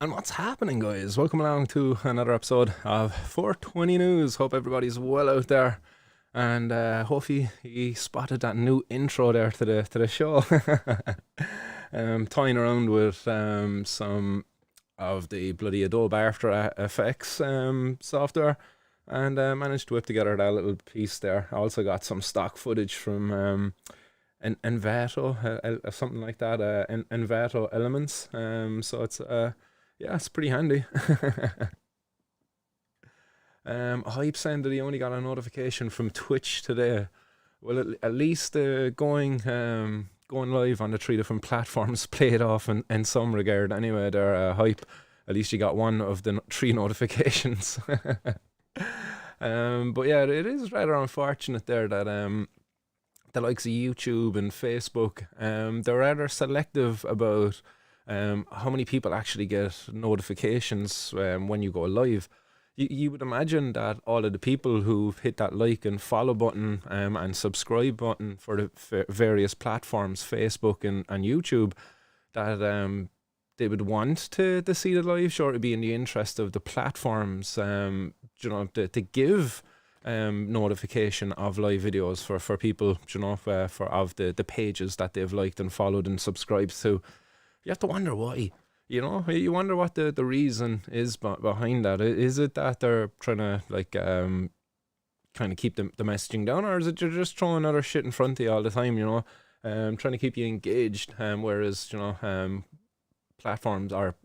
And what's happening, guys? Welcome along to another episode of 420 News. Hope everybody's well out there, and hopefully you spotted that new intro there to the show. Toying around with some of the bloody Adobe After Effects software, and managed to whip together that little piece there. I also got some stock footage from Envato, something like that, Envato Elements. So it's yeah, it's pretty handy. Hype saying that he only got a notification from Twitch today. Well, at least going live on the three different platforms played off in some regard. Anyway, there, Hype. At least you got one of the three notifications. But yeah, it is rather unfortunate there that the likes of YouTube and Facebook, they're rather selective about how many people actually get notifications when you go live. You would imagine that all of the people who've hit that like and follow button and subscribe button for the various platforms, Facebook and YouTube, that they would want to see the live. Sure, it'd be in the interest of the platforms, to give notification of live videos for people, for of the pages that they've liked and followed and subscribed to. You have to wonder why. You wonder what the reason is behind that. Is it that they're trying to kind of keep the messaging down, or is it you're just throwing other shit in front of you all the time? Trying to keep you engaged. Whereas platforms or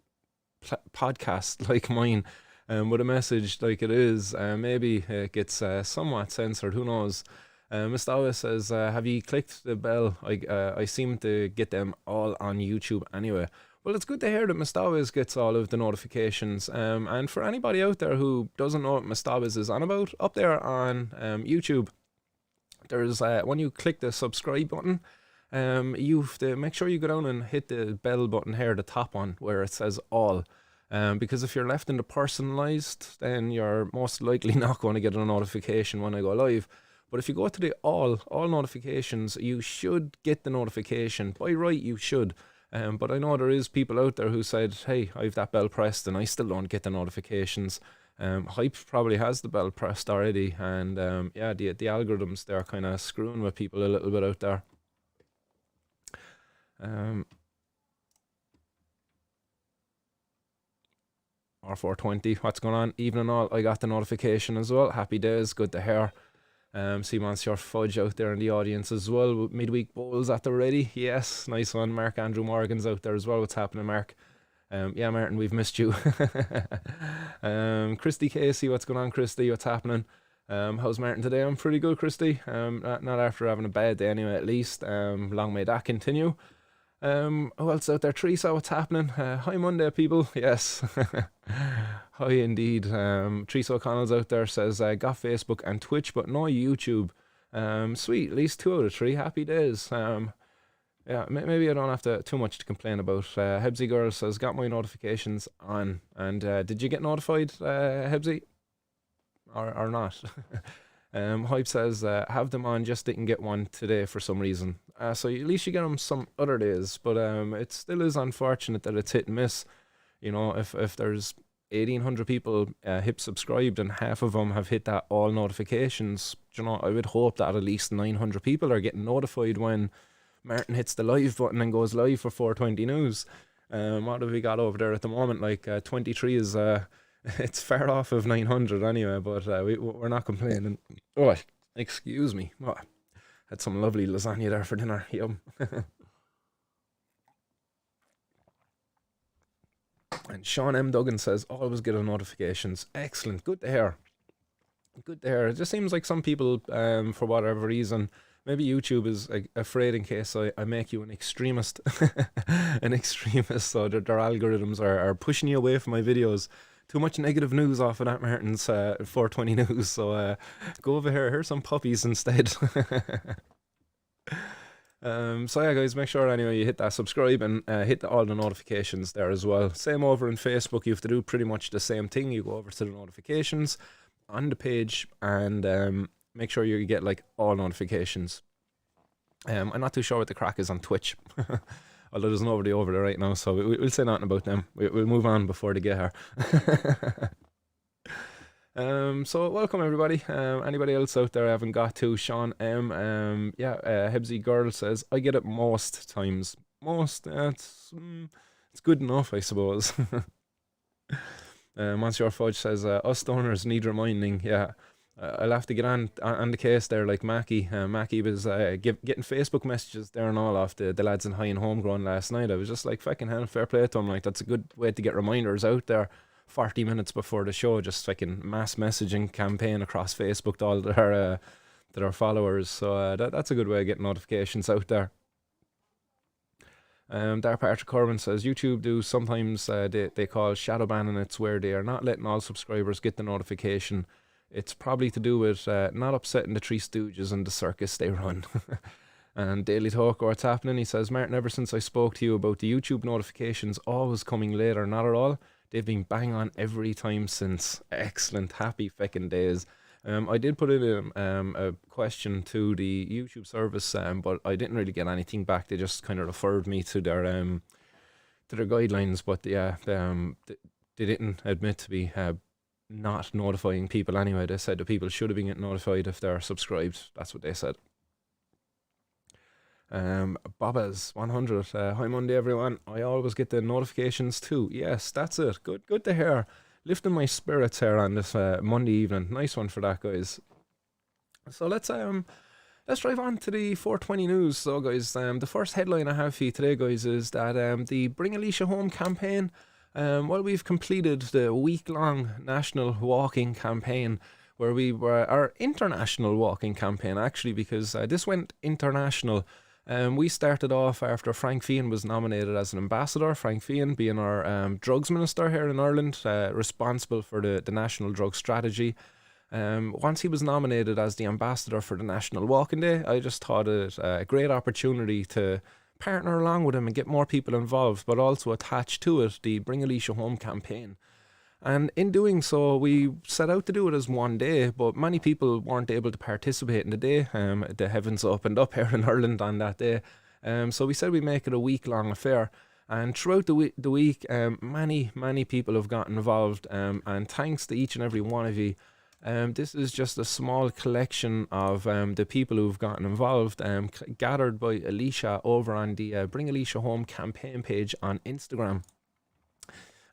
podcasts like mine, with a message like it is, maybe it gets somewhat censored. Who knows? Mustawa says, have you clicked the bell? I seem to get them all on YouTube anyway. Well, it's good to hear that Mustawiz gets all of the notifications. And for anybody out there who doesn't know what Mustawiz is on about, up there on YouTube, there's when you click the subscribe button, you have to make sure you go down and hit the bell button here, the top one, where it says all. Because if you're left in the personalized, then you're most likely not going to get a notification when I go live. But if you go to the all notifications, you should get the notification. By right, you should. But I know there is people out there who said, hey, I've that bell pressed and I still don't get the notifications. Hype probably has the bell pressed already. And yeah, the algorithms, they're kind of screwing with people a little bit out there. R420, what's going on? Evening all, I got the notification as well. Happy days, good to hear. See Monsieur Fudge out there in the audience as well. Midweek bowls at the ready. Yes, nice one. Mark Andrew Morgan's out there as well. What's happening, Mark? Yeah, Martin, we've missed you. Christy Casey, what's going on, Christy? What's happening? How's Martin today? I'm pretty good, Christy. Not after having a bad day anyway, at least. Long may that continue. Who else out there? Teresa, what's happening? Hi Monday, people. Yes. Hi indeed. Teresa O'Connell's out there, says, got Facebook and Twitch, but no YouTube. Sweet, at least 2 out of 3. Happy days. Yeah, maybe I don't have too much to complain about. Hebsy Girl says, got my notifications on. And did you get notified, Hebsy? Or not? Hype says, have them on, just didn't get one today for some reason. So at least you get them some other days, but it still is unfortunate that it's hit and miss. If there's 1,800 people hit subscribed and half of them have hit that all notifications, I would hope that at least 900 people are getting notified when Martin hits the live button and goes live for 420 News. What have we got over there at the moment? Like 23 is... it's far off of 900 anyway, but we're not complaining. Oh, excuse me. Oh, had some lovely lasagna there for dinner. Yum. And Sean M. Duggan says, always get notifications. Excellent. Good to hear. Good to hear. It just seems like some people, for whatever reason, maybe YouTube is afraid in case I make you an extremist. An extremist, so their algorithms are pushing you away from my videos. Too much negative news off of that Martin's 420 News, so go over here, here's some puppies instead. So yeah, guys, make sure anyway you hit that subscribe and hit all the notifications there as well. Same over in Facebook, you have to do pretty much the same thing. You go over to the notifications on the page and make sure you get like all notifications. I'm not too sure what the crack is on Twitch. although there's nobody over there right now, so we'll say nothing about them. We'll move on before they get here. So welcome everybody. Anybody else out there I haven't got to? Sean M. Hebsy Girl says, I get it most times. Most, it's good enough, I suppose. Monsieur Fudge says, us stoners need reminding. Yeah, I'll have to get on the case there, like Mackie. Mackie was getting Facebook messages there and all off the lads in High and Homegrown last night. I was just like, fucking hell, fair play to him. Like, that's a good way to get reminders out there 40 minutes before the show. Just fucking mass messaging campaign across Facebook to all their followers. So that's a good way of getting notifications out there. Dark Patrick Corbin says, YouTube do sometimes they call shadow banning. It's where they are not letting all subscribers get the notification. It's probably to do with not upsetting the Three Stooges and the circus they run. And Daily Talk, what's happening? He says, Martin, ever since I spoke to you about the YouTube notifications always coming later, not at all. They've been bang on every time since. Excellent. Happy feckin' days. I did put in a question to the YouTube service, but I didn't really get anything back. They just kind of referred me to their guidelines. But yeah, they didn't admit to be not notifying people anyway. They said the people should have been getting notified if they're subscribed. That's what they said. Bobbas 100. Hi Monday everyone. I always get the notifications too. Yes, that's it. Good to hear. Lifting my spirits here on this Monday evening. Nice one for that, guys. So let's drive on to the 420 news. So guys, the first headline I have for you today, guys, is that the Bring Alicia Home campaign, we've completed the week-long national walking campaign, where we were our international walking campaign actually, because this went international. We started off after Frank Feehan was nominated as an ambassador. Frank Feehan being our drugs minister here in Ireland, responsible for the national drug strategy. Once he was nominated as the ambassador for the National Walking Day, I just thought it a great opportunity to partner along with him and get more people involved, but also attach to it the Bring Alicia Home campaign. And in doing so, we set out to do it as one day, but many people weren't able to participate in the day. The heavens opened up here in Ireland on that day. So we said we'd make it a week-long affair. And throughout the week, many people have got involved. And thanks to each and every one of you. This is just a small collection of the people who've gotten involved, gathered by Alicia over on the Bring Alicia Home campaign page on Instagram.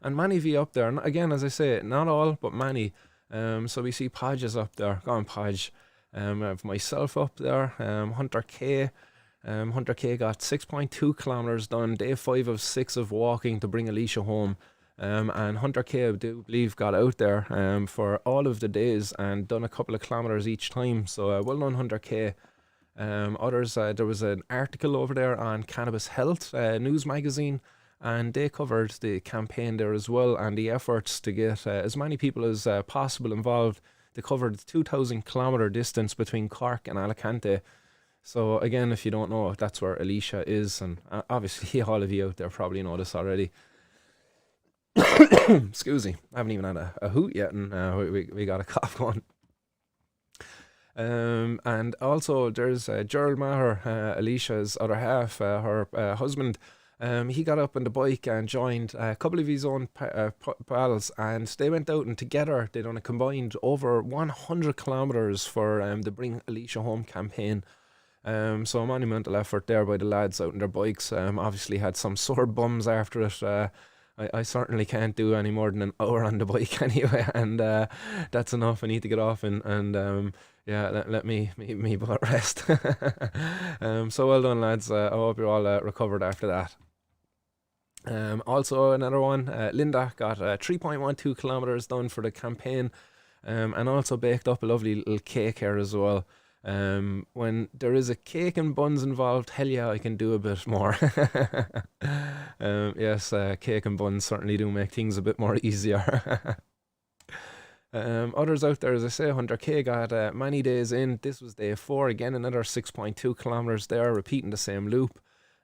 And many of you up there, again, as I say, not all, but many. So we see Podges up there. Go on, Podge. I have myself up there, Hunter K. Hunter K got 6.2 kilometres done, day 5 of 6 of walking to Bring Alicia Home. And Hunter K, I do believe, got out there for all of the days and done a couple of kilometres each time. So well done, Hunter K. Others, there was an article over there on Cannabis Health news magazine, and they covered the campaign there as well and the efforts to get as many people as possible involved. They covered the 2,000 kilometre distance between Cork and Alicante. So again, if you don't know, that's where Alicia is, and obviously all of you out there probably know this already. Excuse me, I haven't even had a hoot yet, and we got a cough going. And also there's Gerald Maher, Alicia's other half, her husband. He got up on the bike and joined a couple of his own pals, and they went out and together they done a combined over 100 kilometres for the Bring Alicia Home campaign. So a monumental effort there by the lads out on their bikes. Obviously had some sore bums after it. I certainly can't do any more than an hour on the bike anyway, and that's enough. I need to get off and let me butt rest. So well done, lads. I hope you're all recovered after that. Also another one, Linda got 3.12 kilometres done for the campaign, and also baked up a lovely little cake here as well. When there is a cake and buns involved, hell yeah, I can do a bit more. Yes, cake and buns certainly do make things a bit more easier. Others out there, as I say, Hunter K got many days in. This was day 4, again another 6.2 kilometres there, repeating the same loop.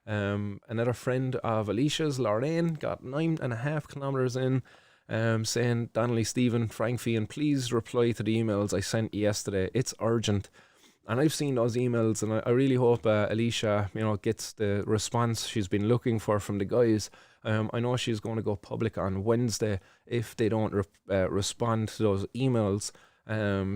Another friend of Alicia's, Lorraine, got 9.5 kilometres in, saying, Donnelly, Stephen, Frank Feehan, please reply to the emails I sent you yesterday. It's urgent. And I've seen those emails, and I really hope Alicia, gets the response she's been looking for from the guys. I know she's going to go public on Wednesday if they don't respond to those emails.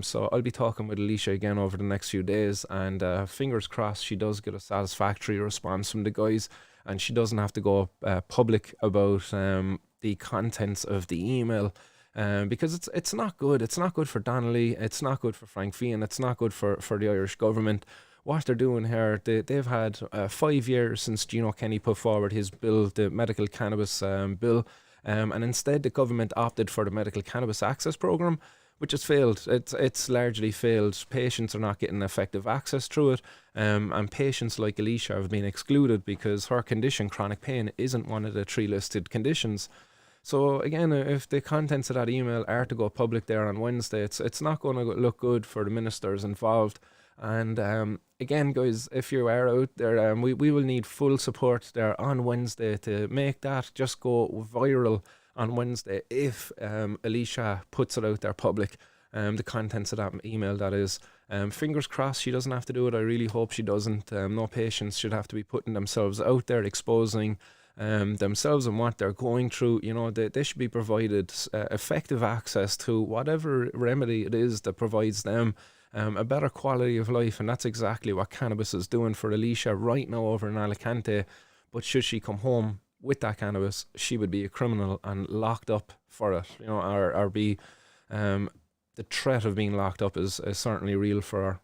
So I'll be talking with Alicia again over the next few days, and fingers crossed she does get a satisfactory response from the guys, and she doesn't have to go public about the contents of the email. Because it's not good. It's not good for Donnelly. It's not good for Frank Fian. It's not good for the Irish government. What they're doing here, they've had 5 years since Gino Kenny put forward his bill, the medical cannabis bill, and instead the government opted for the medical cannabis access program, which has failed. It's largely failed. Patients are not getting effective access through it, and patients like Alicia have been excluded because her condition, chronic pain, isn't one of the 3 listed conditions. So again, if the contents of that email are to go public there on Wednesday, it's not going to look good for the ministers involved. And again, guys, if you are out there, we will need full support there on Wednesday to make that just go viral on Wednesday if Alicia puts it out there public, the contents of that email, that is. Fingers crossed she doesn't have to do it. I really hope she doesn't. No patients should have to be putting themselves out there, exposing themselves and what they're going through. They should be provided effective access to whatever remedy it is that provides them a better quality of life, and that's exactly what cannabis is doing for Alicia right now over in Alicante. But should she come home with that cannabis, she would be a criminal and locked up for it, or be the threat of being locked up is certainly real for her.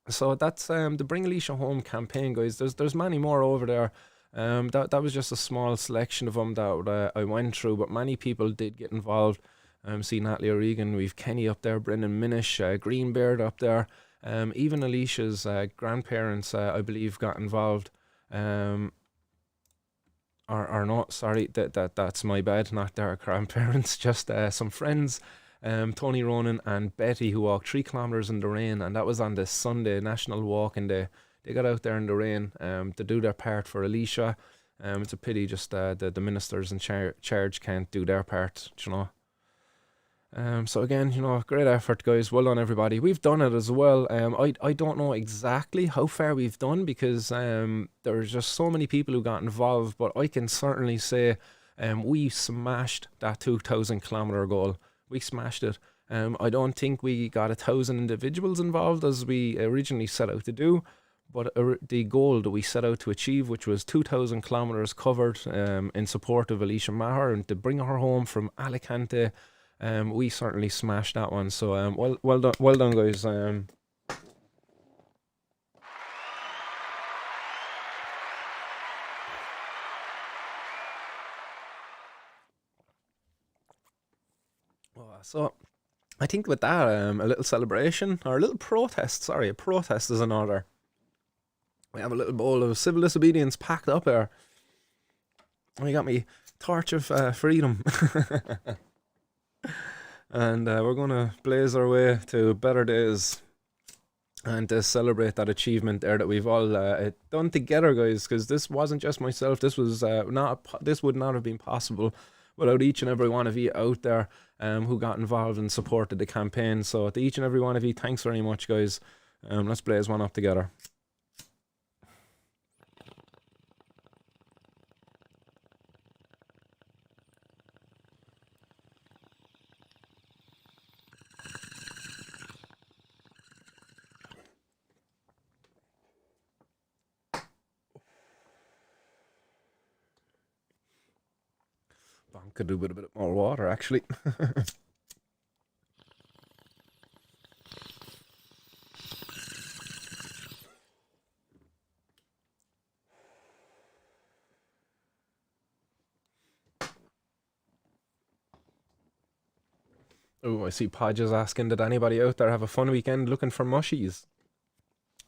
So that's the Bring Alicia Home campaign, guys. There's many more over there. That was just a small selection of them that I went through, but many people did get involved. See Natalie O'Regan, we've Kenny up there, Brendan Minish, Greenbeard up there. Even Alicia's grandparents, I believe, got involved. Or not, sorry, that's my bad, not their grandparents, just some friends. Tony Ronan and Betty, who walked 3 kilometres in the rain, and that was on the Sunday National Walking Day. They got out there in the rain to do their part for Alicia. It's a pity just the ministers in charge can't do their part, So again, great effort, guys. Well done, everybody. We've done it as well. I don't know exactly how far we've done because there's just so many people who got involved, but I can certainly say we smashed that 2,000 kilometre goal. We smashed it. I don't think we got 1,000 individuals involved as we originally set out to do. But the goal that we set out to achieve, which was 2,000 kilometres covered in support of Alicia Maher and to bring her home from Alicante, we certainly smashed that one. So well done, guys. So I think with that, a little celebration or a little protest. Sorry, a protest is in order. We have a little bowl of civil disobedience packed up here. We got me torch of freedom. And we're going to blaze our way to better days and to celebrate that achievement there that we've all done together, guys, because this wasn't just myself. This was this would not have been possible without each and every one of you out there who got involved and supported the campaign. So to each and every one of you, thanks very much, guys. Let's blaze one up together. Could do with a bit more water, actually. Oh, I see Podge is asking, did anybody out there have a fun weekend looking for mushies?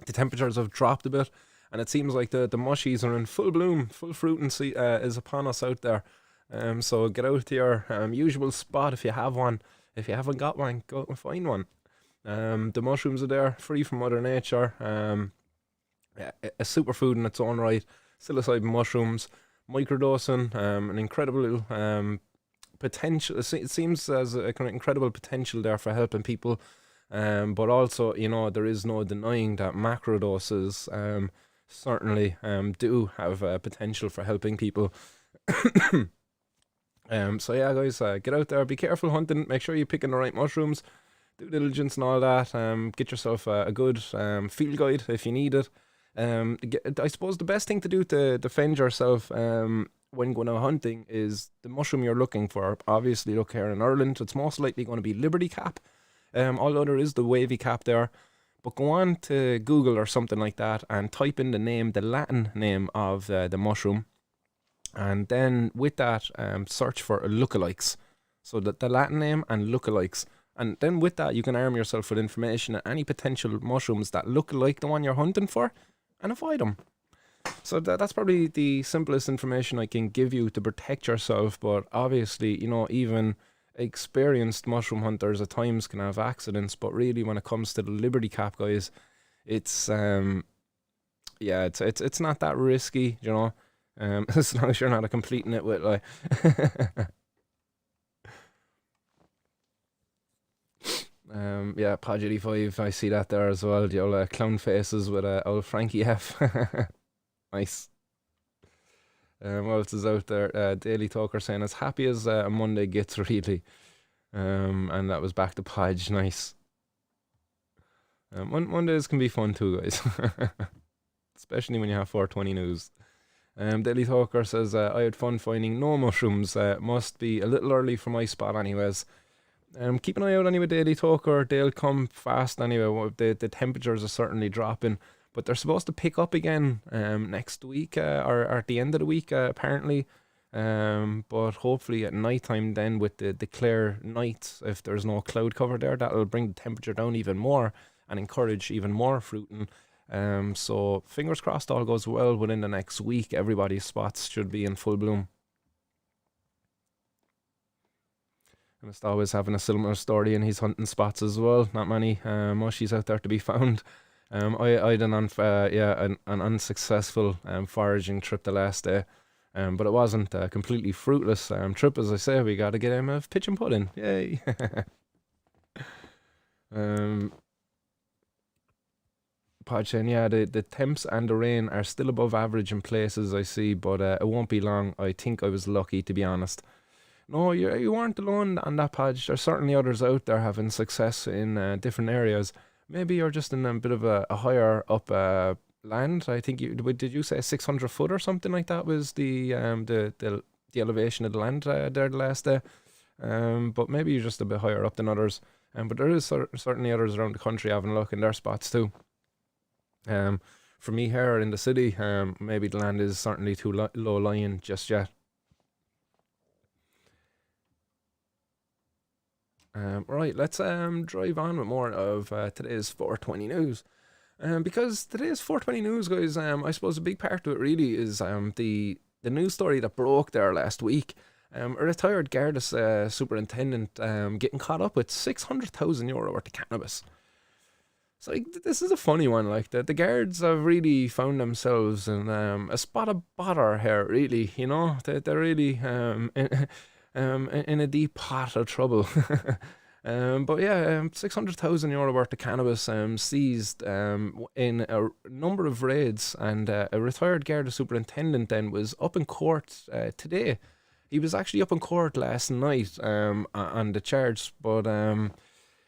The temperatures have dropped a bit, and it seems like the mushies are in full bloom. Full fruit and is upon us out there. So get out to your usual spot if you have one. If you haven't got one, go out and find one. The mushrooms are there, free from Mother Nature. A superfood in its own right. Psilocybin mushrooms, microdosing, an incredible potential. It seems as an incredible potential there for helping people But also, there is no denying that macro doses certainly do have potential for helping people. So yeah, guys, get out there, be careful hunting, make sure you're picking the right mushrooms, due diligence and all that. Get yourself a good field guide if you need it. I suppose the best thing to do to defend yourself when going out hunting is the mushroom you're looking for. Obviously, look, here in Ireland, it's most likely going to be Liberty Cap, although there is the wavy cap there. But go on to Google or something like that and type in the Latin name of the mushroom. And then with that, search for lookalikes. So the Latin name and lookalikes. And then with that, you can arm yourself with information on any potential mushrooms that look like the one you're hunting for and avoid them. So that's probably the simplest information I can give you to protect yourself. But obviously, even experienced mushroom hunters at times can have accidents. But really, when it comes to the Liberty Cap, guys, it's it's not that risky, as long as you're not a complete nitwit, like. Pod 85, I see that there as well. The old clown faces with old Frankie F. Nice. What else is out there? Daily Talker saying, as happy as a Monday gets, really. And that was back to Podge. Nice. Mondays can be fun too, guys. Especially when you have 420 news. Daily Talker says, I had fun finding no mushrooms. Must be a little early for my spot anyways. Keep an eye out anyway, Daily Talker. They'll come fast anyway. The temperatures are certainly dropping. But they're supposed to pick up again next week or at the end of the week, apparently. But hopefully at night time then with the clear nights, if there's no cloud cover there, that'll bring the temperature down even more and encourage even more fruiting. So fingers crossed all goes well within the next week. Everybody's spots should be in full bloom. And it's always having a similar story in his hunting spots as well. Not many mushies out there to be found. I had an unsuccessful foraging trip the last day, but it wasn't a completely fruitless trip. As I say, we got to get him a pitch and pudding. Yay! Podchen, yeah, the temps and the rain are still above average in places I see, but it won't be long. I think I was lucky, to be honest. No, you weren't alone on that, Podge. There's certainly others out there having success in different areas. Maybe you're just in a bit of a higher up land. I think did you say 600 foot or something like that was the elevation of the land there the last day. But maybe you're just a bit higher up than others. But there is certainly others around the country having a look in their spots too. For me here in the city, maybe the land is certainly too low lying just yet. Right, let's drive on with more of today's 420 news. Because today's 420 news, guys, I suppose a big part of it really is the news story that broke there last week. A retired Garda Superintendent getting caught up with €600,000 worth of cannabis. So this is a funny one. Like the guards have really found themselves in a spot of bother here. Really, they're really in a deep pot of trouble. But yeah, €600,000 worth of cannabis seized in a number of raids, and a retired Garda Superintendent then was up in court today. He was actually up in court last night on the charge, but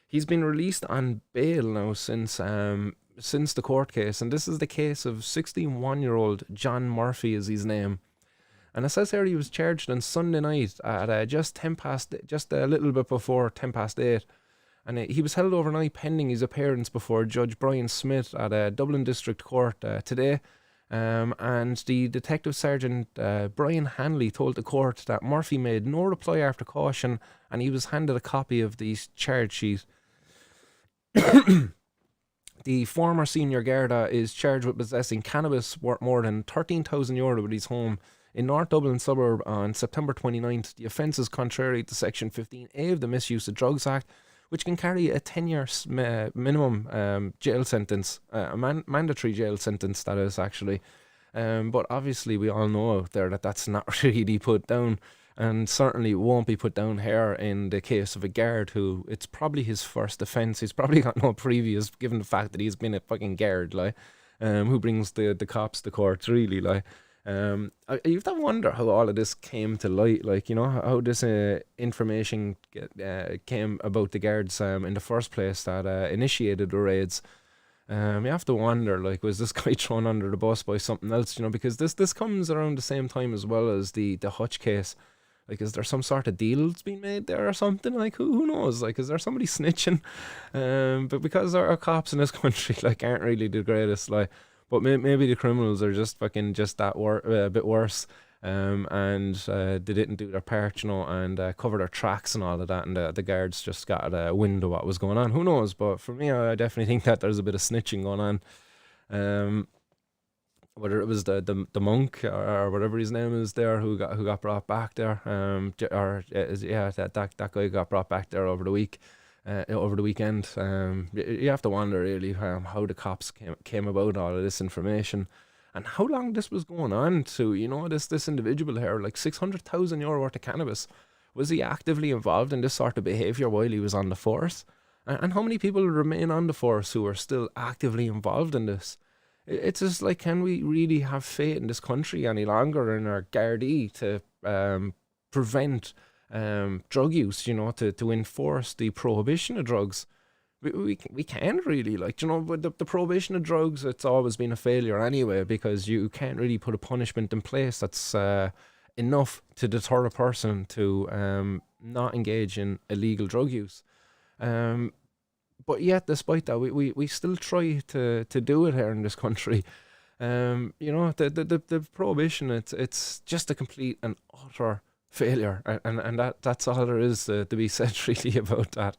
he's been released on bail now since the court case, and this is the case of 61-year-old John Murphy is his name. And it says here he was charged on Sunday night at just a little bit before 8:10. And he was held overnight pending his appearance before Judge Brian Smith at Dublin District Court today. And the Detective Sergeant Brian Hanley told the court that Murphy made no reply after caution, and he was handed a copy of the charge sheet. The former senior Garda is charged with possessing cannabis worth more than €13,000 at his home in North Dublin suburb on September 29th. The offence is contrary to Section 15A of the Misuse of Drugs Act, which can carry a 10-year minimum jail sentence, a mandatory jail sentence, that is, actually. But obviously we all know out there that that's not really put down. and certainly won't be put down here in the case of a guard who it's probably his first offence. He's probably got no previous, given the fact that he's been a fucking guard, like, who brings the cops to court, really, like. You have to wonder how all of this came to light, like, how this information came about the guards in the first place that initiated the raids. You have to wonder, like, was this guy thrown under the bus by something else, because this comes around the same time as well as the Hutch case. Like, is there some sort of deal that's been made there or something? Like, who knows? Like, is there somebody snitching? But because our cops in this country, like, aren't really the greatest, like, but maybe the criminals are just fucking just that a bit worse. And they didn't do their part, and cover their tracks and all of that, and the guards just got a wind of what was going on. Who knows? But for me, I definitely think that there's a bit of snitching going on. Whether it was the monk or whatever his name is there who got brought back there, that guy got brought back there over the weekend. You have to wonder really how the cops came about all of this information, and how long this was going on to this individual here, like €600,000 worth of cannabis. Was he actively involved in this sort of behaviour while he was on the force? And how many people remain on the force who are still actively involved in this? It's just like, can we really have faith in this country any longer, in our Gardaí, to prevent drug use, to enforce the prohibition of drugs? We can't really, like, with the prohibition of drugs, it's always been a failure anyway, because you can't really put a punishment in place that's enough to deter a person to not engage in illegal drug use. But yet, despite that, we still try to do it here in this country. The prohibition, it's just a complete and utter failure, and that's all there is to be said really about that.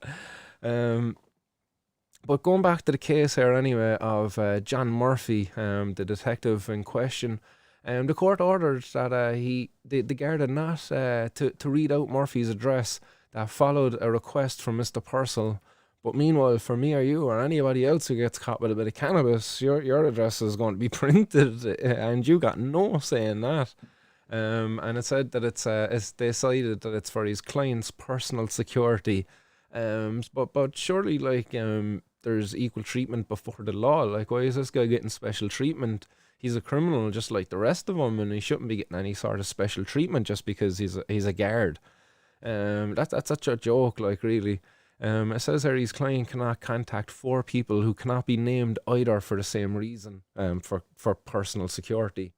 But going back to the case here anyway of John Murphy, the detective in question, the court ordered that the Garda not to read out Murphy's address. That followed a request from Mr. Purcell. But meanwhile, for me or you or anybody else who gets caught with a bit of cannabis, your address is going to be printed, and you got no say in that. And it said that it's decided that it's for his client's personal security. But surely, like, there's equal treatment before the law. Like, why is this guy getting special treatment? He's a criminal just like the rest of them, and he shouldn't be getting any sort of special treatment just because he's a guard. That's such a joke, like, really. It says here his client cannot contact 4 people who cannot be named either for the same reason, for personal security.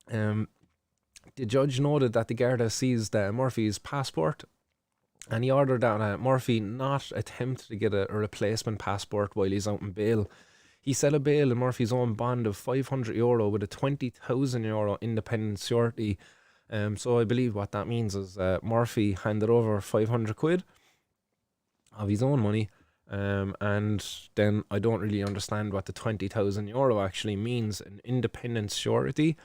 The judge noted that the Garda seized Murphy's passport, and he ordered that Murphy not attempt to get a replacement passport while he's out on bail. He set a bail in Murphy's own bond of €500 with a €20,000 independent surety. So I believe what that means is Murphy handed over £500 of his own money, and then I don't really understand what the €20,000 actually means. An independent surety,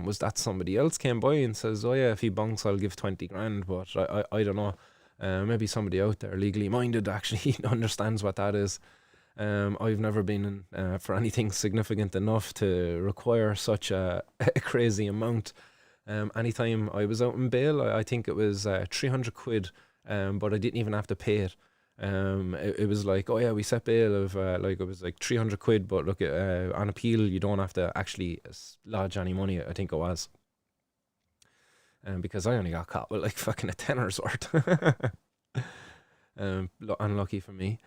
was that somebody else came by and says, oh yeah, if he bunks I'll give 20 grand, but I don't know. Maybe somebody out there legally minded actually understands what that is. I've never been in for anything significant enough to require such a crazy amount. Anytime I was out on bail, I think it was £300, but I didn't even have to pay it. It was like, oh yeah, we set bail of like, it was like £300, but look, on appeal you don't have to actually lodge any money, I think it was. Because I only got caught with like fucking a tenner's worth. Unlucky for me.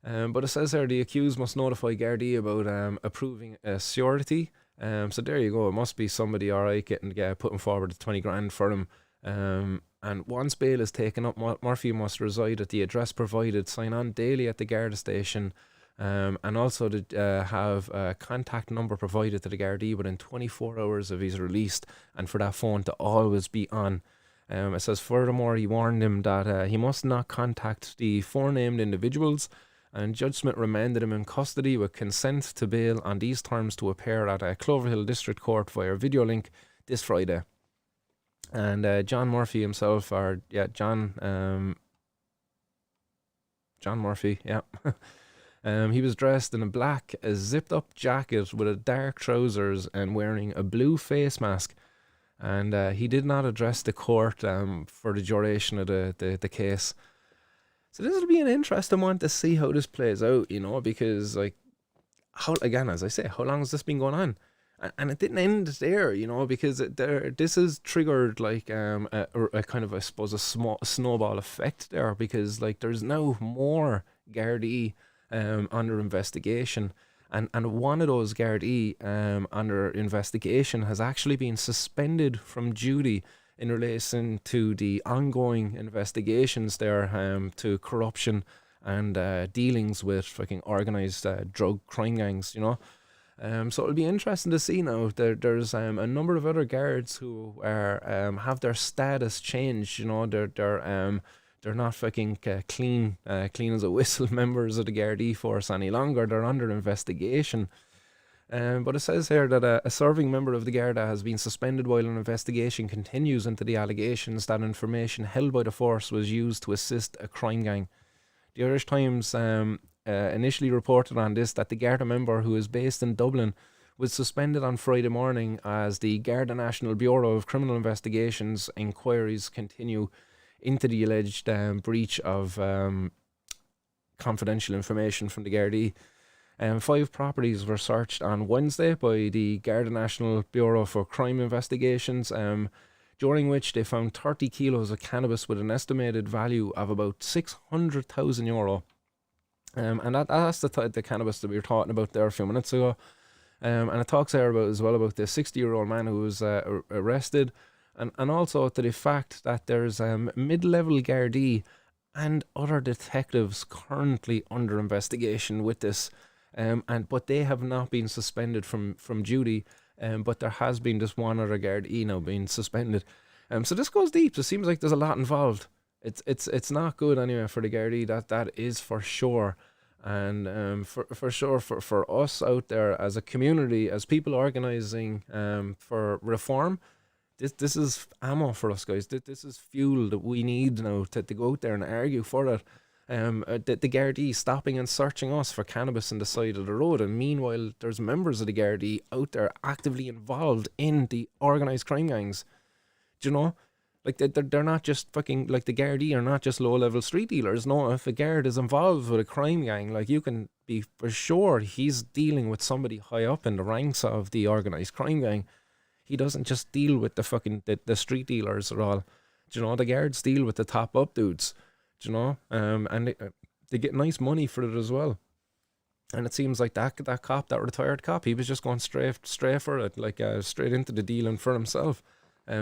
But it says there the accused must notify Gardaí about approving a surety. So there you go. It must be somebody alright putting forward 20 grand for him. And once bail is taken up, Murphy must reside at the address provided, sign on daily at the Garda station, and also to have a contact number provided to the Gardaí within 24 hours of his released, and for that phone to always be on. It says furthermore, he warned him that he must not contact the forenamed individuals, and Judge Smith remanded him in custody with consent to bail on these terms to appear at Cloverhill District Court via video link this Friday. And John Murphy himself, John Murphy, yeah. He was dressed in a black, zipped up jacket with a dark trousers and wearing a blue face mask. and he did not address the court for the duration of the case. So this will be an interesting one to see how this plays out, because like, how, again, as I say, how long has this been going on? And it didn't end there, because this has triggered like a kind of, I suppose, a small snowball effect there, because like there's now more Gardaí under investigation, and one of those Gardaí under investigation has actually been suspended from duty in relation to the ongoing investigations there to corruption and dealings with fucking organised drug crime gangs, So it'll be interesting to see now. There's a number of other guards who are have their status changed. They're not fucking clean as a whistle members of the Gardaí force any longer. They're under investigation. But it says here that a serving member of the Garda has been suspended while an investigation continues into the allegations that information held by the force was used to assist a crime gang. The Irish Times initially reported on this, that the Garda member, who is based in Dublin, was suspended on Friday morning as the Garda National Bureau of Criminal Investigations inquiries continue into the alleged breach of confidential information from the Gardaí. 5 properties were searched on Wednesday by the Garda National Bureau for Crime Investigations, during which they found 30 kilos of cannabis with an estimated value of about €600,000. And that's the cannabis that we were talking about there a few minutes ago. And it talks there as well about the 60-year-old man who was arrested, and also to the fact that there's mid-level Gardaí and other detectives currently under investigation with this. But they have not been suspended from duty, but there has been just one other Gardaí now being suspended. So this goes deep. So it seems like there's a lot involved. It's not good anyway for the Gardaí, that is for sure. And for sure for us out there as a community, as people organising for reform, this is ammo for us, guys. This is fuel that we need now to go out there and argue for that. The Gardaí stopping and searching us for cannabis on the side of the road, and meanwhile there's members of the Gardaí out there actively involved in the organised crime gangs. Do you know? Like they're not just fucking, like, the Gardaí are not just low-level street dealers. No, if a guard is involved with a crime gang, like, you can be for sure he's dealing with somebody high up in the ranks of the organised crime gang. He doesn't just deal with the fucking the street dealers at all. Do you know? The guards deal with the top up dudes. Do you know? And they get nice money for it as well. And it seems like that cop, that retired cop, he was just going straight for it, like straight into the dealing for himself.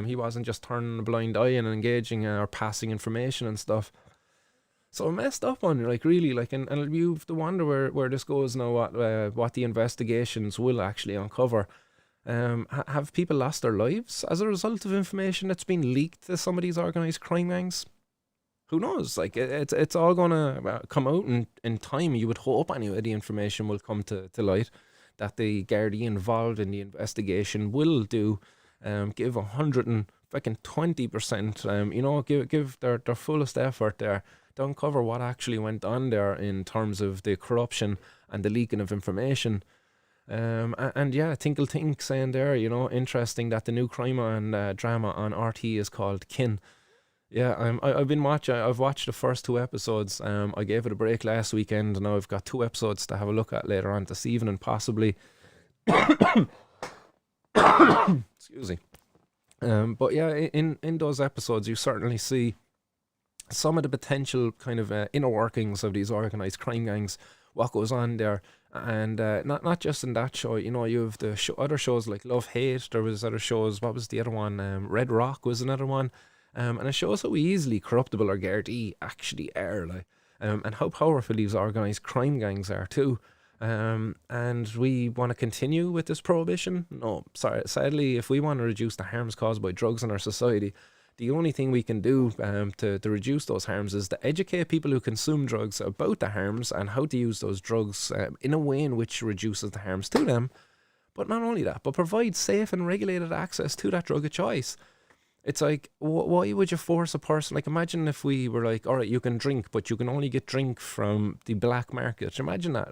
He wasn't just turning a blind eye and engaging or passing information and stuff. So messed up on, like, really, like, and you have to wonder where this goes now. What the investigations will actually uncover. Have people lost their lives as a result of information that's been leaked to some of these organised crime gangs? Who knows? Like, it's all gonna come out in time. You would hope anyway. The information will come to light, that the Gardaí involved in the investigation will do. Give 120%, give their fullest effort there to uncover what actually went on there in terms of the corruption and the leaking of information. And yeah, Tinkle Tink saying there, interesting that the new crime and drama on RT is called Kin. Yeah, I've watched the first 2 episodes. I gave it a break last weekend, and now I've got 2 episodes to have a look at later on this evening, possibly. Excuse me. But yeah, in those episodes, you certainly see some of the potential kind of inner workings of these organised crime gangs, what goes on there, and not just in that show. You have the other shows like Love Hate. There was other shows. What was the other one? Red Rock was another one. And it shows how easily corruptible our Gardaí actually are, like, and how powerful these organised crime gangs are too. And we want to continue with this prohibition? No, sorry. Sadly, if we want to reduce the harms caused by drugs in our society, the only thing we can do to reduce those harms is to educate people who consume drugs about the harms and how to use those drugs in a way in which reduces the harms to them. But not only that, but provide safe and regulated access to that drug of choice. It's like, why would you force a person? Like, imagine if we were like, all right, you can drink, but you can only get drink from the black market. Imagine that,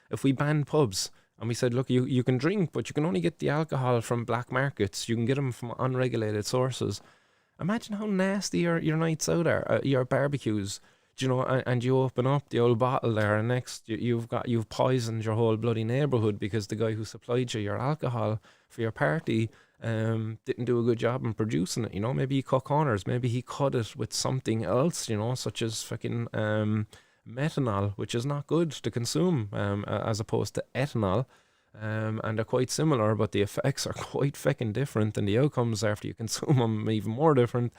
If we ban pubs, And we said, look, you can drink, but you can only get the alcohol from black markets. You can get them from unregulated sources. Imagine how nasty your nights out are, your barbecues. Do you know, and you open up the old bottle there, and next you've poisoned your whole bloody neighbourhood because the guy who supplied you your alcohol for your party didn't do a good job in producing it. You know, maybe he cut corners, maybe he cut it with something else. You know, such as fucking methanol, which is not good to consume, as opposed to ethanol. And they're quite similar, but the effects are quite fucking different, and the outcomes after you consume them even more different.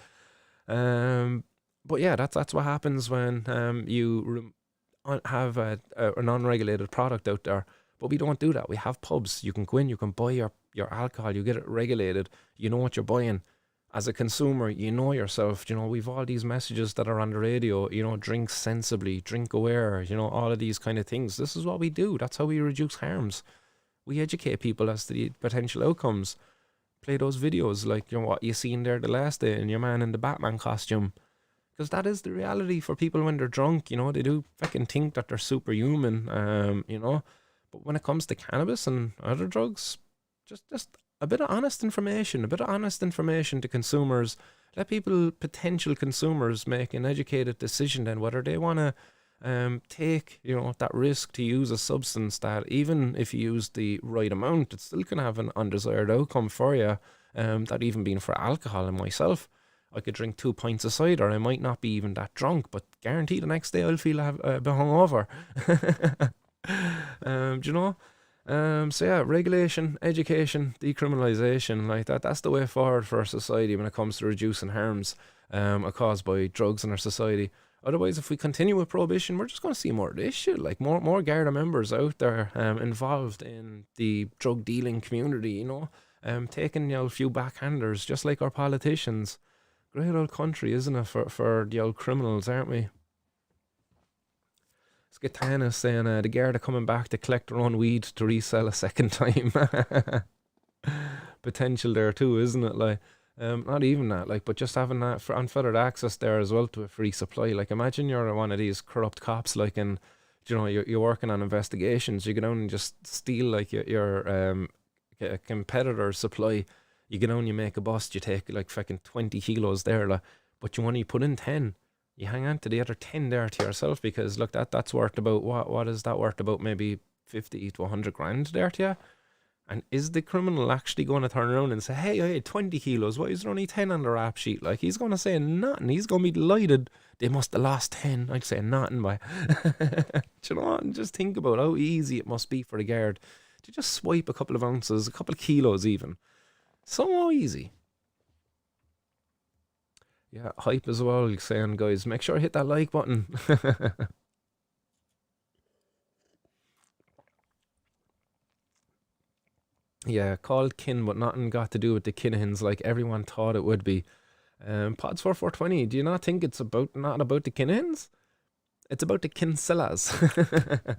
Um, but yeah, that's what happens when have an unregulated product out there. But we don't do that. We have pubs. You can go in, you can buy your alcohol, you get it regulated. You know what you're buying. As a consumer, you know yourself. You know, we've all these messages that are on the radio. You know, drink sensibly, drink aware. You know, all of these kind of things. This is what we do. That's how we reduce harms. We educate people as to the potential outcomes. Play those videos like, you know, what you seen there the last day, and your man in the Batman costume. Because that is the reality for people when they're drunk. You know, they do fucking think that they're superhuman. You know, but when it comes to cannabis and other drugs, just a bit of honest information, to consumers. Let people, potential consumers, make an educated decision then whether they want to take, you know, that risk to use a substance that, even if you use the right amount, it still can have an undesired outcome for you. That even being for alcohol. And myself, I could drink 2 pints of cider, I might not be even that drunk, but guarantee the next day I'll feel a bit hungover. Do you know? So yeah, regulation, education, decriminalisation, like that's the way forward for our society when it comes to reducing harms caused by drugs in our society. Otherwise, if we continue with prohibition, we're just going to see more of this shit. Like more Garda members out there involved in the drug dealing community, you know, taking, you know, a few backhanders, just like our politicians. Great old country, isn't it, for the old criminals, aren't we? Skatana saying the Garda coming back to collect their own weed to resell a second time. Potential there too, isn't it? Like, not even that, like, but just having that for unfettered access there as well to a free supply. Like, imagine you're one of these corrupt cops, like, and you know you're working on investigations. You can only just steal like your a competitor's supply. You can only make a bust. You take like fucking 20 kilos there, like, but you only put in 10. You hang on to the other 10 there to yourself, because look, that's worth about what is that worth, about maybe 50 to 100 grand there to you. And is the criminal actually going to turn around and say, hey, 20 kilos, why is there only 10 on the rap sheet? Like, he's going to say nothing. He's going to be delighted. They must have lost 10. I'd say nothing, but do you know what? And just think about how easy it must be for the guard to just swipe a couple of ounces, a couple of kilos even. So easy. Yeah, hype as well, saying, guys, make sure to hit that like button. Yeah, called kin, but nothing got to do with the Kinahans like everyone thought it would be. Pods 4420, do you not think it's not about the Kinahans? It's about the Kinsellas.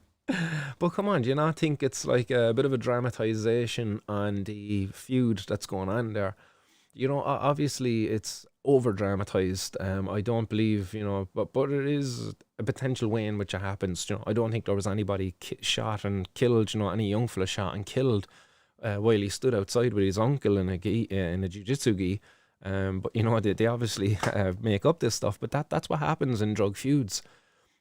But come on, do you not think it's like a bit of a dramatization on the feud that's going on there? You know, obviously it's over dramatized. I don't believe, you know, but it is a potential way in which it happens. You know, I don't think there was anybody shot and killed. You know, any young fella shot and killed while he stood outside with his uncle in a jiu-jitsu gi. But you know, they obviously make up this stuff. But that's what happens in drug feuds.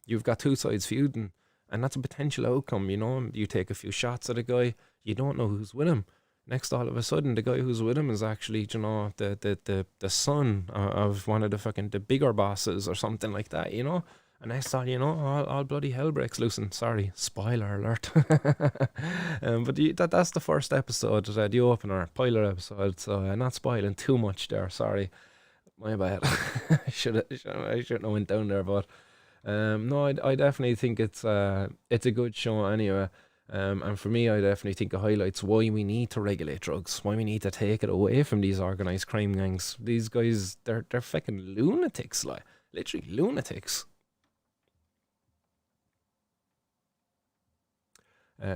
You've got two sides feuding, and that's a potential outcome. You know, you take a few shots at a guy, you don't know who's with him. Next, all of a sudden, the guy who's with him is actually, you know, the son of one of the bigger bosses or something like that, you know. And next, all you know, all bloody hell breaks loose. And sorry, spoiler alert. But that's the first episode, the opener, pilot episode. So not spoiling too much there. Sorry, my bad. I shouldn't have went down there, but no, I definitely think it's a good show anyway. And for me, I definitely think it highlights why we need to regulate drugs, why we need to take it away from these organised crime gangs. These guys, they're fucking lunatics, like, literally lunatics.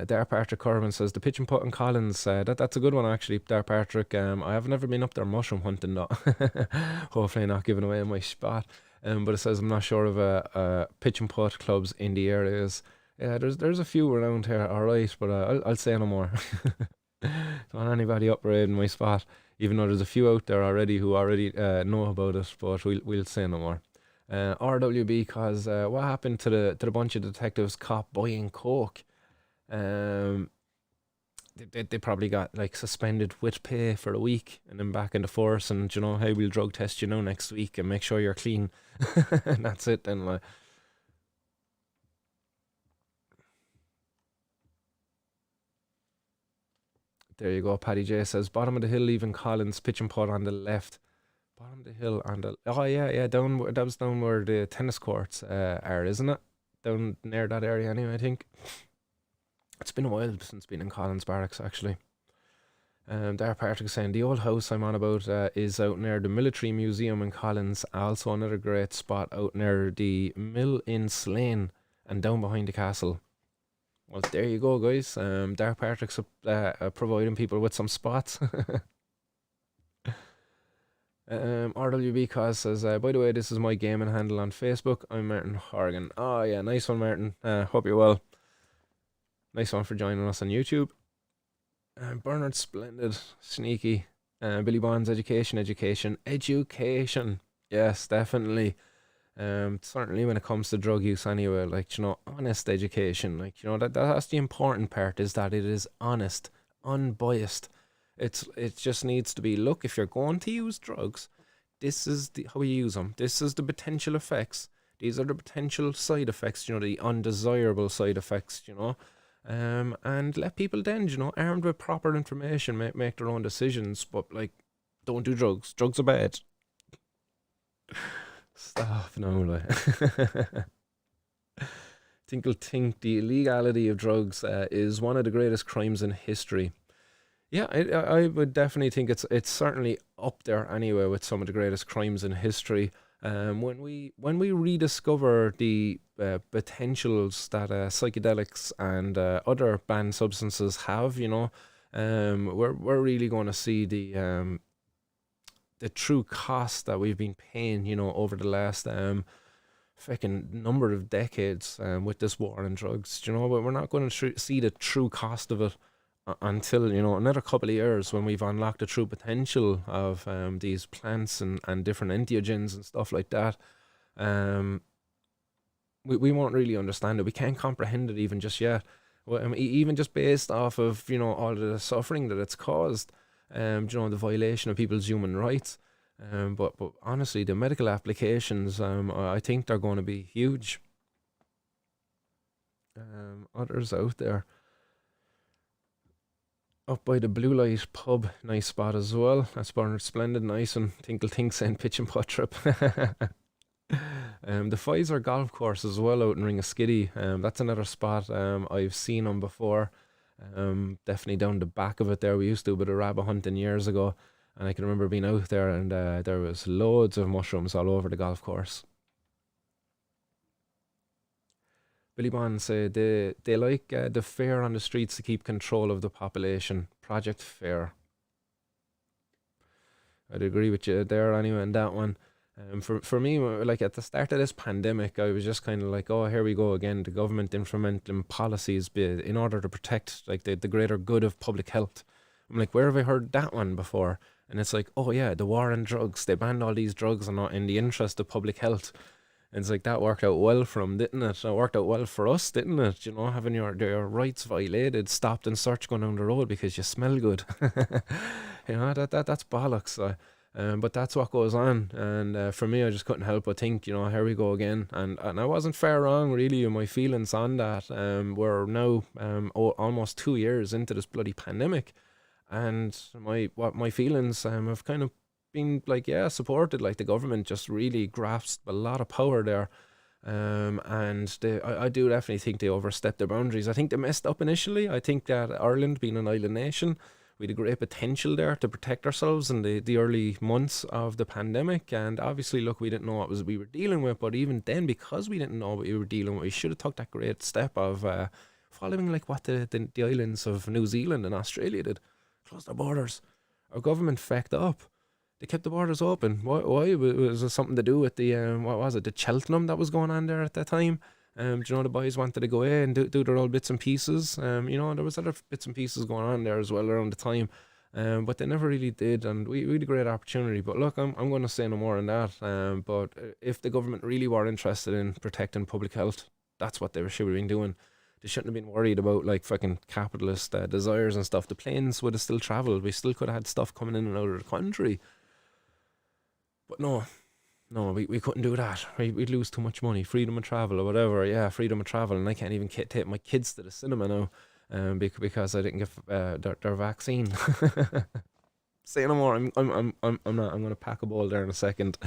Dar Patrick Corbin says the pitch and putt in Collins. That's a good one actually, Dar Patrick. I have never been up there mushroom hunting though. Hopefully not giving away my spot. But it says I'm not sure of pitch and putt clubs in the areas. Yeah, there's a few around here, all right, but I'll say no more. Don't want anybody upbraiding my spot, even though there's a few out there already who already know about it, but we'll say no more. RWB, cause what happened to the bunch of detectives caught buying coke? Um, they probably got like suspended with pay for a week and then back into force, and you know, hey, we'll drug test you now next week and make sure you're clean. And that's it then. Like, there you go. Paddy J says bottom of the hill, leaving Collins pitch and putt on the left. Bottom of the hill on the oh yeah, down that was down where the tennis courts are, isn't it? Down near that area anyway, I think. It's been a while since been in Collins Barracks actually. There Patrick saying the old house I'm on about is out near the Military Museum in Collins. Also another great spot out near the mill in Slane and down behind the castle. Well, there you go, guys. Dark Patrick's providing people with some spots. RWB Cause says, by the way, this is my gaming handle on Facebook. I'm Martin Horgan. Oh, yeah, nice one, Martin. Hope you're well. Nice one for joining us on YouTube. Bernard Splendid, Sneaky. Billy Bonds, education. Yes, definitely. Certainly when it comes to drug use anyway, like, you know, honest education. Like, you know, that's the important part, is that it is honest, unbiased. It just needs to be, look, if you're going to use drugs, this is how you use them. This is the potential effects. These are the potential side effects, you know, the undesirable side effects, you know. And let people then, you know, armed with proper information, make their own decisions. But, like, don't do drugs. Drugs are bad. Stop, no, like. Tinkle Tink, the illegality of drugs is one of the greatest crimes in history. Yeah, I would definitely think it's certainly up there anyway with some of the greatest crimes in history. When we rediscover the potentials that psychedelics and other banned substances have, you know, we're really going to see the true cost that we've been paying, you know, over the last fucking number of decades with this war on drugs, you know. But we're not going to see the true cost of it until, you know, another couple of years, when we've unlocked the true potential of these plants and different entheogens and stuff like that. We won't really understand it. We can't comprehend it even just yet. Well, I mean, even just based off of, you know, all the suffering that it's caused, you know, the violation of people's human rights. But honestly, the medical applications, I think they're going to be huge. Others out there. Up by the Blue Light pub, nice spot as well. That's Bernard Splendid, nice and Tinkle Tink saying pitch and putt trip. The Pfizer golf course as well out in Ringaskiddy. That's another spot I've seen them before. Definitely down the back of it there. We used to do a bit of rabbit hunting years ago, and I can remember being out there, and there was loads of mushrooms all over the golf course. Billy Bond said they like the fair on the streets to keep control of the population. Project Fair. I'd agree with you there anyway on that one. For me, like at the start of this pandemic, I was just kind of like, oh, here we go again. The government implementing policies in order to protect like the greater good of public health. I'm like, where have I heard that one before? And it's like, oh yeah, the war on drugs. They banned all these drugs and not in the interest of public health. And it's like, that worked out well for them, didn't it? It worked out well for us, didn't it? You know, having your rights violated, stopped and searched going down the road because you smell good. You know, that's bollocks. But that's what goes on. And for me, I just couldn't help but think, you know, here we go again. And I wasn't far wrong, really, in my feelings on that. We're now almost 2 years into this bloody pandemic. And my feelings have kind of been like, yeah, supported. Like the government just really grasped a lot of power there. And I do definitely think they overstepped their boundaries. I think they messed up initially. I think that Ireland, being an island nation, we had a great potential there to protect ourselves in the early months of the pandemic. And obviously, look, we didn't know what we were dealing with. But even then, because we didn't know what we were dealing with, we should have took that great step of following like what the islands of New Zealand and Australia did. Closed their borders. Our government fecked up. They kept the borders open. Why? Was it something to do with the what was it? The Cheltenham that was going on there at that time? The boys wanted to go in and do their old bits and pieces. There was other bits and pieces going on there as well around the time. But they never really did, and we had a great opportunity. But look, I'm going to say no more on that. But if the government really were interested in protecting public health, that's what they should have been doing. They shouldn't have been worried about like fucking capitalist desires and stuff. The planes would have still travelled. We still could have had stuff coming in and out of the country. But no, we couldn't do that. We'd lose too much money. Freedom of travel or whatever. Yeah, freedom of travel. And I can't even take my kids to the cinema now because I didn't get their vaccine. Say no more. I'm not. I'm going to pack a ball there in a second.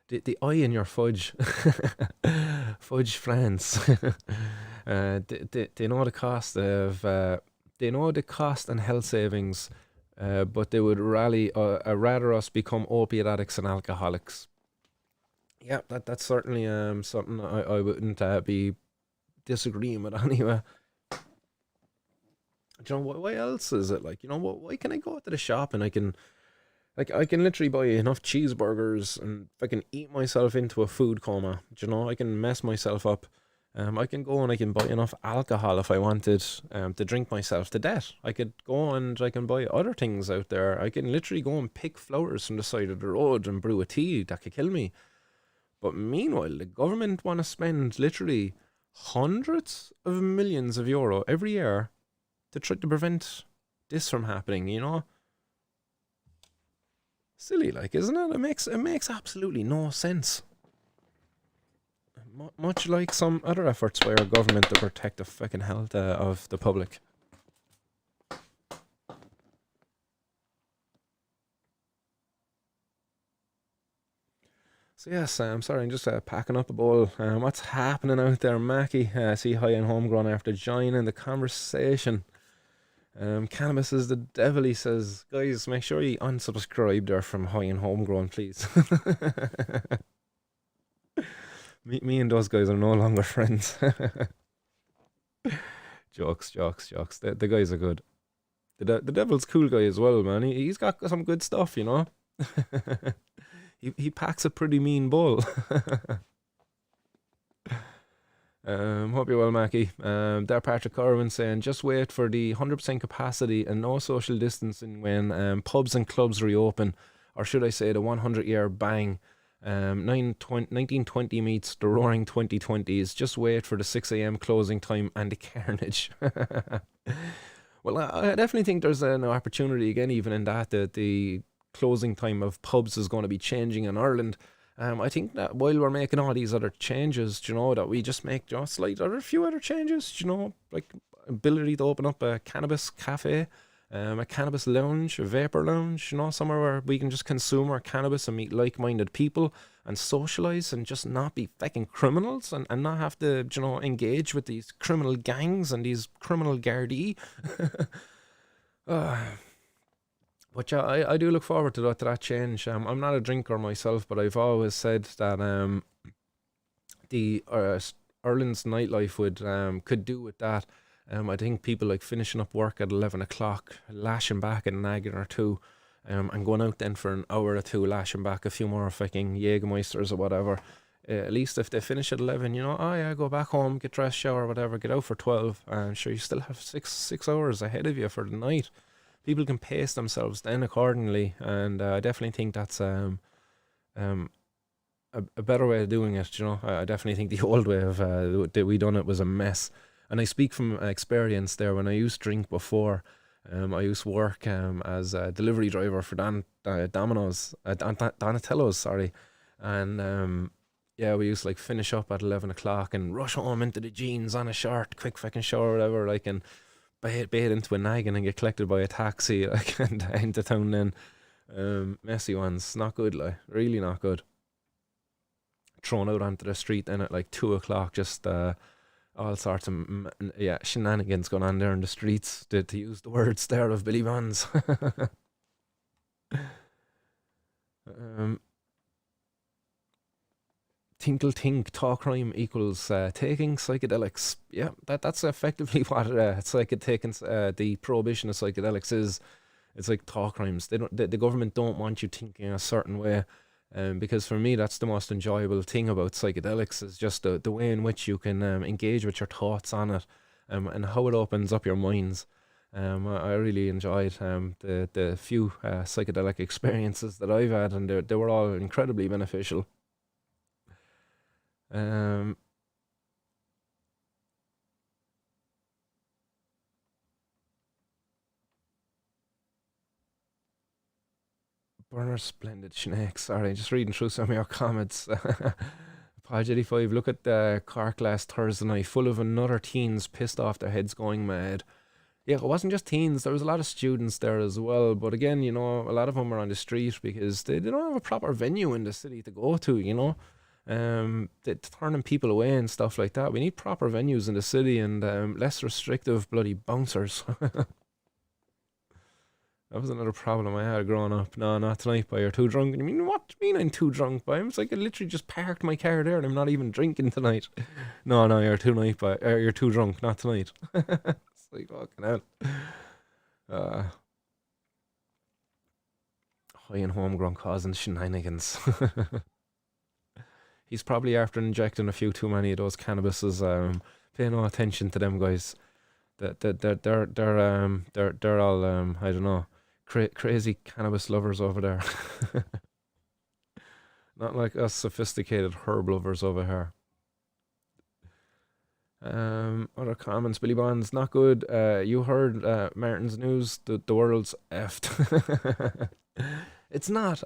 The eye in your fudge, fudge France. They know the cost of they know the cost and health savings, but they would rather us become opiate addicts and alcoholics. Yeah, that's certainly something I wouldn't be disagreeing with anyway. Why else is it like why can I go to the shop and I can literally buy enough cheeseburgers and I can eat myself into a food coma. I can mess myself up. I can go and I can buy enough alcohol if I wanted to drink myself to death. I could go and I can buy other things out there. I can literally go and pick flowers from the side of the road and brew a tea that could kill me. But meanwhile, the government want to spend literally hundreds of millions of euro every year to try to prevent this from happening, Silly, like, isn't it? It makes absolutely no sense. Much like some other efforts by our government to protect the fucking health of the public. So yes, I'm sorry, I'm just packing up a bowl. What's happening out there, Mackie? See High and Homegrown after joining the conversation. Cannabis is the devil, he says. Guys, make sure you unsubscribe there from High and Homegrown, please. me and those guys are no longer friends. Jokes. The guys are good. The devil's cool guy as well, man. He's got some good stuff, he packs a pretty mean bowl. Hope you're well, Mackie. There, Patrick Corwin saying, just wait for the 100% capacity and no social distancing when pubs and clubs reopen, or should I say the 100-year bang. 1920 meets the roaring 2020s. Just wait for the 6 a.m. closing time and the carnage. Well, I definitely think there's an opportunity again, even in that the closing time of pubs is going to be changing in Ireland. I think that while we're making all these other changes, that we just make just like a few other changes, like ability to open up a cannabis cafe, a cannabis lounge, a vapor lounge, somewhere where we can just consume our cannabis and meet like-minded people and socialise and just not be fucking criminals and not have to, engage with these criminal gangs and these criminal Gardaí. But yeah, I do look forward to that change. I'm not a drinker myself, but I've always said that the Ireland's nightlife could do with that. I think people like finishing up work at 11 o'clock, lashing back at an nagging or two, and going out then for an hour or two, lashing back a few more fucking Jägermeisters or whatever. At least if they finish at 11, go back home, get dressed, shower, whatever, get out for 12, and sure, you still have six hours ahead of you for the night. People can pace themselves then accordingly, and I definitely think that's a better way of doing it. I definitely think the old way of that we done it was a mess, and I speak from experience there. When I used to drink before, I used to work as a delivery driver for Donatello's, sorry, and yeah, we used to like finish up at 11 o'clock and rush home into the jeans on a shirt, quick fucking shower, whatever, like, and bait into a nagging and get collected by a taxi like and into town then. Messy ones, not good, like, really not good. Thrown out onto the street then at like 2 o'clock, just all sorts of shenanigans going on there in the streets, to use the words there of Billy Bonds. Tinkle tink, talk crime equals taking psychedelics. Yeah, that's effectively what it's like. Taking the prohibition of psychedelics is. It's like thought crimes. The government don't want you thinking a certain way. Because for me, that's the most enjoyable thing about psychedelics is just the way in which you can engage with your thoughts on it, and how it opens up your minds. I really enjoyed the few psychedelic experiences that I've had, and they were all incredibly beneficial. Um, Burner Splendid Snake. Sorry, just reading through some of your comments. Pod 85, look at the Cork last Thursday night, full of another teens pissed off their heads going mad. Yeah, it wasn't just teens, there was a lot of students there as well. But again, a lot of them are on the street because they don't have a proper venue in the city to go to. They're turning people away and stuff like that. We need proper venues in the city and less restrictive bloody bouncers. That was another problem I had growing up. No, not tonight, boy. You're too drunk. And you mean, what do you mean I'm too drunk, boy? It's like I literally just parked my car there and I'm not even drinking tonight. No, no, you're too night, boy. You're too drunk, not tonight. It's like fucking hell. Uh, High and homegrown causing shenanigans. He's probably after injecting a few too many of those cannabises. Pay no attention to them guys. They're all I don't know, crazy cannabis lovers over there. Not like us sophisticated herb lovers over here. Other comments. Billy Bonds, not good. You heard Martin's news. The world's effed. It's not.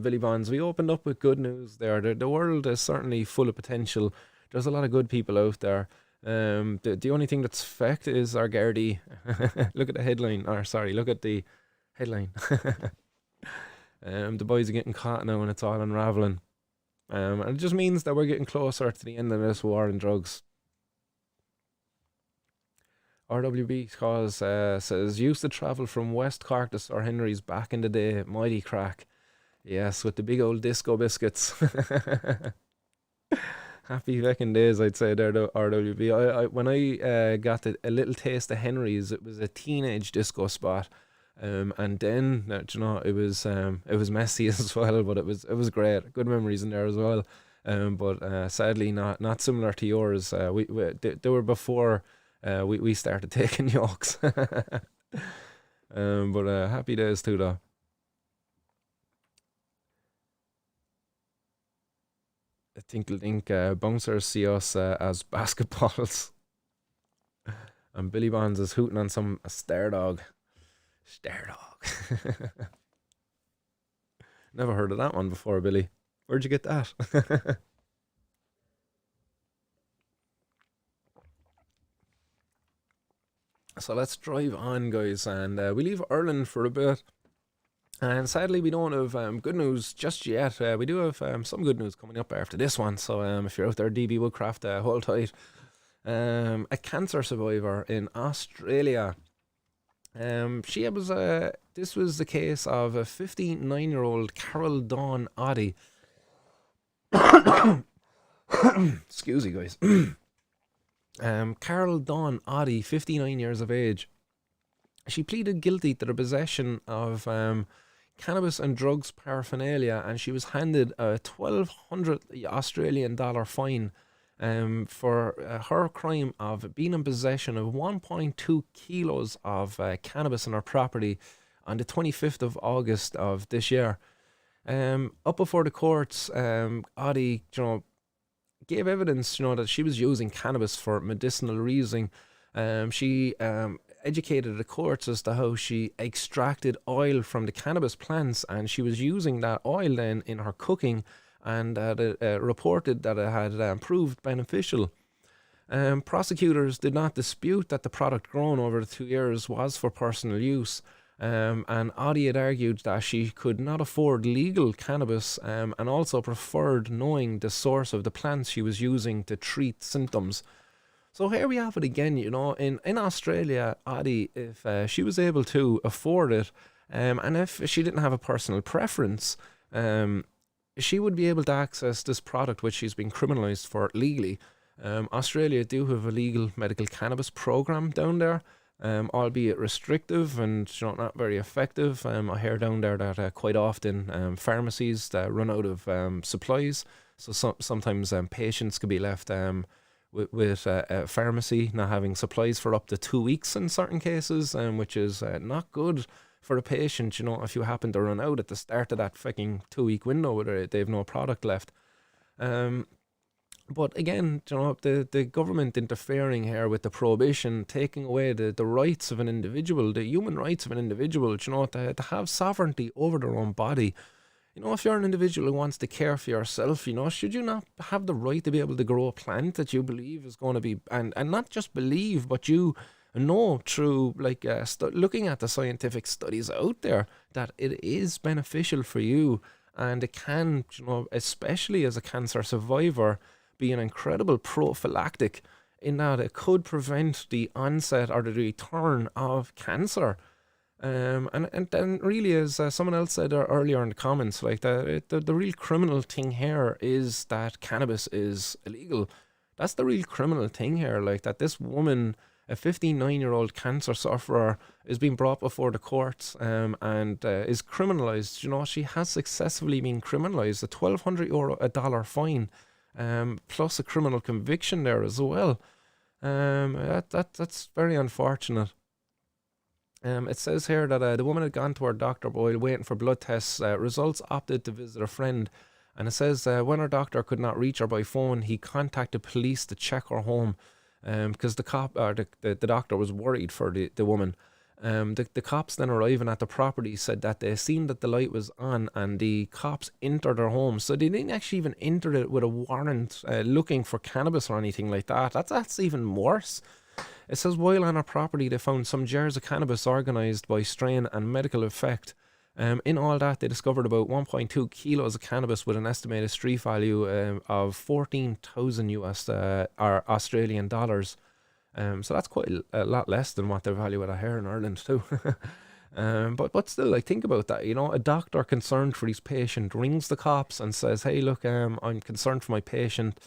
Billy Bonds. We opened up with good news there. The world is certainly full of potential. There's a lot of good people out there. The only thing that's fact is our Gardaí. Look at the headline. Or sorry, look at the headline. The boys are getting caught now, and it's all unraveling. And it just means that we're getting closer to the end of this war on drugs. RWB cause says used to travel from West Cork to Sir Henry's back in the day. Mighty crack. Yes, with the big old disco biscuits. Happy fucking days, I'd say there, the RWB. When I got a little taste of Henry's, it was a teenage disco spot, and then it was messy as well, but it was great. Good memories in there as well. But sadly not similar to yours. They were before we started taking yokes. But happy days too, though. I think bouncers see us as basketballs, and Billy Bonds is hooting on some a stare dog. Stare dog. Never heard of that one before, Billy. Where'd you get that? So let's drive on, guys, and we leave Ireland for a bit. And sadly, we don't have good news just yet. We do have some good news coming up after this one. So if you're out there, DB Woodcraft, hold tight. A cancer survivor in Australia. She was This was the case of a 59-year-old Carol Dawn Oddy. Excuse me, guys. Carol Dawn Oddy, 59 years of age. She pleaded guilty to the possession of cannabis and drugs paraphernalia, and she was handed a 1,200 Australian dollar fine for her crime of being in possession of 1.2 kilos of cannabis in her property on the 25th of August of this year. Up before the courts, Adi, gave evidence, that she was using cannabis for medicinal reason. She educated the courts as to how she extracted oil from the cannabis plants, and she was using that oil then in her cooking, and it reported that it had proved beneficial. Prosecutors did not dispute that the product grown over the 2 years was for personal use, and Audie had argued that she could not afford legal cannabis, and also preferred knowing the source of the plants she was using to treat symptoms. So here we have it again, in Australia, Addie, if she was able to afford it, and if she didn't have a personal preference, she would be able to access this product which she's been criminalised for legally. Australia do have a legal medical cannabis program down there, albeit restrictive and not very effective. I hear down there that quite often pharmacies that run out of supplies, so sometimes patients could be left with a pharmacy not having supplies for up to 2 weeks in certain cases, which is not good for the patient. If you happen to run out at the start of that fucking 2 week window where they have no product left. But again, the government interfering here with the prohibition, taking away the rights of an individual, the human rights of an individual, to have sovereignty over their own body. If you're an individual who wants to care for yourself, should you not have the right to be able to grow a plant that you believe is going to be, and not just believe, but you know through looking at the scientific studies out there that it is beneficial for you, and it can, especially as a cancer survivor, be an incredible prophylactic in that it could prevent the onset or the return of cancer. And then really, as someone else said earlier in the comments, the real criminal thing here is that cannabis is illegal. That's the real criminal thing here, that this woman, a 59-year-old cancer sufferer, is being brought before the courts and is criminalised. She has successfully been criminalised. A $1,200 fine, plus a criminal conviction there as well. That's very unfortunate. It says here that the woman had gone to her doctor while waiting for blood tests. Results, opted to visit a friend. And it says when her doctor could not reach her by phone, he contacted police to check her home because the doctor was worried for the woman. The cops then arriving at the property said that they seen that the light was on and the cops entered her home. So they didn't actually even enter it with a warrant looking for cannabis or anything like that. That's even worse. It says while on her property they found some jars of cannabis organised by strain and medical effect. In all that they discovered about 1.2 kilos of cannabis with an estimated street value of 14,000 US or Australian dollars. So that's quite a lot less than what they value it at here in Ireland too. But still, think about that. A doctor concerned for his patient rings the cops and says, "Hey, look, I'm concerned for my patient.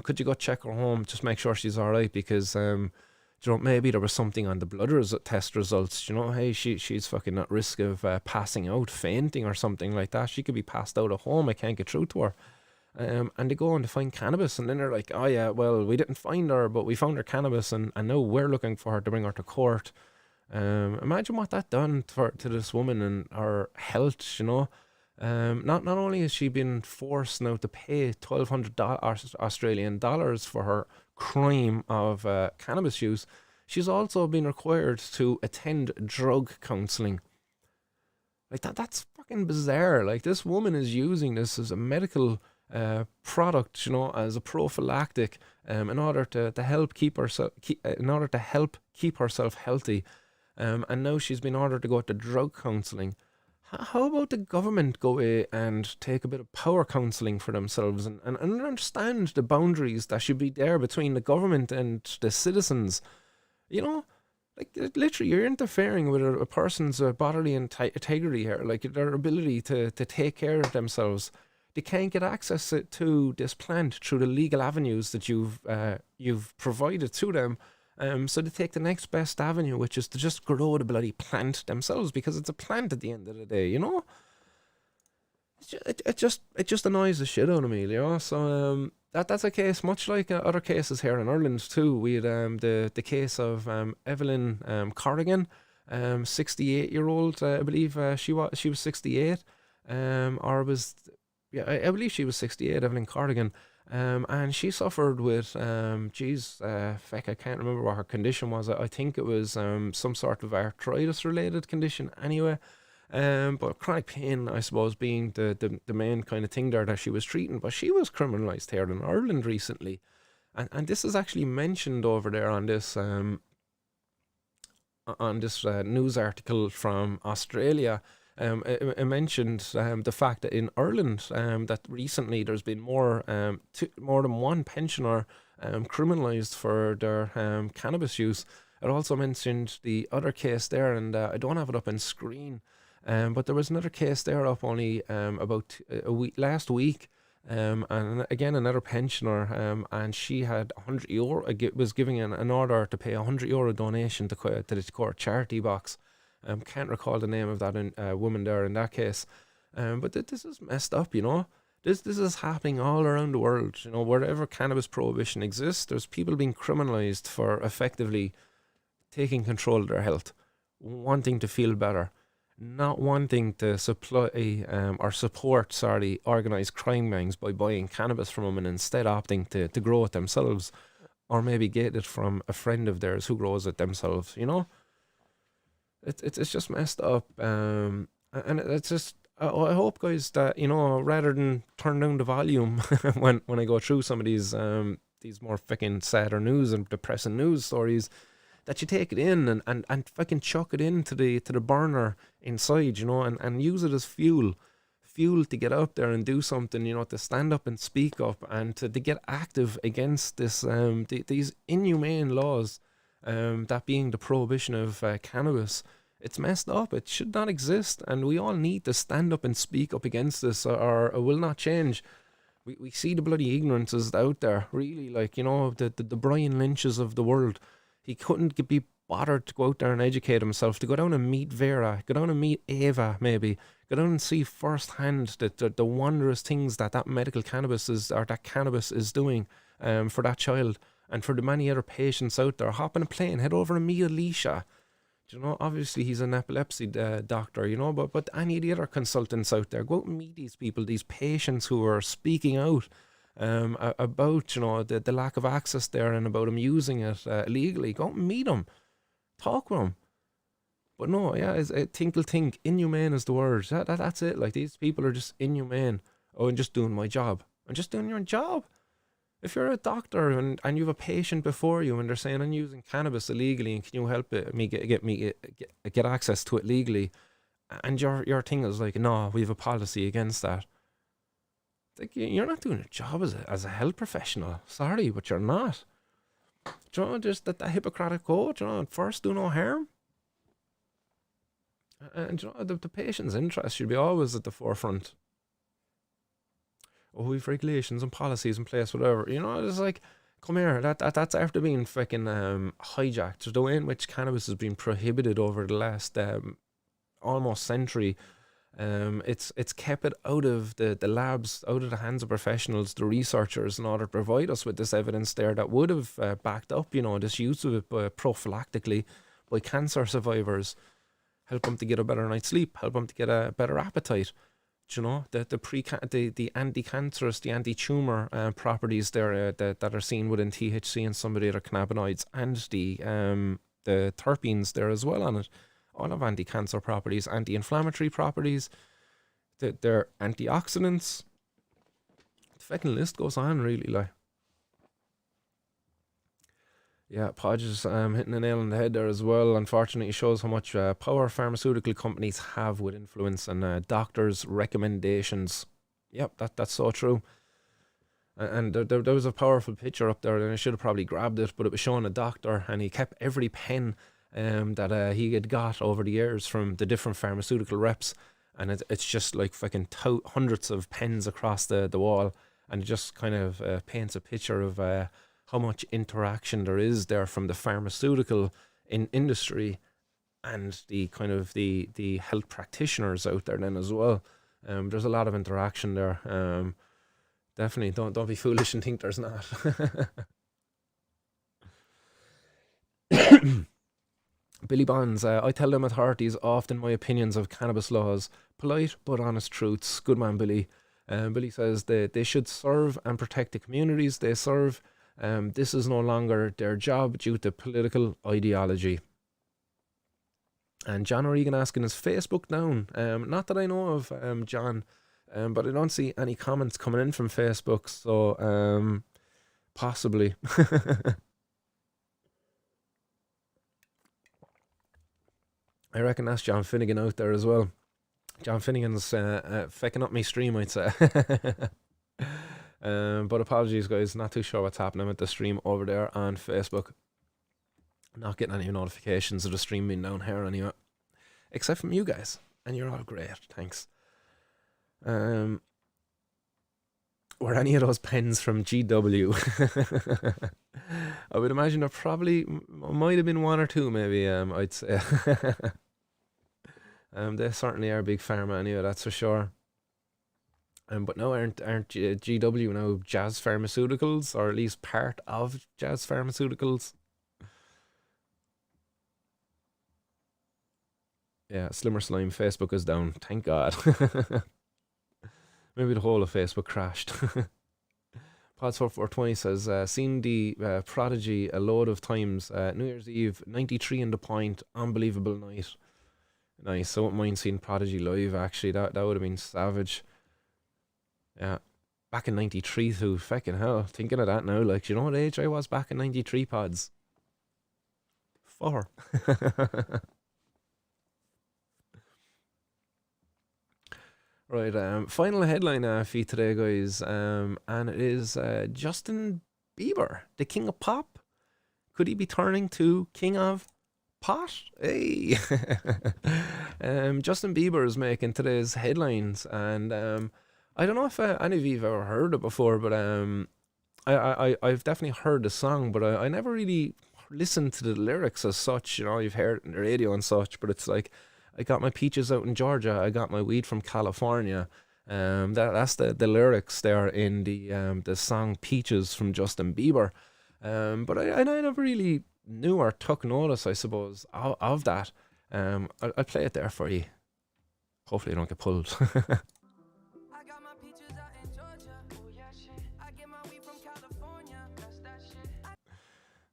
Could you go check her home? Just make sure she's all right because maybe there was something on the blood test results. Hey, she's fucking at risk of passing out, fainting or something like that. She could be passed out at home. I can't get through to her." And they go on to find cannabis, and then they're like, "Oh yeah, well, we didn't find her, but we found her cannabis, and now we're looking for her to bring her to court." Imagine what that done to this woman and her health. Not only has she been forced now to pay $1,200 Australian dollars for her crime of cannabis use, she's also been required to attend drug counselling. That's fucking bizarre. This woman is using this as a medical product, as a prophylactic, in order to help keep herself healthy, and now she's been ordered to go to drug counselling. How about the government go away and take a bit of power counselling for themselves and understand the boundaries that should be there between the government and the citizens? Literally, you're interfering with a person's bodily integrity here, their ability to take care of themselves. They can't get access to this plant through the legal avenues that you've provided to them. So they take the next best avenue, which is to just grow the bloody plant themselves because it's a plant at the end of the day. It just annoys the shit out of me. So that's a case much like other cases here in Ireland too. We had the case of Evelyn Corrigan, 68-year-old. I believe she was 68, or was. Yeah, I believe she was 68, Evelyn Corrigan, and she suffered with, I can't remember what her condition was. I think it was some sort of arthritis-related condition anyway, but chronic pain, I suppose, being the main kind of thing there that she was treating. But she was criminalised here in Ireland recently, and this is actually mentioned over there on this news article from Australia. It mentioned the fact that in Ireland that recently there's been more than one pensioner criminalised for their cannabis use. It also mentioned the other case there, and I don't have it up on screen, but there was another case there up only about a week last week And again, another pensioner, and she had €100, was giving an order to pay €100 donation to the court charity box. Can't recall the name of that woman there in that case. But this is messed up, you know. This is happening all around the world. You know, wherever cannabis prohibition exists, there's people being criminalized for effectively taking control of their health, wanting to feel better, not wanting to supply or support, organized crime gangs by buying cannabis from them, and instead opting to grow it themselves, or maybe get it from a friend of theirs who grows it themselves. You know, it's just messed up. And it's just. I hope, guys, that, you know, rather than turn down the volume when I go through some of these more fucking sadder news and depressing news stories, that you take it in and fucking chuck it into the burner inside, you know, and use it as fuel to get out there and do something, you know, to stand up and speak up, and to get active against this these inhumane laws, that being the prohibition of cannabis. It's messed up. It should not exist, and we all need to stand up and speak up against this, or it will not change. We see the bloody ignorances out there, really, like, you know, the Brian Lynches of the world. He couldn't be bothered to go out there and educate himself, to go down and meet Vera, go down and meet Ava, maybe, go down and see firsthand the wondrous things that medical cannabis is, or that cannabis is doing for that child, and for the many other patients out there. Hop on a plane, head over and meet Alicia. You know, obviously he's an epilepsy doctor, you know, but any of the other consultants out there, go out and meet these people, these patients who are speaking out about, you know, the lack of access there, and about them using it illegally. Go out and meet them, talk with them. But no, yeah, think, inhumane is the word. That's it. Like, these people are just inhumane. Oh, I'm just doing my job. I'm just doing your job. If you're a doctor and you have a patient before you, and they're saying, I'm using cannabis illegally, and can you help me get access to it legally, and your thing is like, no, we have a policy against that. Like, you're not doing your job as a health professional. Sorry, but you're not. Do you know, just that Hippocratic oath, you know, first do no harm. And you know, the patient's interest should be always at the forefront. Oh, we've regulations and policies in place, whatever. You know, it's like, come here. That's after being freaking hijacked. There's the way in which cannabis has been prohibited over the last almost century. It's kept it out of the labs, out of the hands of professionals, the researchers, in order to provide us with this evidence there that would have backed up, you know, this use of it prophylactically by cancer survivors. Help them to get a better night's sleep. Help them to get a better appetite. You know, the anti-cancerous, the anti-tumor properties there that are seen within THC and some of the other cannabinoids, and the terpenes there as well on it, all have anti-cancer properties, anti-inflammatory properties. They're antioxidants. The fucking list goes on, really, like. Yeah, Podge is hitting the nail on the head there as well. Unfortunately, it shows how much power pharmaceutical companies have with influence and doctors' recommendations. Yep, that's so true. And there was a powerful picture up there, and I should have probably grabbed it, but it was showing a doctor, and he kept every pen that he had got over the years from the different pharmaceutical reps, and it's just like fucking hundreds of pens across the wall, and it just kind of paints a picture of how much interaction there is there from the pharmaceutical industry and the kind of the health practitioners out there then as well. There's a lot of interaction there. Definitely don't be foolish and think there's not. Billy Bonds, I tell them authorities often my opinions of cannabis laws. Polite but honest truths. Good man, Billy. Billy says they should serve and protect the communities they serve. This is no longer their job due to political ideology. And John O'Regan asking, is Facebook down? Not that I know of, John, but I don't see any comments coming in from Facebook, so possibly. I reckon that's John Finnegan out there as well. John Finnegan's fecking up my stream, I'd say. But apologies, guys, not too sure what's happening with the stream over there on Facebook. Not getting any notifications of the stream being down here anyway, except from you guys, and you're all great, thanks. Were any of those pens from GW? I would imagine there probably might have been one or two, maybe. I'd say. They certainly are big pharma anyway. That's for sure. But no, aren't GW now Jazz Pharmaceuticals, or at least part of Jazz Pharmaceuticals? Yeah, Slimmer Slime Facebook is down. Thank God. Maybe the whole of Facebook crashed. Pods4420 says, seen the Prodigy a load of times. New Year's Eve, 93 in the point. Unbelievable night. Nice. I wouldn't mind seeing Prodigy live, actually. That would have been savage. Yeah. Back in 93 too. Fucking hell. Thinking of that now, like, you know what age I was back in 93, Pods? 4. Right, final headline for you today, guys, and it is Justin Bieber, the king of pop. Could he be turning to king of pot? Hey, Justin Bieber is making today's headlines, and I don't know if any of you have ever heard it before, but I've definitely heard the song, but I never really listened to the lyrics as such. You know, you've heard it on the radio and such, but it's like, I got my peaches out in Georgia. I got my weed from California. That's the lyrics there in the song Peaches from Justin Bieber. But I never really knew or took notice, I suppose, of that. I'll play it there for you. Hopefully I don't get pulled. I got my peaches out in Georgia. Oh yeah, shit. I get my weed from California. That's that shit.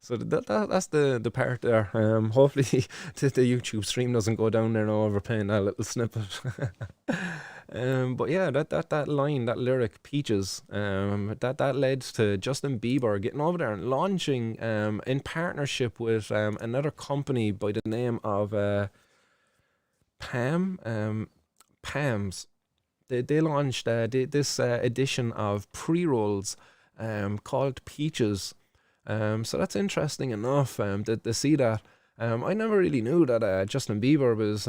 So that's the part there. Hopefully the YouTube stream doesn't go down there now over playing that little snippet. But yeah, that line, that lyric, Peaches, that led to Justin Bieber getting over there and launching in partnership with another company by the name of Pams. They launched this edition of pre-rolls called Peaches. So that's interesting enough to see that. I never really knew that Justin Bieber was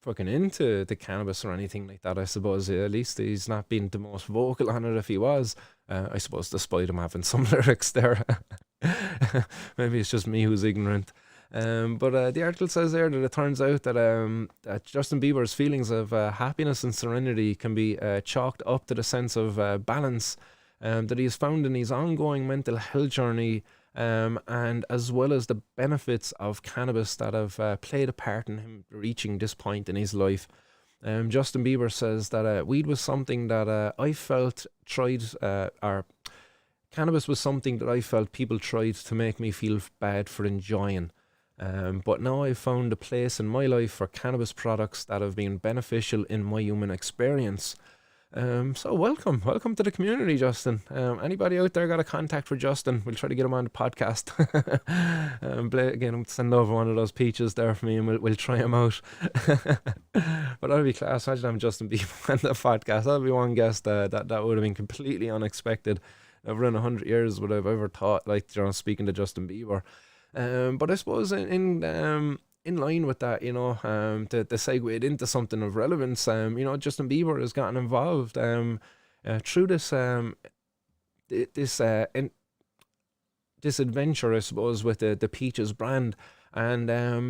fucking into the cannabis or anything like that, I suppose. At least he's not been the most vocal on it if he was. I suppose despite him having some lyrics there. Maybe it's just me who's ignorant. But the article says there that it turns out that Justin Bieber's feelings of happiness and serenity can be chalked up to the sense of balance that he has found in his ongoing mental health journey, and as well as the benefits of cannabis that have played a part in him reaching this point in his life. Justin Bieber says that weed was something that I felt or cannabis was something that I felt people tried to make me feel bad for enjoying. But now I've found a place in my life for cannabis products that have been beneficial in my human experience. So welcome to the community, Justin. Anybody out there got a contact for Justin? We'll try to get him on the podcast. Again, send over one of those peaches there for me, and we'll try him out. But that'll be class. Imagine I'm Justin Bieber on the podcast. That'll be one guest that would have been completely unexpected. Over in 100 years would I've ever thought, like, you know, speaking to Justin Bieber. But I suppose in line with that, you know, to segue into something of relevance, you know, Justin Bieber has gotten involved through this this adventure, I suppose, with the Peaches brand, and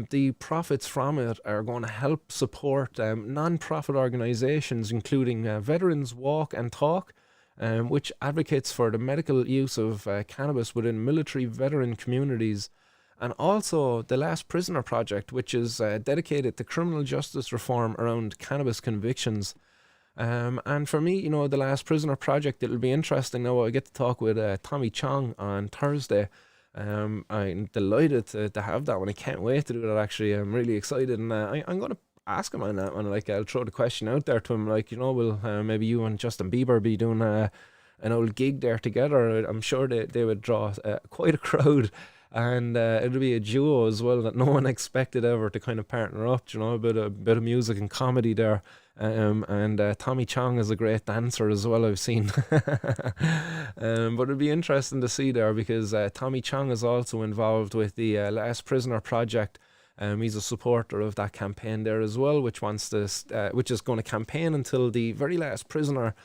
the profits from it are going to help support non-profit organisations, including Veterans Walk and Talk, which advocates for the medical use of cannabis within military veteran communities. And also the Last Prisoner Project, which is dedicated to criminal justice reform around cannabis convictions. And for me, you know, the Last Prisoner Project, it'll be interesting now. I get to talk with Tommy Chong on Thursday. I'm delighted to have that one. I can't wait to do that, actually. I'm really excited. And I'm going to ask him on that one. Like, I'll throw the question out there to him. Like, you know, will maybe you and Justin Bieber be doing an old gig there together? I'm sure they would draw quite a crowd. And it'll be a duo as well that no one expected ever to kind of partner up, you know, a bit of music and comedy there. And Tommy Chong is a great dancer as well, I've seen. But it'll be interesting to see there, because Tommy Chong is also involved with the Last Prisoner Project. He's a supporter of that campaign there as well, which is going to campaign until the very last prisoner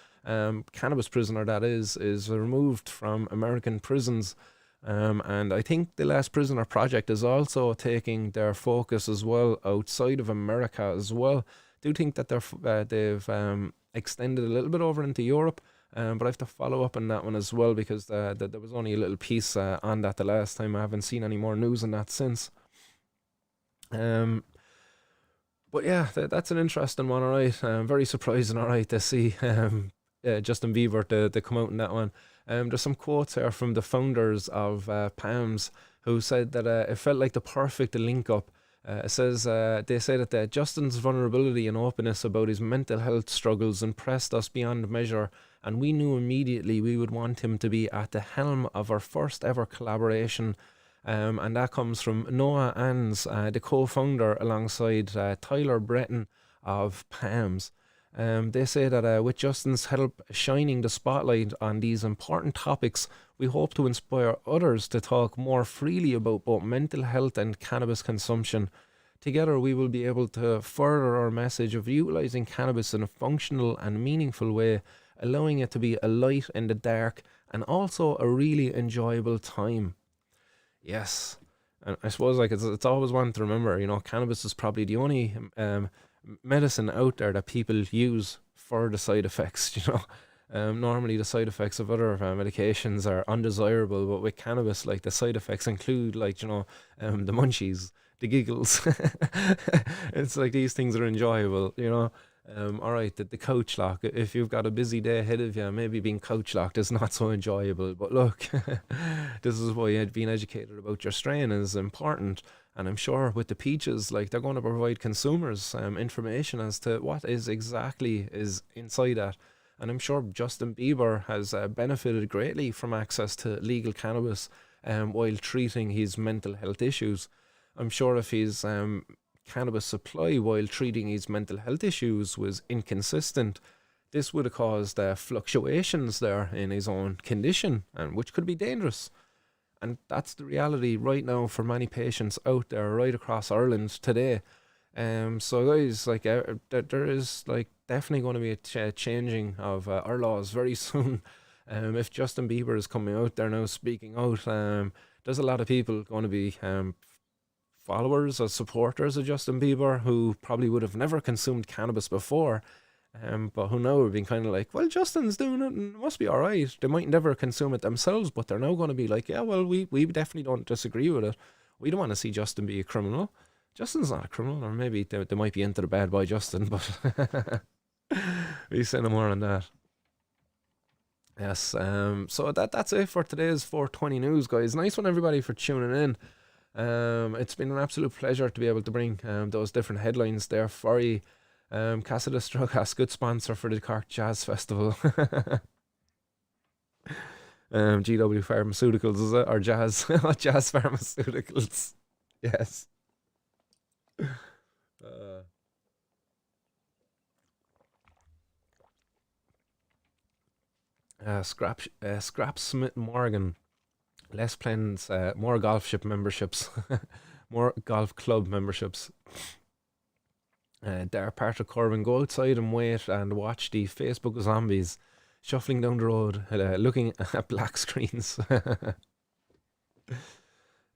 cannabis prisoner that is removed from American prisons. And I think the Last Prisoner project is also taking their focus as well outside of America as well. Do think that they've extended a little bit over into Europe, but I have to follow up on that one as well, because there was only a little piece on that the last time. I haven't seen any more news on that since. Um, but yeah, that's an interesting one, alright. Very surprising, alright, to see Justin Bieber to come out in that one. There's some quotes here from the founders of PAMS, who said that it felt like the perfect link up. It says they say that Justin's vulnerability and openness about his mental health struggles impressed us beyond measure, and we knew immediately we would want him to be at the helm of our first ever collaboration. And that comes from Noah Ans, the co-founder, alongside Tyler Breton of PAMS. They say that with Justin's help shining the spotlight on these important topics, we hope to inspire others to talk more freely about both mental health and cannabis consumption. Together, we will be able to further our message of utilizing cannabis in a functional and meaningful way, allowing it to be a light in the dark and also a really enjoyable time. Yes. And I suppose like it's always one to remember, cannabis is probably the only medicine out there that people use for the side effects, normally the side effects of other medications are undesirable, but with cannabis, like, the side effects include, like, the munchies, the giggles. It's like these things are enjoyable. All right, the couch lock. If you've got a busy day ahead of you, maybe being couch locked is not so enjoyable. But look, this is why being educated about your strain is important. And I'm sure with the peaches, like, they're going to provide consumers information as to what is exactly is inside that. And I'm sure Justin Bieber has benefited greatly from access to legal cannabis while treating his mental health issues. I'm sure if his cannabis supply while treating his mental health issues was inconsistent, this would have caused fluctuations there in his own condition, and which could be dangerous. And that's the reality right now for many patients out there right across Ireland today. So guys, like, there is, like, definitely going to be a changing of our laws very soon. If Justin Bieber is coming out there now speaking out, there's a lot of people going to be followers or supporters of Justin Bieber who probably would have never consumed cannabis before, but who now have been kind of like, well, Justin's doing it and it must be all right. They might never consume it themselves, but they're now going to be like, yeah, well, we definitely don't disagree with it. We don't want to see Justin be a criminal. Justin's not a criminal, or maybe they might be into the bad boy Justin, but we say no more on that. Yes, so that's it for today's 420 news, guys. Nice one, everybody, for tuning in. It's been an absolute pleasure to be able to bring those different headlines there for you. Casa de Strugas, good sponsor for the Cork Jazz Festival. GW Pharmaceuticals, is it? Or Jazz? Jazz Pharmaceuticals. Yes. Uh, Scrap Smith Morgan. Less plans, more golf ship memberships, more golf club memberships. They're part of Corbin. Go outside and wait and watch the Facebook zombies shuffling down the road, looking at black screens. Yeah,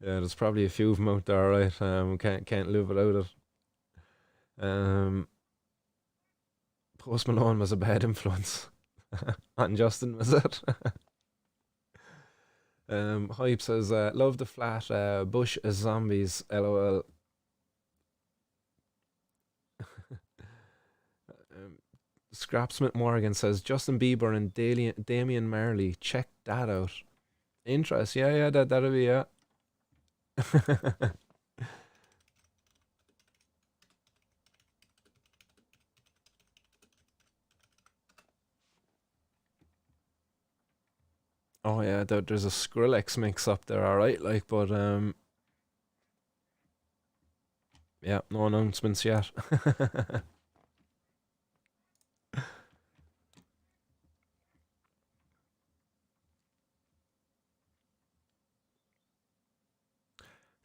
there's probably a few of them out there, right? Can't live without it. Um, Post Malone was a bad influence on Justin, was it? Hype says, love the flat bush as zombies, lol. Um, Scrapsmith Morgan says, Justin Bieber and Damian Marley, check that out. Interest, yeah, that'll be, yeah. Oh yeah, there's a Skrillex mix up there, alright, like, but yeah, no announcements yet.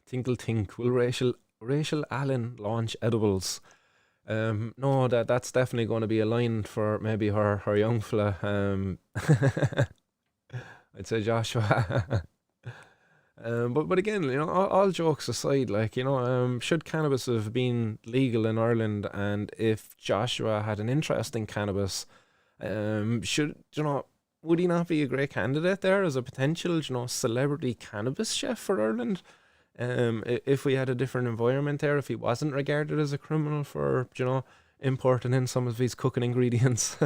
Tinkle Tink, will Rachel Allen launch edibles? No, that's definitely going to be a line for maybe her young fella. I'd say Joshua. But again, all jokes aside, like should cannabis have been legal in Ireland, and if Joshua had an interest in cannabis, should would he not be a great candidate there as a potential, celebrity cannabis chef for Ireland? If we had a different environment there, if he wasn't regarded as a criminal for, importing in some of these cooking ingredients.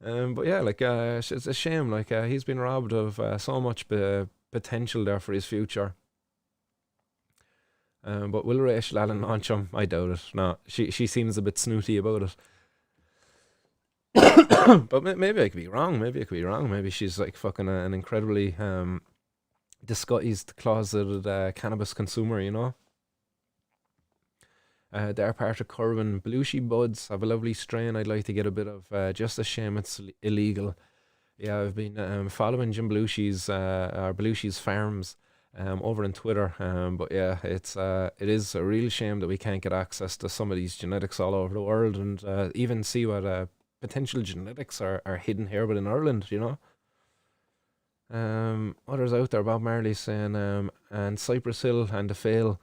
But yeah, like, it's a shame. Like, he's been robbed of so much potential there for his future. But will Rachel Allen launch him? I doubt it. No, she seems a bit snooty about it. But maybe I could be wrong. Maybe I could be wrong. Maybe she's like fucking an incredibly disguised, closeted cannabis consumer. They're part of Corwin Belushi buds. Have a lovely strain. I'd like to get a bit of. Just a shame it's illegal. Yeah, I've been following Jim Belushi's or Belushi's farms over on Twitter. But yeah, it is a real shame that we can't get access to some of these genetics all over the world, and even see what potential genetics are hidden here within Ireland. Others out there, Bob Marley saying, and Cypress Hill and the Fail.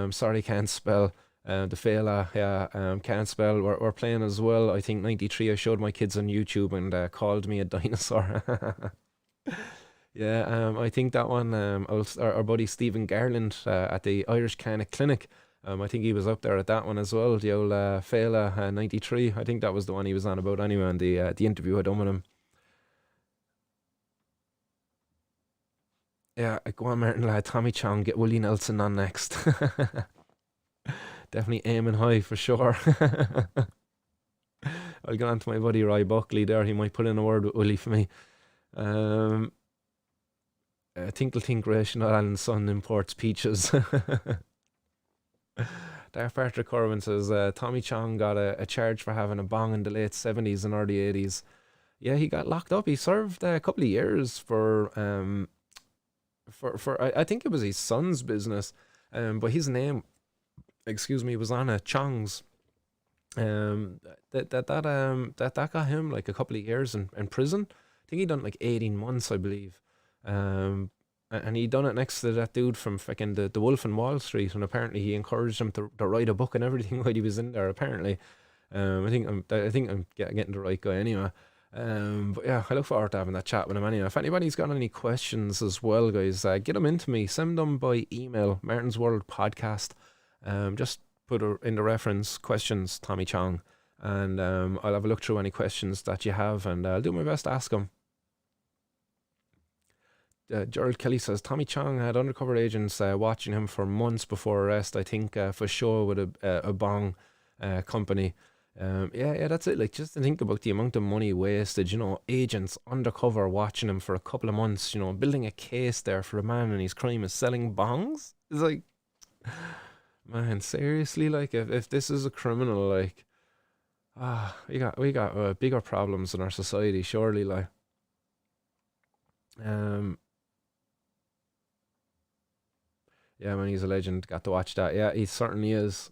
Sorry, can't spell. The Fela, yeah, can't spell. We're playing as well. I think 93. I showed my kids on YouTube and called me a dinosaur. Yeah, I think that one. Our buddy Stephen Garland at the Irish Canna Clinic. I think he was up there at that one as well. The old Fela 93. I think that was the one he was on about anyway. And the interview I done with him. Yeah, go on, Martin lad. Tommy Chong, get Willie Nelson on next. Definitely aiming high for sure. I'll get on to my buddy Roy Buckley there. He might put in a word with Willie for me. Um, Tinkle Tink Rational Allen's son imports peaches. Darth Patrick Corwin says Tommy Chong got a charge for having a bong in the late 70s and early 80s. Yeah, he got locked up. He served a couple of years for I think it was his son's business. But his name, excuse me, was on a Chong's. That got him like a couple of years in prison. I think he done like 18 months, I believe. And he done it next to that dude from fucking the Wolf in Wall Street, and apparently he encouraged him to write a book and everything while he was in there. Apparently, I think I'm getting the right guy anyway. But yeah, I look forward to having that chat with him anyway. If anybody's got any questions as well, guys, get them into me. Send them by email, Martin's World Podcast. Just put in the reference questions, Tommy Chong, and I'll have a look through any questions that you have, and I'll do my best to ask them. Gerald Kelly says Tommy Chong had undercover agents watching him for months before arrest. I think for sure with a bong company. Yeah, that's it. Like, just to think about the amount of money wasted. Agents undercover watching him for a couple of months. Building a case there for a man and his crime is selling bongs. It's like, man, seriously. Like, if this is a criminal, like, we got bigger problems in our society, surely. Like, um. Yeah, man, he's a legend. Got to watch that. Yeah, he certainly is.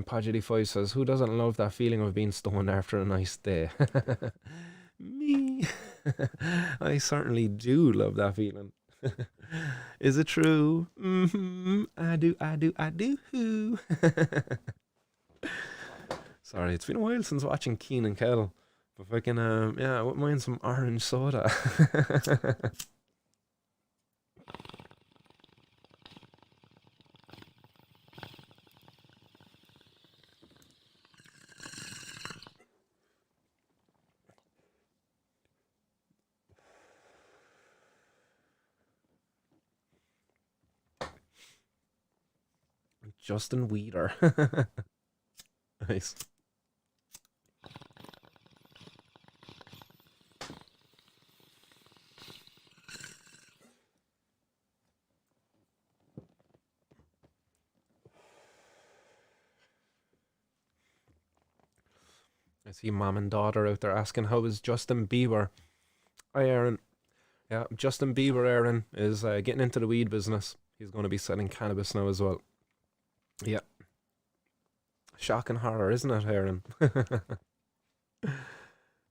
Pagity 5 says, who doesn't love that feeling of being stoned after a nice day? Me. I certainly do love that feeling. Is it true? I do, I do, I do. Sorry, it's been a while since watching Keen and Kel. But fucking, yeah, I wouldn't mind some orange soda. Justin Weeder. Nice. I see mom and daughter out there asking, how is Justin Bieber? Hi, Aaron. Yeah, Justin Bieber, Aaron, is getting into the weed business. He's going to be selling cannabis now as well. Yeah. Shock and horror, isn't it, Aaron?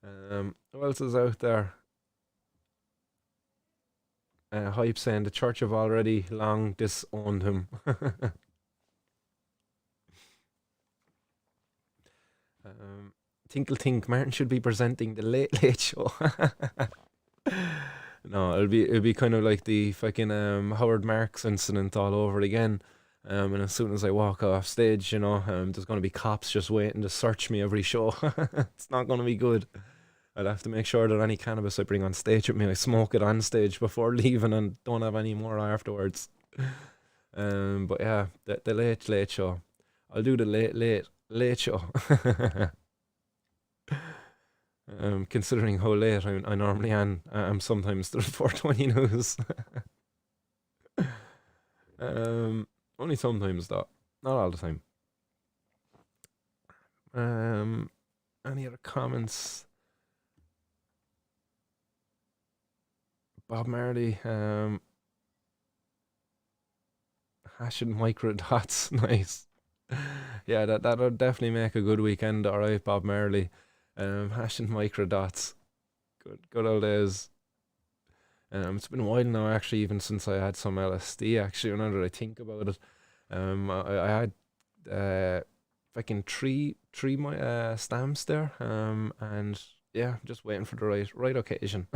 Who else is out there? Hype saying the church have already long disowned him. Tinkle Tink, Martin should be presenting the Late Late Show. No, it'll be kind of like the fucking Howard Marks incident all over again. And as soon as I walk off stage, there's gonna be cops just waiting to search me every show. It's not gonna be good. I'll have to make sure that any cannabis I bring on stage with me, I smoke it on stage before leaving and don't have any more afterwards. But yeah, the Late Late Show. I'll do the Late Late Late Show. Considering how late I normally am, I'm sometimes the 420 news. Only sometimes though, not all the time. Um, any other comments? Bob Marley, hash and micro dots, nice. Yeah, that'll definitely make a good weekend. All right, Bob Marley, hash and micro dots, good old days. It's been a while now, actually, even since I had some LSD. Actually, now that I think about it, I had fucking three my stamps there, and yeah, just waiting for the right occasion.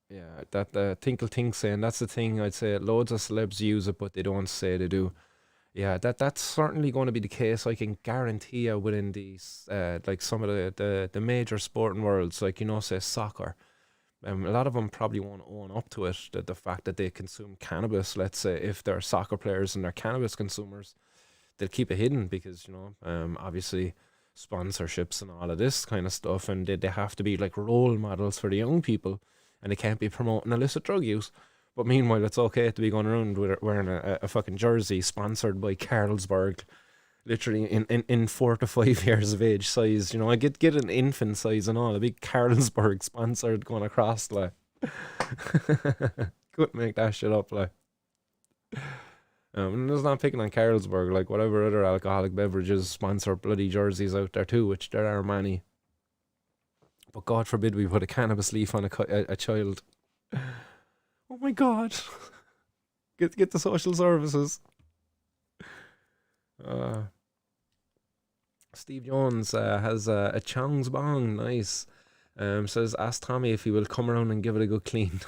Yeah, that Tinkle Tink saying that's the thing. I'd say loads of celebs use it, but they don't say they do. Yeah, that's certainly going to be the case. I can guarantee you within these, like some of the major sporting worlds, like say soccer. A lot of them probably won't own up to it. The fact that they consume cannabis, let's say, if they're soccer players and they're cannabis consumers, they'll keep it hidden because obviously sponsorships and all of this kind of stuff, and they have to be like role models for the young people, and they can't be promoting illicit drug use. But meanwhile, it's okay to be going around with wearing a fucking jersey sponsored by Carlsberg, literally in 4 to 5 years of age size. I get an infant size and all, a big Carlsberg sponsored going across like. Couldn't make that shit up like. And it's not picking on Carlsberg, like whatever other alcoholic beverages sponsor bloody jerseys out there too, which there are many. But God forbid we put a cannabis leaf on a child. Oh my God. Get the social services. Uh, Steve Jones has a Chong's Bong, nice. Says, ask Tommy if he will come around and give it a good clean.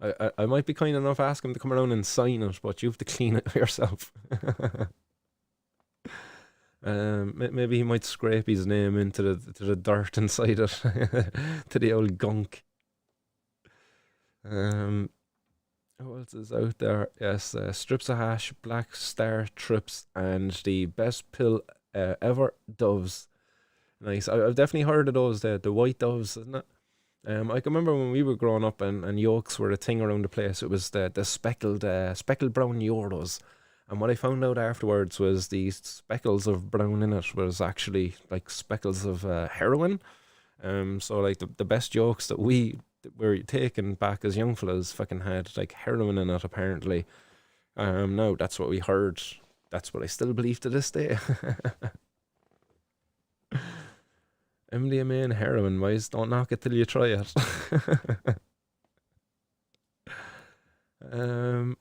I might be kind enough ask him to come around and sign it, but you have to clean it yourself. Maybe he might scrape his name into the dirt inside it, to the old gunk. Um, who else is out there? Yes, strips of hash, black star trips, and the best pill ever, doves. Nice. I've definitely heard of those. The white doves, isn't it? I can remember when we were growing up and yolks were a thing around the place. It was the speckled brown euros. And what I found out afterwards was the speckles of brown in it was actually like speckles of heroin. So like the best jokes that we were taking back as young fellas fucking had like heroin in it apparently. No, that's what we heard. That's what I still believe to this day. MDMA and heroin, boys, don't knock it till you try it. um,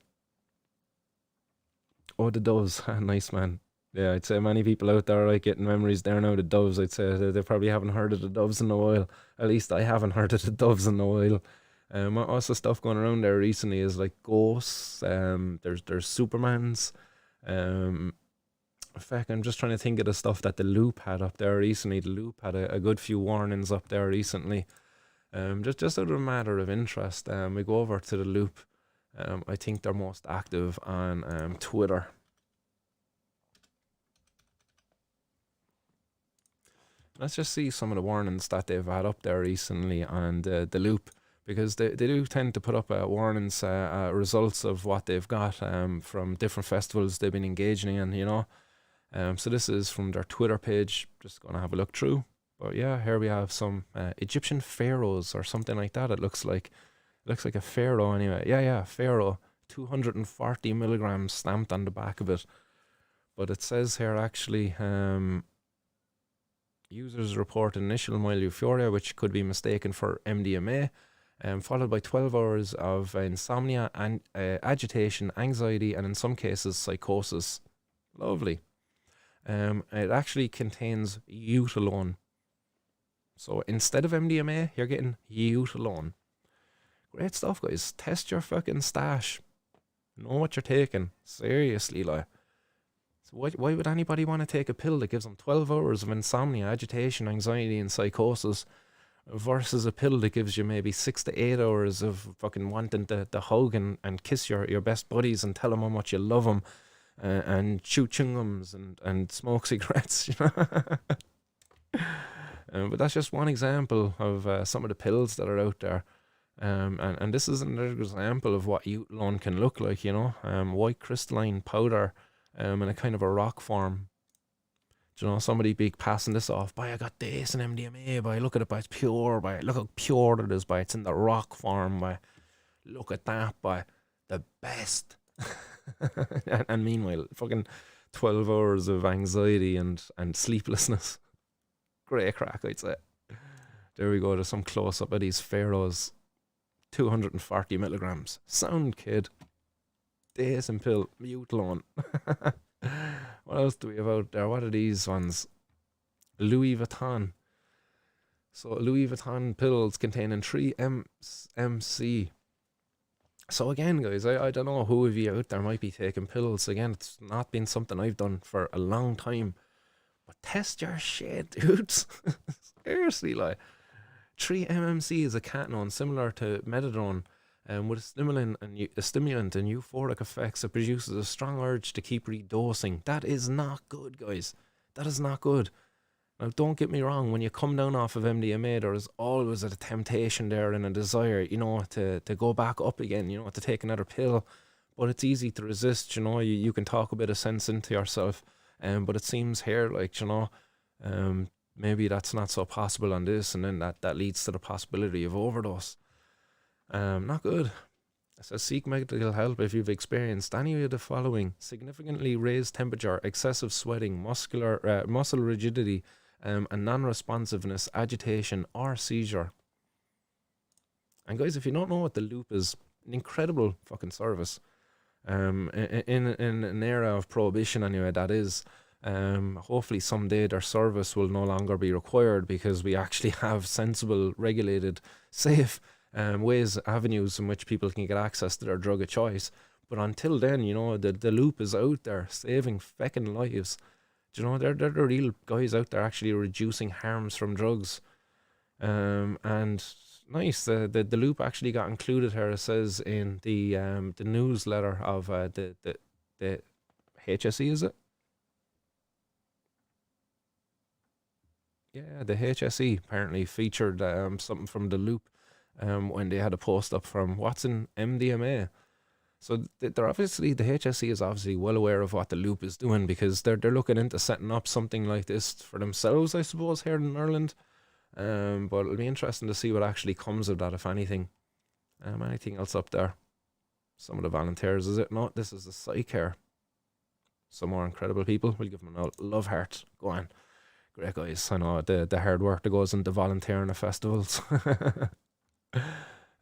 oh, the doves, nice man. Yeah, I'd say many people out there are like getting memories there now. The doves, I'd say they probably haven't heard of the doves in a while. At least I haven't heard of the doves in a while. Also stuff going around there recently is like ghosts. There's Supermans. Um, in fact, I'm just trying to think of the stuff that the Loop had up there recently. The Loop had a good few warnings up there recently. Just out of a matter of interest, we go over to the Loop. I think they're most active on Twitter. Let's just see some of the warnings that they've had up there recently on the Loop, because they do tend to put up warnings, results of what they've got from different festivals they've been engaging in, So this is from their Twitter page. Just going to have a look through. But yeah, here we have some Egyptian pharaohs or something like that. It looks like a pharaoh anyway. Yeah, pharaoh. 240 milligrams stamped on the back of it. But it says here actually, users report initial mild euphoria, which could be mistaken for MDMA, followed by 12 hours of insomnia and agitation, anxiety, and in some cases psychosis. Lovely. It actually contains eutalone. So instead of MDMA, you're getting eutalone. Great stuff, guys. Test your fucking stash. Know what you're taking. Seriously, like. So why would anybody want to take a pill that gives them 12 hours of insomnia, agitation, anxiety, and psychosis versus a pill that gives you maybe 6 to 8 hours of fucking wanting to hug and kiss your best buddies and tell them how much you love them and chew chewing-gums and smoke cigarettes, you know? But that's just one example of some of the pills that are out there. And this is another example of what eutalone can look like, you know? White crystalline powder in a kind of a rock form. Do you know, somebody be passing this off, boy, I got this and MDMA, boy, look at it, boy, it's pure, boy, look how pure it is, boy, it's in the rock form, boy, look at that, boy, the best. and meanwhile, fucking 12 hours of anxiety and sleeplessness. Great crack, I'd say. There we go, there's some close-up of these pharaohs. 240 milligrams. Sound, kid. Decent pill. Eutalone. What else do we have out there? What are these ones? Louis Vuitton. So Louis Vuitton pills containing 3 MC. So again, guys, I don't know who of you out there might be taking pills. Again, it's not been something I've done for a long time. But test your shit, dudes. Seriously, like. 3 MMC is a catanone similar to methadone, with a stimulant and euphoric effects. It produces a strong urge to keep redosing. That is not good, guys. That is not good. Now, don't get me wrong. When you come down off of MDMA, there is always a temptation there and a desire, you know, to go back up again, you know, to take another pill. But it's easy to resist, you know. You can talk a bit of sense into yourself. But it seems here, like, you know, maybe that's not so possible on this, and then that leads to the possibility of overdose. Not good. It says seek medical help if you've experienced any of the following: significantly raised temperature, excessive sweating, muscle rigidity, and non-responsiveness, agitation, or seizure. And guys, if you don't know what the Loop is, an incredible fucking service. In an era of prohibition anyway, that is. Hopefully someday their service will no longer be required because we actually have sensible, regulated, safe avenues in which people can get access to their drug of choice. But until then, you know, the Loop is out there saving feckin' lives. Do you know, they're the real guys out there actually reducing harms from drugs. And nice, the Loop actually got included here, it says, in the newsletter of the HSE, is it? Yeah, the HSE apparently featured something from the Loop when they had a post up from what's in MDMA. So they're obviously, the HSE is obviously well aware of what the Loop is doing, because they're looking into setting up something like this for themselves, I suppose, here in Ireland. But it'll be interesting to see what actually comes of that, if anything. Anything else up there? Some of the volunteers, is it? No, this is the psych here. Some more incredible people. We'll give them a love heart. Go on. Great guys. I know the hard work that goes into volunteering at festivals.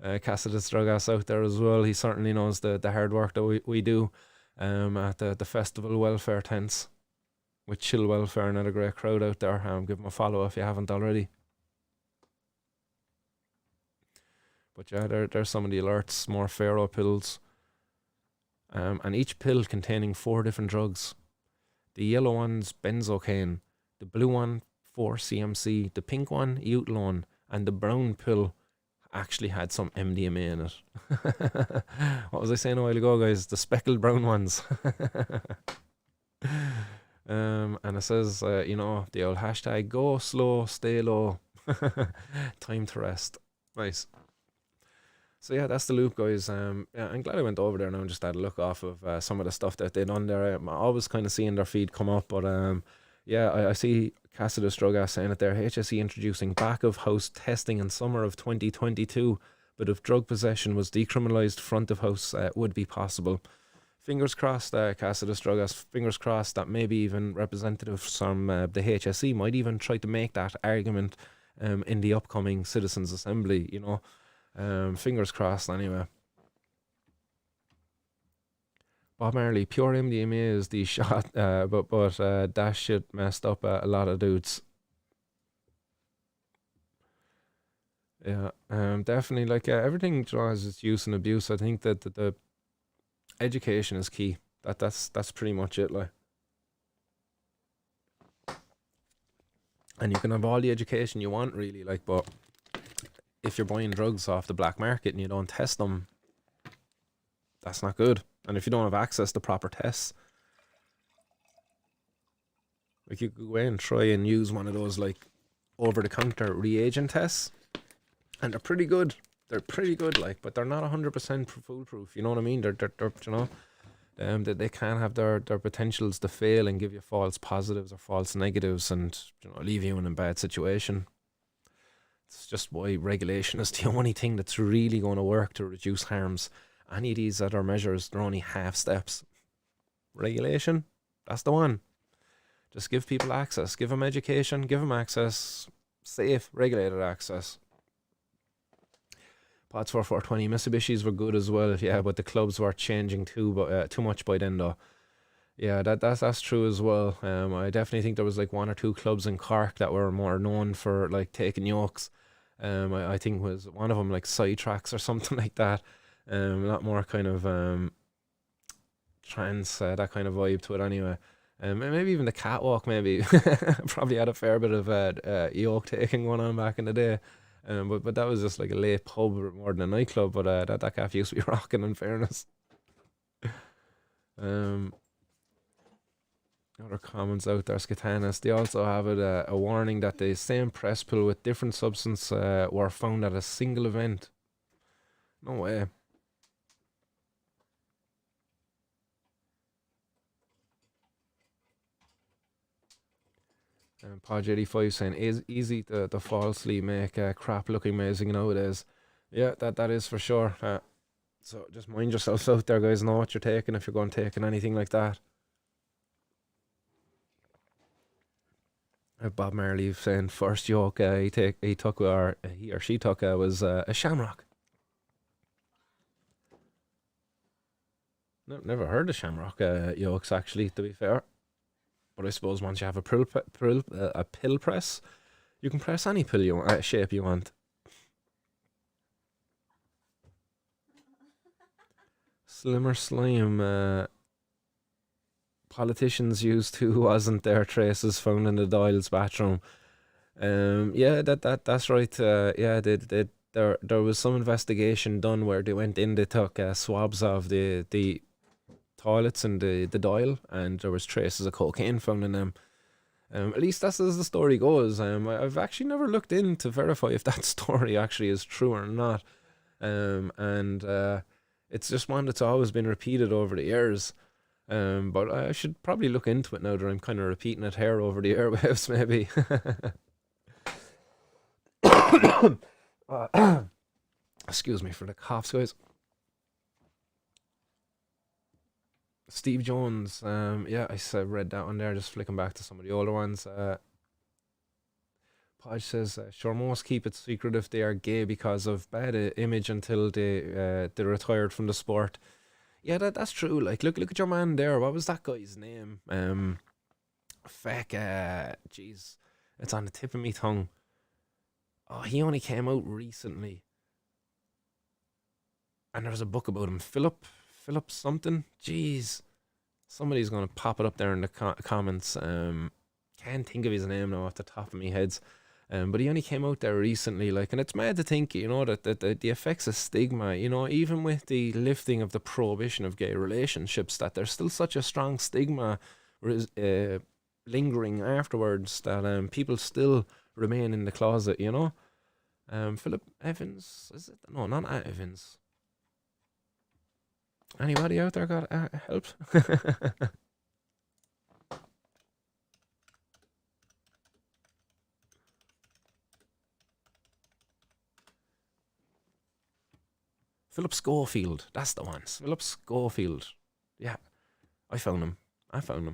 Cassidus Dragas out there as well. He certainly knows the hard work that we do at the festival welfare tents with Chill Welfare, and a great crowd out there. Give them a follow if you haven't already. But yeah, there's some of the alerts. More Pharaoh pills. And each pill containing 4 different drugs. The yellow one's benzocaine. The blue one, 4-CMC. The pink one, eutalone. And the brown pill actually had some MDMA in it. What was I saying a while ago, guys? The speckled brown ones. And it says, you know, the old hashtag, go slow, stay low. Time to rest. Nice. So yeah, that's the Loop, guys. Yeah, I'm glad I went over there now and just had a look off of some of the stuff that they'd done there. I'm always kind of seeing their feed come up, but Yeah, I see Cassidus Drugas saying it there. HSE introducing back of house testing in summer of 2022, but if drug possession was decriminalised, front of house would be possible. Fingers crossed, Cassidus Drugas. Fingers crossed that maybe even representatives from the HSE might even try to make that argument in the upcoming Citizens' Assembly. Fingers crossed. Anyway. Bob Marley, pure MDMA is the shot, but that shit messed up a lot of dudes. Yeah, definitely. Like everything has its use and abuse. I think that the education is key. That's pretty much it. Like, and you can have all the education you want, really. Like, but if you're buying drugs off the black market and you don't test them, that's not good. And if you don't have access to proper tests, like you could go in and try and use one of those like over-the-counter reagent tests, and they're pretty good. They're pretty good, like, but they're not 100% foolproof. You know what I mean? They're they can have their potentials to fail and give you false positives or false negatives, and leave you in a bad situation. It's just why regulation is the only thing that's really going to work to reduce harms. Any of these other measures, they're only half steps. Regulation, that's the one. Just give people access, give them education, give them access, safe, regulated access. Pods 4420, Mitsubishis were good as well, yeah, but the clubs were changing too much by then though. Yeah, that's true as well. I definitely think there was like one or two clubs in Cork that were more known for like taking yokes. I think was one of them like Sidetracks or something like that. A lot more kind of trance, that kind of vibe to it anyway. Maybe even the catwalk maybe probably had a fair bit of yoke taking going on back in the day. But that was just like a late pub more than a nightclub. But that cafe used to be rocking, in fairness. Other comments out there, Skitanis. They also have a warning that the same press pill with different substance were found at a single event. No way. Podge 85 saying is easy to falsely make crap look amazing nowadays. Yeah, that is for sure. So just mind yourselves out there, guys. Know what you're taking if you're going taking anything like that. Bob Marley saying first yoke he took or she took was a shamrock. No, never heard of shamrock yokes actually, to be fair. But I suppose once you have a pill press, you can press any pill shape you want. Slimmer Slime. Politicians used who wasn't there traces found in the Doyle's bathroom. Yeah, that's right. Yeah, there was some investigation done where they went in, they took swabs of the toilets and the Doyle, and there was traces of cocaine found in them. At least that's as the story goes. I've actually never looked in to verify if that story actually is true or not. And it's just one that's always been repeated over the years. But I should probably look into it now that I'm kind of repeating it here over the airwaves, maybe. Excuse me for the coughs, guys. Steve Jones, yeah, I read that one there, just flicking back to some of the older ones. Podge says, sure, most keep it secret if they are gay because of bad image until they retired from the sport. Yeah, that's true. Like, look at your man there. What was that guy's name? Jeez, it's on the tip of me tongue. Oh, he only came out recently, and there was a book about him. Philip something. Jeez, somebody's gonna pop it up there in the comments. Can't think of his name now off the top of my head. But he only came out there recently, like, and it's mad to think, that the effects of stigma, even with the lifting of the prohibition of gay relationships, that there's still such a strong stigma lingering afterwards that people still remain in the closet, Philip Evans, is it? No, not Evans. Anybody out there got help? Philip Schofield. That's the one. Philip Schofield. Yeah, I found him. I found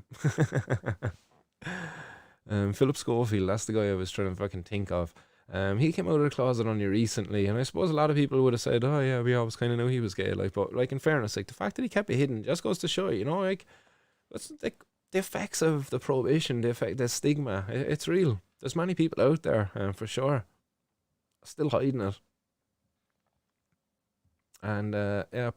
him. Philip Schofield, that's the guy I was trying to fucking think of. He came out of the closet only recently, and I suppose a lot of people would have said, "Oh yeah, we always kind of knew he was gay." Like, but like in fairness, like the fact that he kept it hidden just goes to show, like what's like the effects of the prohibition, the stigma. It's real. There's many people out there, for sure, still hiding it. And yeah,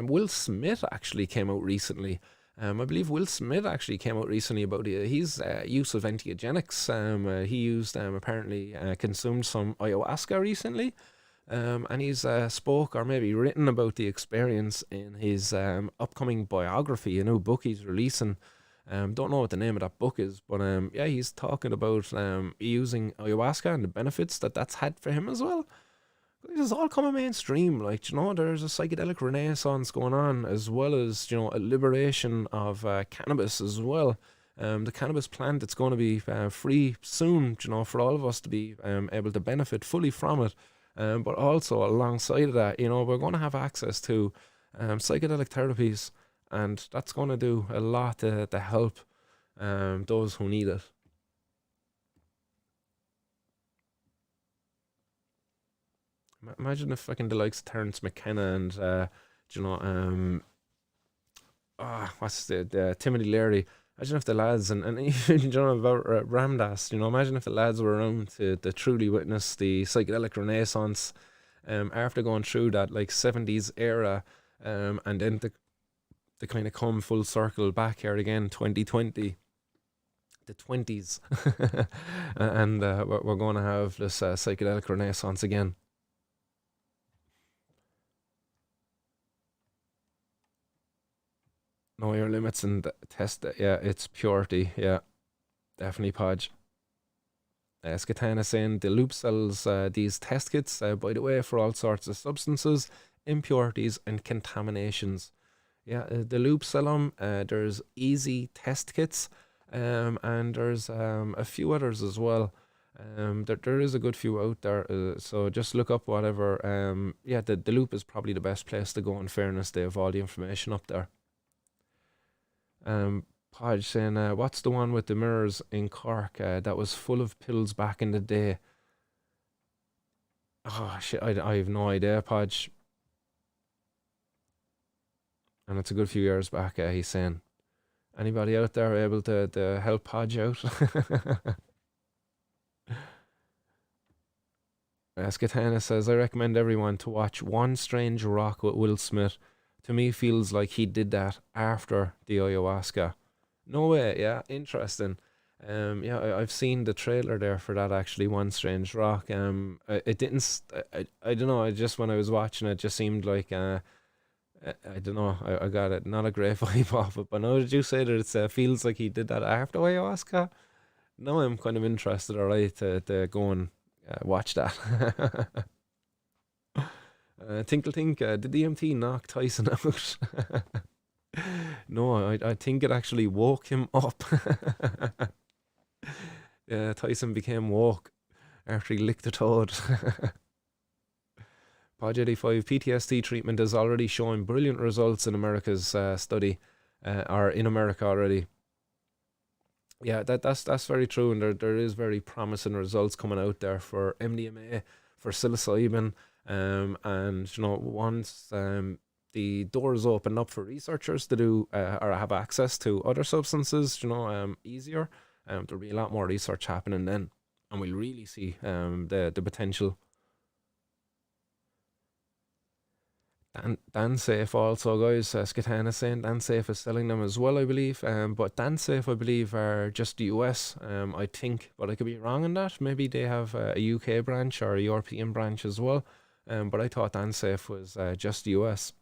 Will Smith actually came out recently. I believe Will Smith actually came out recently about his use of entheogenics. He used apparently consumed some ayahuasca recently, and he's spoke or maybe written about the experience in his upcoming biography, a new book he's releasing. Don't know what the name of that book is, but yeah, he's talking about using ayahuasca and the benefits that's had for him as well. This is all coming mainstream, like, there's a psychedelic renaissance going on, as well as, a liberation of cannabis as well. The cannabis plant, it's going to be free soon, for all of us to be able to benefit fully from it. But also alongside of that, we're going to have access to psychedelic therapies, and that's going to do a lot to help those who need it. Imagine if fucking the likes of Terence McKenna and what's the Timothy Leary. Imagine if the lads and even about Ramdas. Imagine if the lads were around to truly witness the psychedelic renaissance, after going through that like 70s era, and then to kind of come full circle back here again, 2020. The 20s, and we're going to have this psychedelic renaissance again. Know your limits and test it. Yeah, it's purity. Yeah, definitely Podge. Skatana saying the loop sells these test kits, by the way, for all sorts of substances, impurities, and contaminations. Yeah, the loop sell them. There's easy test kits, and there's a few others as well. There is a good few out there, so just look up whatever. Yeah, the loop is probably the best place to go. In fairness, they have all the information up there. Podge saying, what's the one with the mirrors in Cork that was full of pills back in the day? Oh shit, I have no idea, Podge. And it's a good few years back, he's saying. Anybody out there able to help Podge out? Skatana says, I recommend everyone to watch One Strange Rock with Will Smith. To me, feels like he did that after the ayahuasca. No way, yeah, interesting. Yeah, I've seen the trailer there for that actually, One Strange Rock. It didn't. I don't know. I just when I was watching it, just seemed like I don't know. I got it. Not a great vibe off it. But now did you say that it feels like he did that after ayahuasca? Now I'm kind of interested. Alright, to go and watch that. Tinkle Tink, did the DMT knock Tyson out? No, I think it actually woke him up. Tyson became woke after he licked a toad. Pod 85 PTSD treatment is already showing brilliant results in America's study, or in America already. Yeah, that's very true, and there is very promising results coming out there for MDMA, for psilocybin, and once the doors open up for researchers to do or have access to other substances, easier, there'll be a lot more research happening then, and we'll really see the potential. DanSafe also, guys. Skatana saying DanSafe is selling them as well, I believe. But DanSafe, I believe, are just the US. I think, but I could be wrong on that. Maybe they have a UK branch or a European branch as well. But I thought DanSafe was just the US.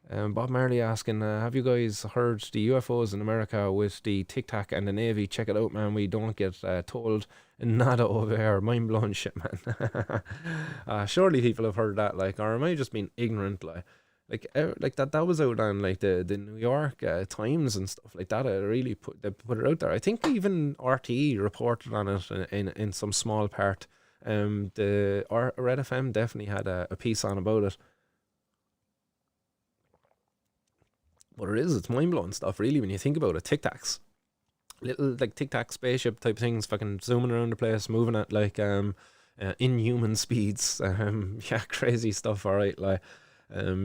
Bob Marley asking, have you guys heard the UFOs in America with the Tic Tac and the Navy? Check it out, man. We don't get told nada over here. Mind blowing shit, man. Surely people have heard that, like, or am I just being ignorant? Like that was out on like the New York Times and stuff like that. They put it out there. I think even RTE reported on it in some small part. The Red FM definitely had a piece on about it. But it is, it's mind blowing stuff, really, when you think about it. Tic Tacs, little like Tic Tac spaceship type things, fucking zooming around the place, moving at like inhuman speeds. Yeah, crazy stuff. All right, like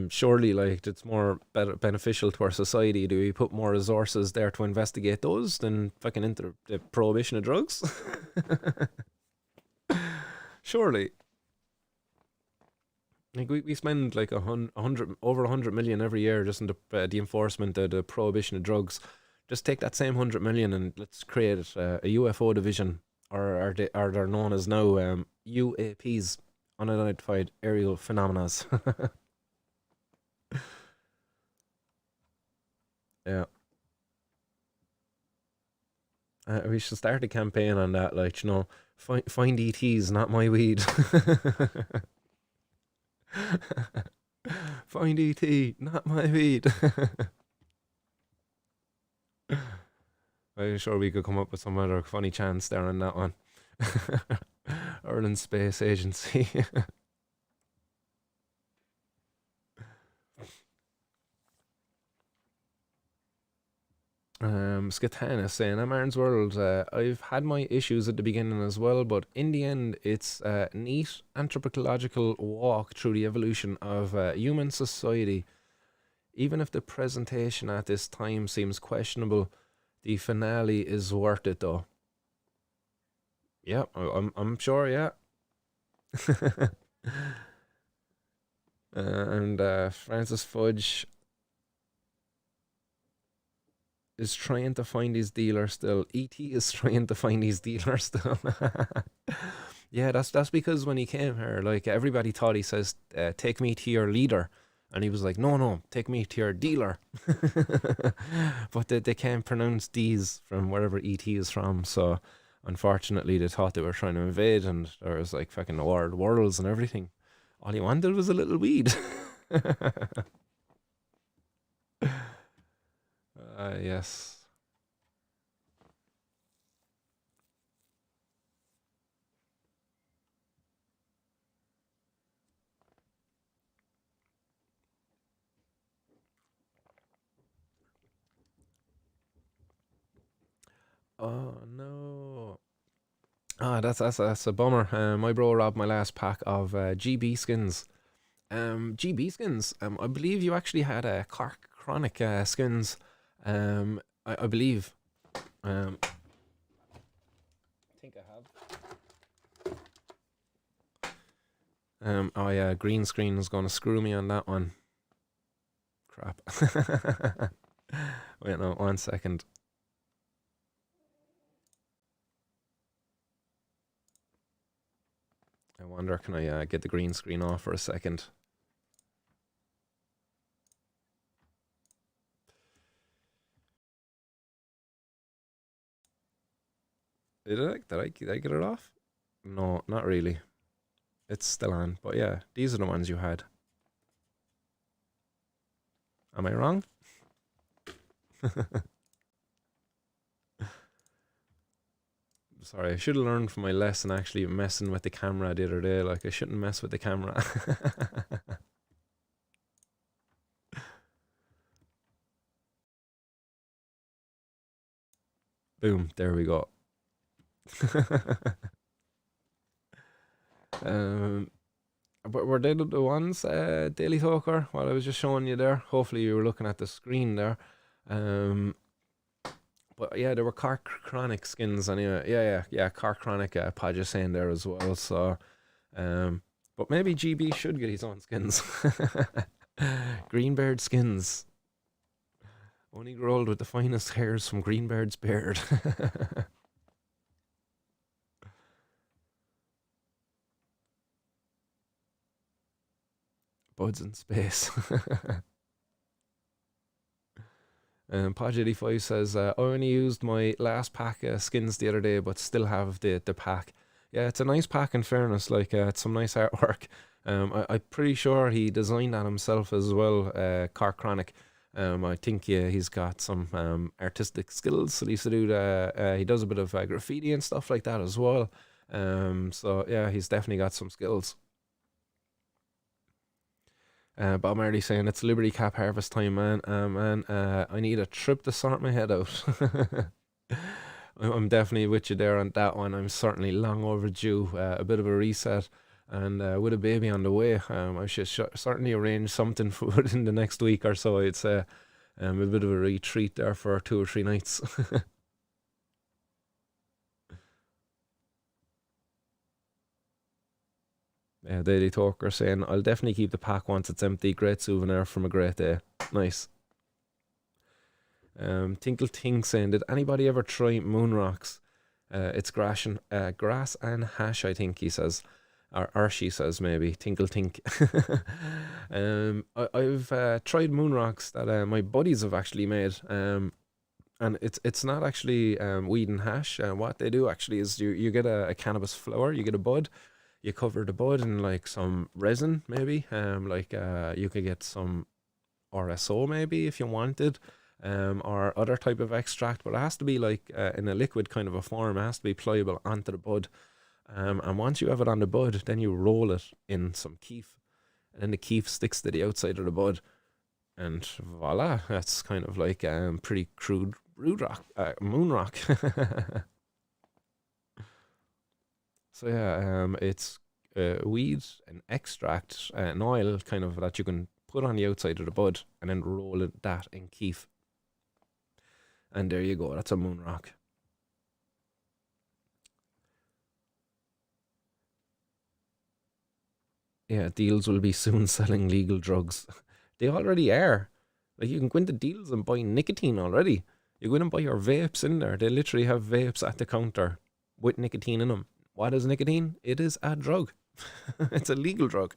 surely like it's more beneficial to our society. Do we put more resources there to investigate those than fucking into the prohibition of drugs? Surely. Like we spend like over 100 million every year just in the enforcement of the prohibition of drugs. Just take that same 100 million and let's create a UFO division, or are they're known as now UAPs, unidentified aerial phenomena. Yeah, we should start a campaign on that. Like find ETs, not my weed. Find ET, not my weed. I'm sure we could come up with some other funny chance there on that one. Ireland Space Agency. Skatana saying, I'm Aaron's World. I've had my issues at the beginning as well, but in the end, it's a neat anthropological walk through the evolution of human society. Even if the presentation at this time seems questionable, the finale is worth it though. Yeah, I'm sure, yeah. And Francis Fudge is trying to find his dealer still. E.T. is trying to find his dealer still. Yeah, that's because when he came here, like everybody thought he says, "Take me to your leader," and he was like, "No, no, take me to your dealer." But they can't pronounce D's from wherever E.T. is from, so unfortunately they thought they were trying to invade, and there was like fucking worlds and everything. All he wanted was a little weed. Yes. Oh no. Ah, that's a bummer. My bro robbed my last pack of GB skins. GB skins. I believe you actually had Cork Chronic skins. I believe. I think I have. Oh yeah, green screen is gonna screw me on that one. Crap. Wait, no, 1 second. I wonder, can I get the green screen off for a second? Did I get it off? No, not really. It's still on, but yeah, these are the ones you had. Am I wrong? Sorry, I should have learned from my lesson actually messing with the camera the other day. Like, I shouldn't mess with the camera. Boom, there we go. um, but were they the ones, Daily Talker, while I was just showing you there? Hopefully you were looking at the screen there. Um, but yeah, there were Cork Chronic skins anyway. Yeah. Cork Chronic, Podge saying there as well. So, um, but maybe GB should get his own skins. Greenbeard skins. Only rolled with the finest hairs from Greenbeard's beard. Buds in space. Podge 85 says, I only used my last pack of skins the other day, but still have the pack. Yeah, it's a nice pack in fairness. Like, it's some nice artwork. I'm pretty sure he designed that himself as well, Cork Chronic. I think yeah, he's got some artistic skills. He used to do he does a bit of graffiti and stuff like that as well. So yeah, he's definitely got some skills. Bob Marley saying it's Liberty Cap harvest time, man. Man, I need a trip to sort my head out. I'm definitely with you there on that one. I'm certainly long overdue. A bit of a reset, and with a baby on the way, I should certainly arrange something for within the next week or so. I'd say a bit of a retreat there for 2 or 3 nights. Daily Talker saying, I'll definitely keep the pack once it's empty. Great souvenir from a great day. Nice. Tinkle Ting saying, did anybody ever try moon rocks? It's grass and hash, I think he says. Or she says, maybe. Tinkle Tink. I've tried moon rocks that my buddies have actually made. And it's not actually weed and hash. What they do actually is you get a cannabis flower, you get a bud, you cover the bud in like some resin, maybe. Like you could get some RSO maybe if you wanted, or other type of extract, but it has to be like in a liquid kind of a form. It has to be pliable onto the bud. And once you have it on the bud, then you roll it in some keef, and then the keef sticks to the outside of the bud, and voila, that's kind of like pretty crude moon rock. So yeah, it's weed and extract and oil kind of that you can put on the outside of the bud and then roll that in keef. And there you go, that's a moon rock. Yeah, deals will be soon selling legal drugs. They already are. Like you can go into deals and buy nicotine already. You go in and buy your vapes in there. They literally have vapes at the counter with nicotine in them. What is nicotine? It is a drug. It's a legal drug.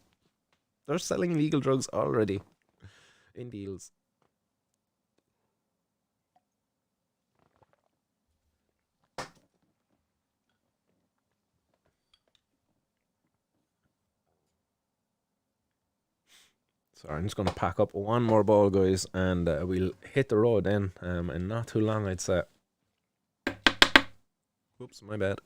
They're selling legal drugs already in deals. So I'm just going to pack up one more ball, guys, and we'll hit the road then in not too long, I'd say. Oops, my bad.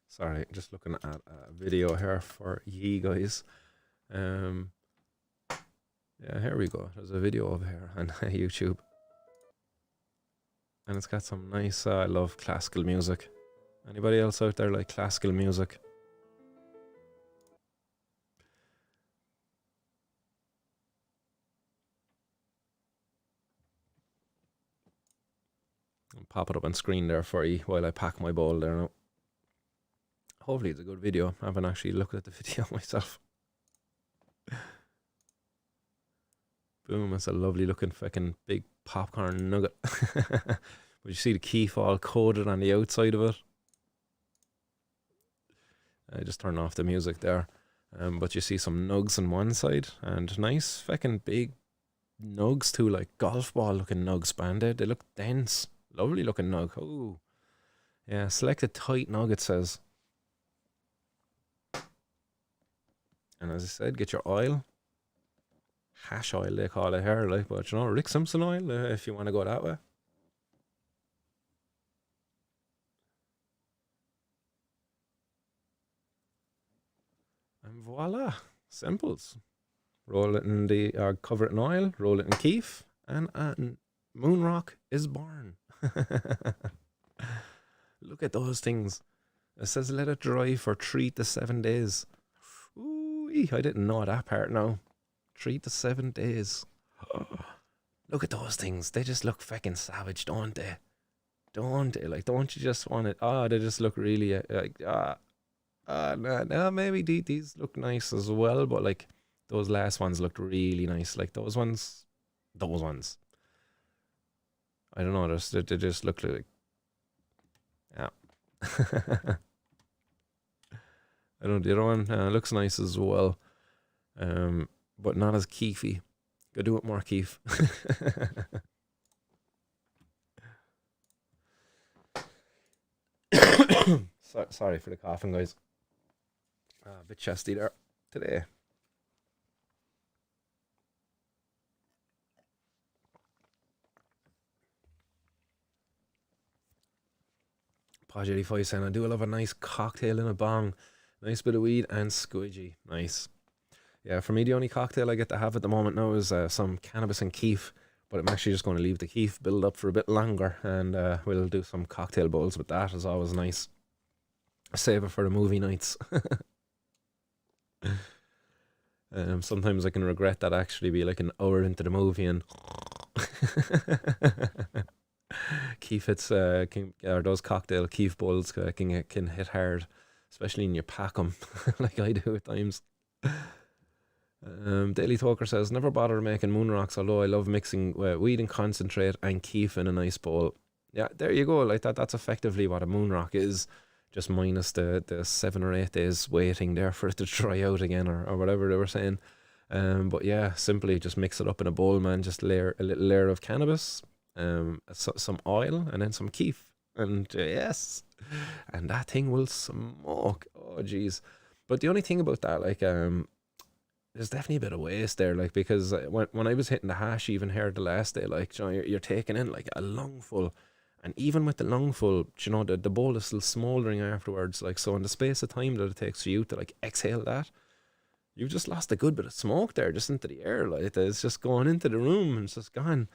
Sorry, just looking at a video here for ye guys. Yeah, here we go. There's a video over here on YouTube. And it's got some nice, I love classical music. Anybody else out there like classical music? I'll pop it up on screen there for you while I pack my bowl there now. Hopefully it's a good video. I haven't actually looked at the video myself. Boom, it's a lovely looking fucking big popcorn nugget. But you see the keef all coated on the outside of it. I just turned off the music there. But you see some nugs on one side and nice fucking big nugs too, like golf ball looking nugs banded. They look dense. Lovely looking nug. Oh, yeah, select a tight nug, it says. And as I said, get your oil. Hash oil, they call it here, like, but you know, Rick Simpson oil, if you want to go that way. And voila, simples. Roll it in cover it in oil, roll it in keef, and moon rock is born. Look at those things. It says let it dry for 3 to 7 days. Ooh, I didn't know that part now. 3 to 7 days. Look at those things. They just look fucking savage, don't they? Don't they? Like, don't you just want it? Oh, they just look really like no, maybe these look nice as well, but like those last ones looked really nice. Like those ones. I don't know. They just look like, yeah. I don't know. The other one looks nice as well, but not as keefy. Go do it more keef. Sorry for the coughing, guys. A bit chesty there today. Pod 85 saying I do love a nice cocktail in a bong. Nice bit of weed and squidgy. Nice. Yeah, for me, the only cocktail I get to have at the moment now is some cannabis and keef. But I'm actually just going to leave the keef build up for a bit longer, and we'll do some cocktail bowls with that. Is always nice. Save it for the movie nights. Sometimes I can regret that actually be like an hour into the movie and keef hits or those cocktail keef bowls can hit hard, especially when you pack them like I do at times. Daily Talker says, never bother making moon rocks, although I love mixing weed and concentrate and keef in a nice bowl. Yeah, there you go. Like that's effectively what a moon rock is, just minus the 7 or 8 days waiting there for it to dry out again, or whatever they were saying. But yeah, simply just mix it up in a bowl, man. Just layer a little layer of cannabis, some oil, and then some keef, and yes, and that thing will smoke. Oh jeez. But the only thing about that, like, there's definitely a bit of waste there, like, because when I was hitting the hash even here the last day, like, you know, you're taking in like a lungful, and even with the lungful, you know, the bowl is still smouldering afterwards, like, so in the space of time that it takes for you to like exhale that, you've just lost a good bit of smoke there, just into the air, like it's just going into the room and it's just gone.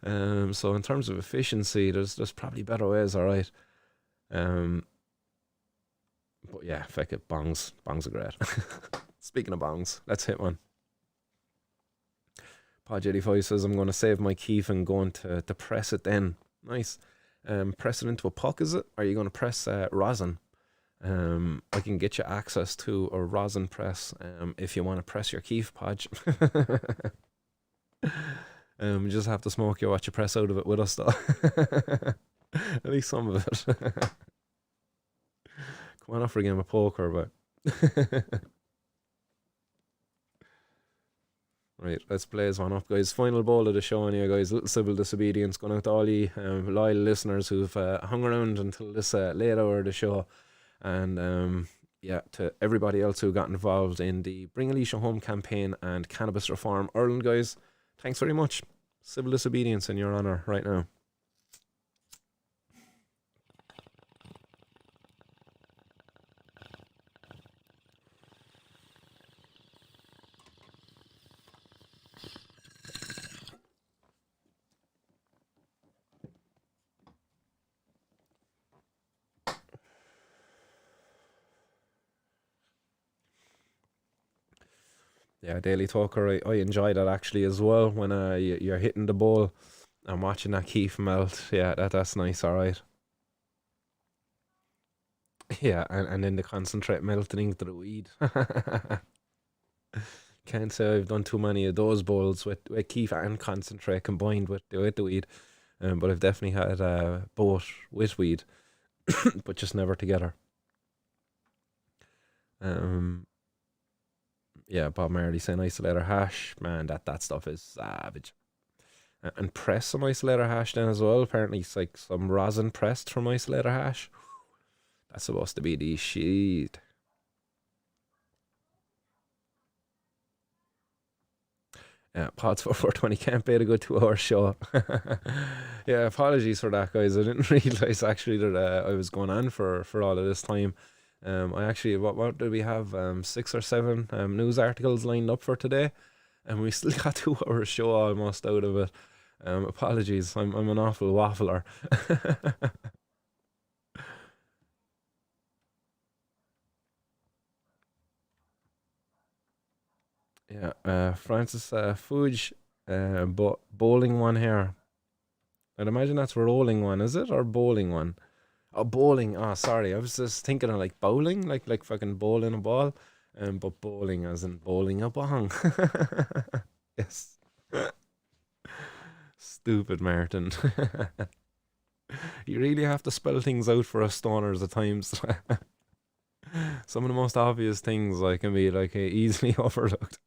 So in terms of efficiency, there's probably better ways, all right. Um, but yeah, fuck it, bongs are great. Speaking of bongs, let's hit one. Pod 85 says I'm going to save my keef and going to press it then. Nice. Press it into a puck, is it? Or are you going to press rosin? I can get you access to a rosin press if you want to press your keef, Podge. You just have to smoke you what you press out of it with us, though. At least some of it. Come on up for a game of poker, but... Right, let's blaze one up, guys. Final bowl of the show anyway, guys. Little civil disobedience going out to all you loyal listeners who've hung around until this late hour of the show. And yeah, to everybody else who got involved in the Bring Alicia Home campaign and Cannabis Reform Ireland, guys, thanks very much. Civil disobedience in your honour right now. Yeah, Daily Talker, I enjoy that actually as well when you're hitting the bowl and watching that keef melt. Yeah, that's nice, alright. Yeah, and then the concentrate melting into the weed. Can't say I've done too many of those bowls with keef and concentrate combined with the weed. But I've definitely had both with weed, but just never together. Um, yeah, Bob Marley saying isolator hash, man, that stuff is savage. And press some isolator hash then as well. Apparently, it's like some rosin pressed from isolator hash. That's supposed to be the shit. Yeah, Pods for 420 can't pay a good 2 hour show. Yeah, apologies for that, guys. I didn't realize actually that I was going on for all of this time. I actually, what did we have? 6 or 7 news articles lined up for today, and we still got 2 hours show almost out of it. Apologies, I'm an awful waffler. Yeah, Francis Fuge, bowling one here. I'd imagine that's rolling one, is it, or bowling one? Oh, bowling. Oh, sorry, I was just thinking of like bowling, like fucking bowling a ball, but bowling as in bowling a bong. Yes, stupid Martin. You really have to spell things out for us stoners at times. Some of the most obvious things like can be like easily overlooked.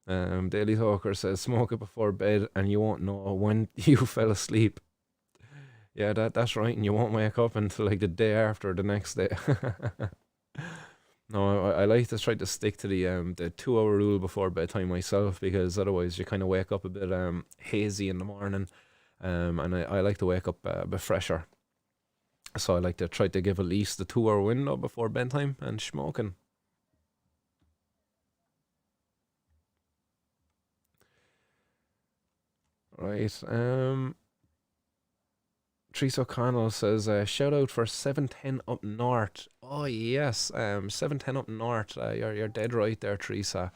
Daily Talker says smoke it before bed and you won't know when you fell asleep. Yeah, that's right, and you won't wake up until like the day after, the next day. No, I like to try to stick to the 2 hour rule before bedtime myself, because otherwise you kind of wake up a bit hazy in the morning, and I like to wake up a bit fresher. So I like to try to give at least the 2 hour window before bedtime and smoking. Right. Teresa O'Connell says, shout out for 710 up north. Oh yes, 710 up north. You're dead right there, Teresa.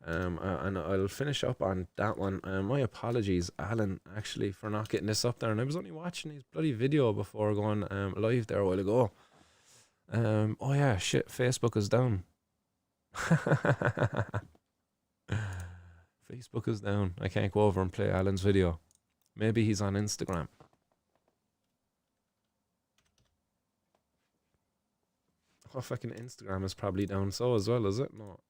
And I'll finish up on that one. My apologies, Alan, actually, for not getting this up there. And I was only watching his bloody video before going live there a while ago. Oh yeah, shit, Facebook is down. Facebook is down. I can't go over and play Alan's video. Maybe he's on Instagram. Oh, fucking Instagram is probably down so as well, is it? No.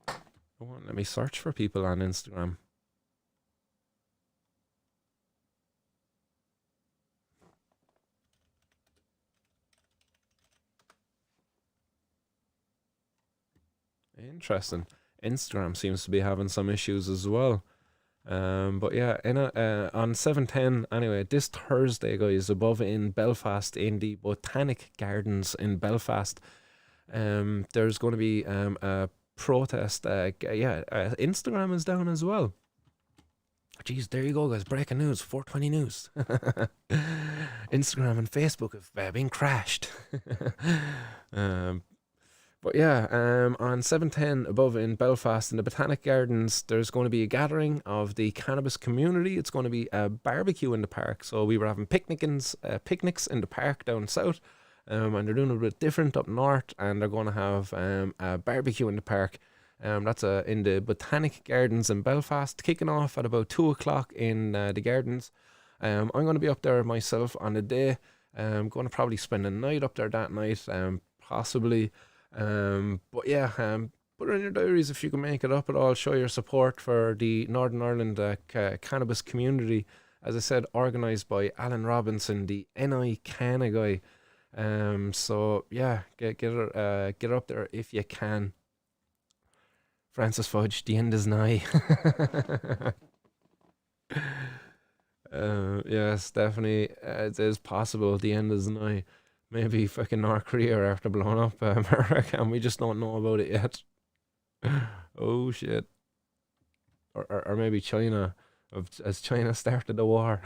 It won't let me search for people on Instagram. Interesting. Instagram seems to be having some issues as well. But yeah, on 710 anyway, this Thursday, guys, above in Belfast in the Botanic Gardens in Belfast, there's going to be a protest. Instagram is down as well. Jeez, there you go, guys. Breaking news, 420 news. Instagram and Facebook have been crashed. um, but yeah, on 710 above in Belfast in the Botanic Gardens, there's going to be a gathering of the cannabis community. It's going to be a barbecue in the park. So we were having picnics in the park down south, and they're doing a bit different up north, and they're going to have a barbecue in the park. That's in the Botanic Gardens in Belfast, kicking off at about 2 o'clock in the gardens. I'm going to be up there myself on the day. I'm going to probably spend a night up there that night, possibly. But yeah, put it in your diaries if you can make it up at all. Show your support for the Northern Ireland cannabis community. As I said, organised by Alan Robinson, the NI Canna guy. So yeah, get up there if you can. Francis Fudge, the end is nigh. Yes, definitely, it is possible. The end is nigh. Maybe fucking North Korea are after blowing up America, and we just don't know about it yet. Oh shit. Or maybe China, as China started the war.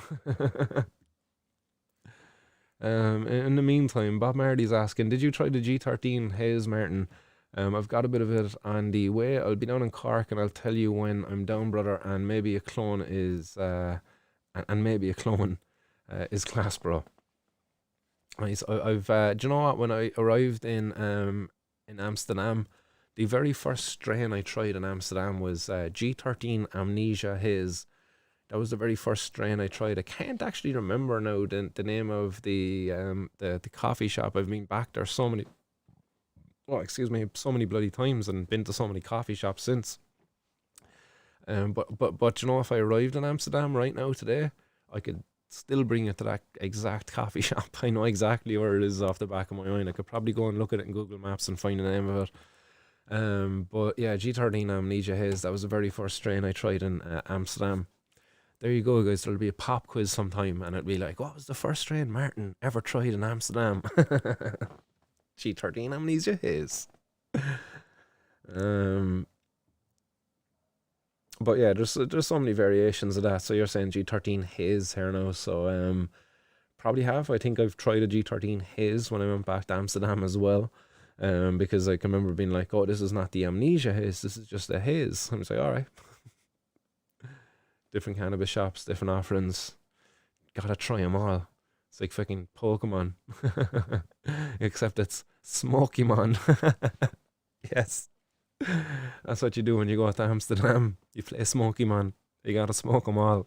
In the meantime, Bob Marley's asking, did you try the G13 Haze, Martin? I've got a bit of it on the way. I'll be down in Cork, and I'll tell you when I'm down, brother. And maybe a clone is, and maybe a clone is class, bro. Nice. Do you know what? When I arrived in Amsterdam, the very first strain I tried in Amsterdam was G13 Amnesia Haze. That was the very first strain I tried. I can't actually remember now the name of the coffee shop. I've been back there so many, oh excuse me, so many bloody times, and been to so many coffee shops since. But you know, if I arrived in Amsterdam right now today, I could still bring it to that exact coffee shop. I know exactly where it is off the back of my mind. I could probably go and look at it in Google Maps and find the name of it. But yeah, G13 Amnesia Haze, that was the very first strain I tried in Amsterdam. There you go, guys. There'll be a pop quiz sometime, and it'll be like, what was the first strain Martin ever tried in Amsterdam? G13 Amnesia Haze. But yeah, there's so many variations of that. So you're saying G13 Haze here now. So probably have. I think I've tried a G13 Haze when I went back to Amsterdam as well. Because I can remember being like, oh, this is not the Amnesia Haze, this is just a haze. I was like, all right. Different cannabis shops, different offerings. Gotta try them all. It's like fucking Pokemon. Except it's Smokymon. Yes. That's what you do when you go to Amsterdam. You play Smokymon. You gotta smoke them all.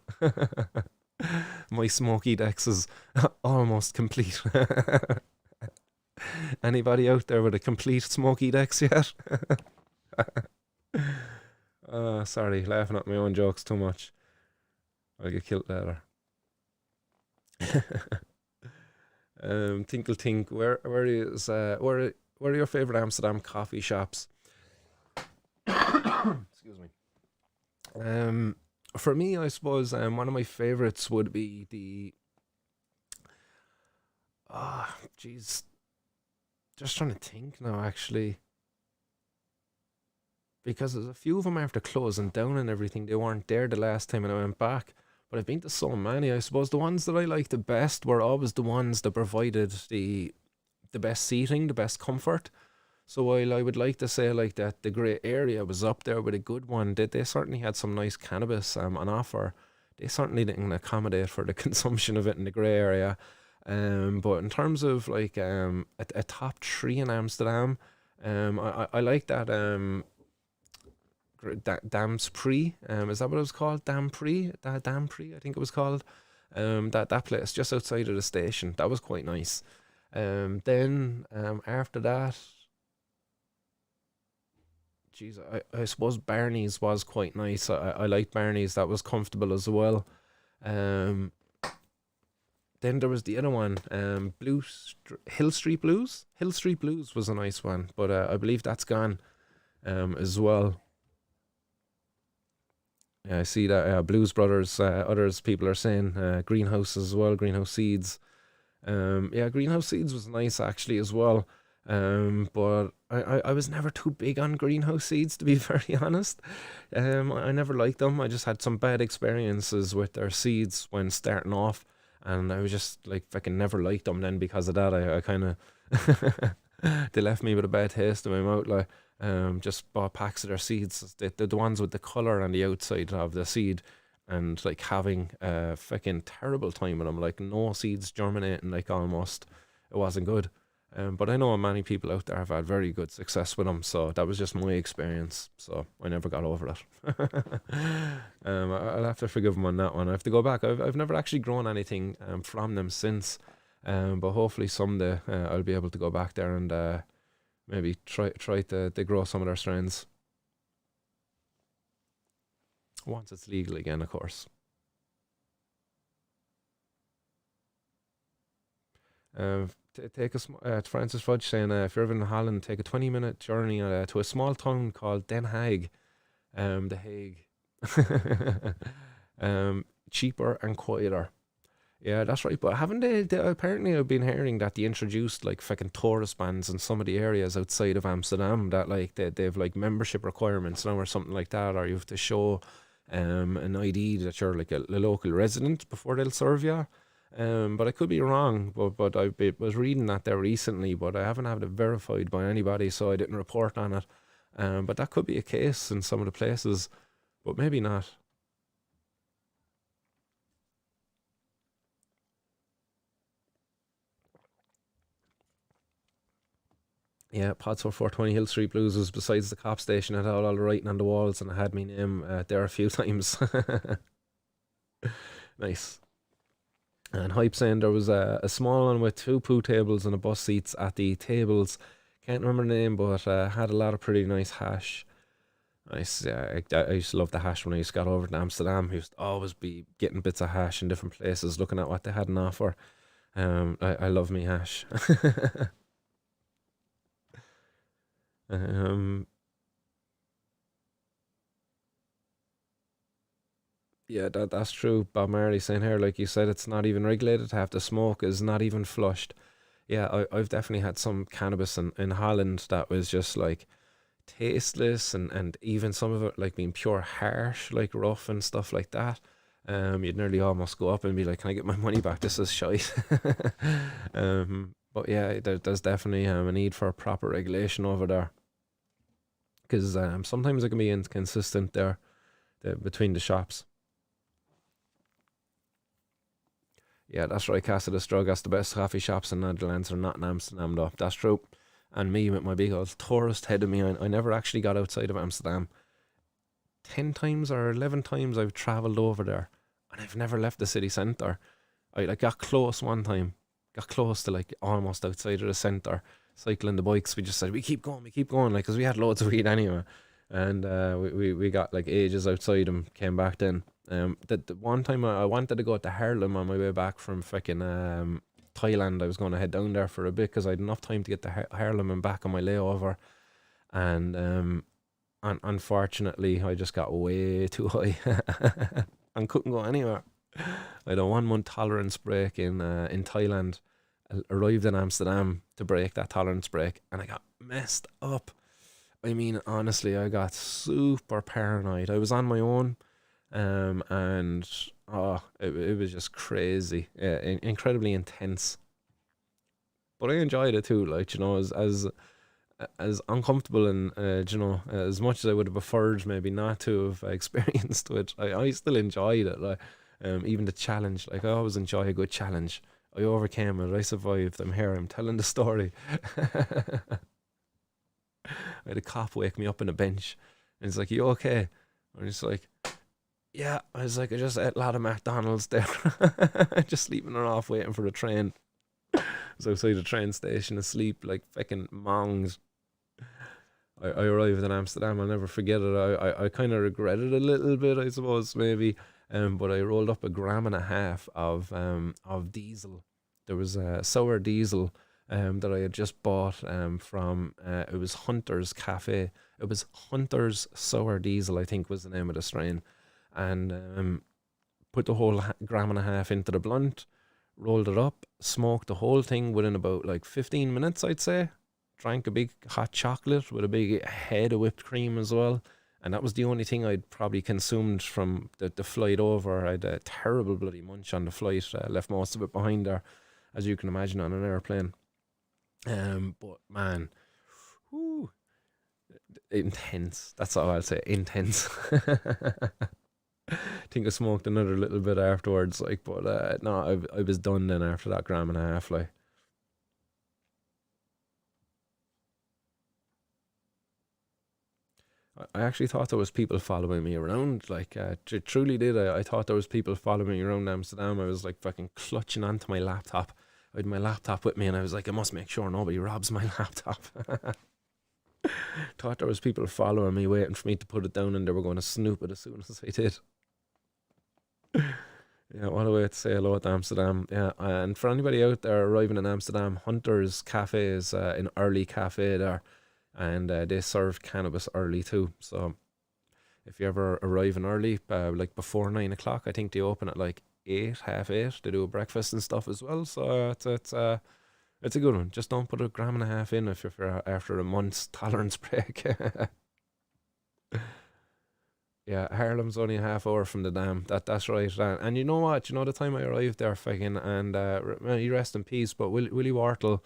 My smoky dex is almost complete. Anybody out there with a complete smoky dex yet? Sorry, laughing at my own jokes too much. I'll get killed later. Tinkle Tink, where are your favorite Amsterdam coffee shops? Excuse me. Um, for me, I suppose one of my favorites would be the jeez, just trying to think now actually, because there's a few of them after closing down and everything. They weren't there the last time, and I went back. But I've been to so many. I suppose the ones that I liked the best were always the ones that provided the best seating, the best comfort. So while I would like to say like that the grey area was up there with a good one, they certainly had some nice cannabis on offer. They certainly didn't accommodate for the consumption of it in the grey area. But in terms of like a top three in Amsterdam, I like that Dam Spree. Is that what it was called? Dam Pree? Dam Pree, I think it was called. That place just outside of the station. That was quite nice. Then after that, geez, I suppose Barney's was quite nice. I liked Barney's. That was comfortable as well. Um, then there was the other one, Hill Street Blues. Hill Street Blues was a nice one, but I believe that's gone as well. Yeah, I see that Blues Brothers, others people are saying Greenhouse as well, Greenhouse Seeds. Yeah, Greenhouse Seeds was nice actually as well. But I was never too big on Greenhouse Seeds to be very honest. I never liked them. I just had some bad experiences with their seeds when starting off, and I was just like fucking never liked them. Then because of that, I kind of they left me with a bad taste in my mouth. Like, just bought packs of their seeds, the ones with the color on the outside of the seed, and like having a fucking terrible time with them. Like no seeds germinating, like almost it wasn't good. But I know many people out there have had very good success with them, so that was just my experience. So I never got over it. I'll have to forgive them on that one. I have to go back. I've never actually grown anything from them since, but hopefully someday I'll be able to go back there and maybe try to grow some of their strains once it's legal again, of course. Take Francis Fudge saying if you're ever in Holland, take a 20-minute journey to a small town called Den Haag, The Hague. Cheaper and quieter. Yeah, that's right. But haven't they apparently I've been hearing that they introduced like fucking tourist bans in some of the areas outside of Amsterdam, that like they've like membership requirements now or something like that, or you have to show an ID that you're like a local resident before they'll serve you. But I could be wrong, but was reading that there recently, but I haven't had it verified by anybody, so I didn't report on it. But that could be a case in some of the places, but maybe not. Yeah, Podsworth 420 Hill Street Blues was besides the cop station. It had all the writing on the walls and it had my name there a few times. Nice. And Hype saying there was a small one with two poo tables and a bus seats at the tables. Can't remember the name, but had a lot of pretty nice hash. Nice. Yeah, I used to love the hash when I used to go over to Amsterdam. I used to always be getting bits of hash in different places, looking at what they had on offer. I love me hash. um, yeah, that's true. Bob Marley saying here, like you said, it's not even regulated. Half the smoke is not even flushed. Yeah, I've definitely had some cannabis in Holland that was just like tasteless, and even some of it like being pure harsh, like rough and stuff like that. You'd nearly almost go up and be like, "Can I get my money back? This is shite." But yeah, there's definitely a need for proper regulation over there, because sometimes it can be inconsistent there between the shops. Yeah, that's right. Casa de Strugas, the best coffee shops in Netherlands are not in Amsterdam, though. That's true. And me with my big old tourist head of me, I never actually got outside of Amsterdam. 10 times or 11 times I've travelled over there, and I've never left the city centre. I like got close one time, got close to like almost outside of the centre, cycling the bikes. We just said we keep going, like because we had loads of weed anyway. and we got like ages outside him. Came back then. The one time I wanted to go to Harlem on my way back from fucking Thailand. I was going to head down there for a bit because I had enough time to get to Harlem and back on my layover. And unfortunately, I just got way too high and couldn't go anywhere. I had a 1 month tolerance break in Thailand. Arrived in Amsterdam to break that tolerance break, and I got messed up. I mean, honestly, I got super paranoid. I was on my own, and it was just crazy, incredibly intense. But I enjoyed it too, like, as uncomfortable and as much as I would have preferred maybe not to have experienced it, I still enjoyed it. Like, even the challenge, like I always enjoy a good challenge. I overcame it. I survived. I'm here. I'm telling the story. I had a cop wake me up on a bench, and he's like, "You okay?" And he's like, "Yeah." I was like, "I just ate a lot of McDonald's there, just sleeping it off, waiting for the train." I was outside the train station asleep like fucking mongs. I arrived in Amsterdam. I'll never forget it. I kind of regretted it a little bit, I suppose, maybe. But I rolled up a gram and a half of diesel. There was a sour diesel that I had just bought from it was Hunter's Cafe. It was Hunter's Sour Diesel, I think was the name of the strain, and put the whole gram and a half into the blunt, rolled it up, smoked the whole thing within about like 15 minutes, I'd say. Drank a big hot chocolate with a big head of whipped cream as well. And that was the only thing I'd probably consumed from the flight over. I had a terrible bloody munch on the flight. Left most of it behind there, as you can imagine, on an airplane. But man, whew, intense. That's all I'll say. Intense. I think I smoked another little bit afterwards, like, but no, I was done then after that gram and a half, like. I actually thought there was people following me around. Like, truly did. I thought there was people following me around Amsterdam. I was like fucking clutching onto my laptop. I had my laptop with me, and I was like, I must make sure nobody robs my laptop. Thought there was people following me, waiting for me to put it down, and they were going to snoop it as soon as I did. Yeah, what a way to say hello to Amsterdam. Yeah, and for anybody out there arriving in Amsterdam, Hunter's Cafe is an early cafe there, and they serve cannabis early too. So if you ever arrive in early, like before 9 o'clock, I think they open at like 8, half 8. They do a breakfast and stuff as well. So it's a good one. Just don't put a gram and a half in if you're after a month's tolerance break. Yeah, Harlem's only a half hour from the dam. That's right. And you know what? You know the time I arrived there, fucking, and you rest in peace. But Willie Wortle,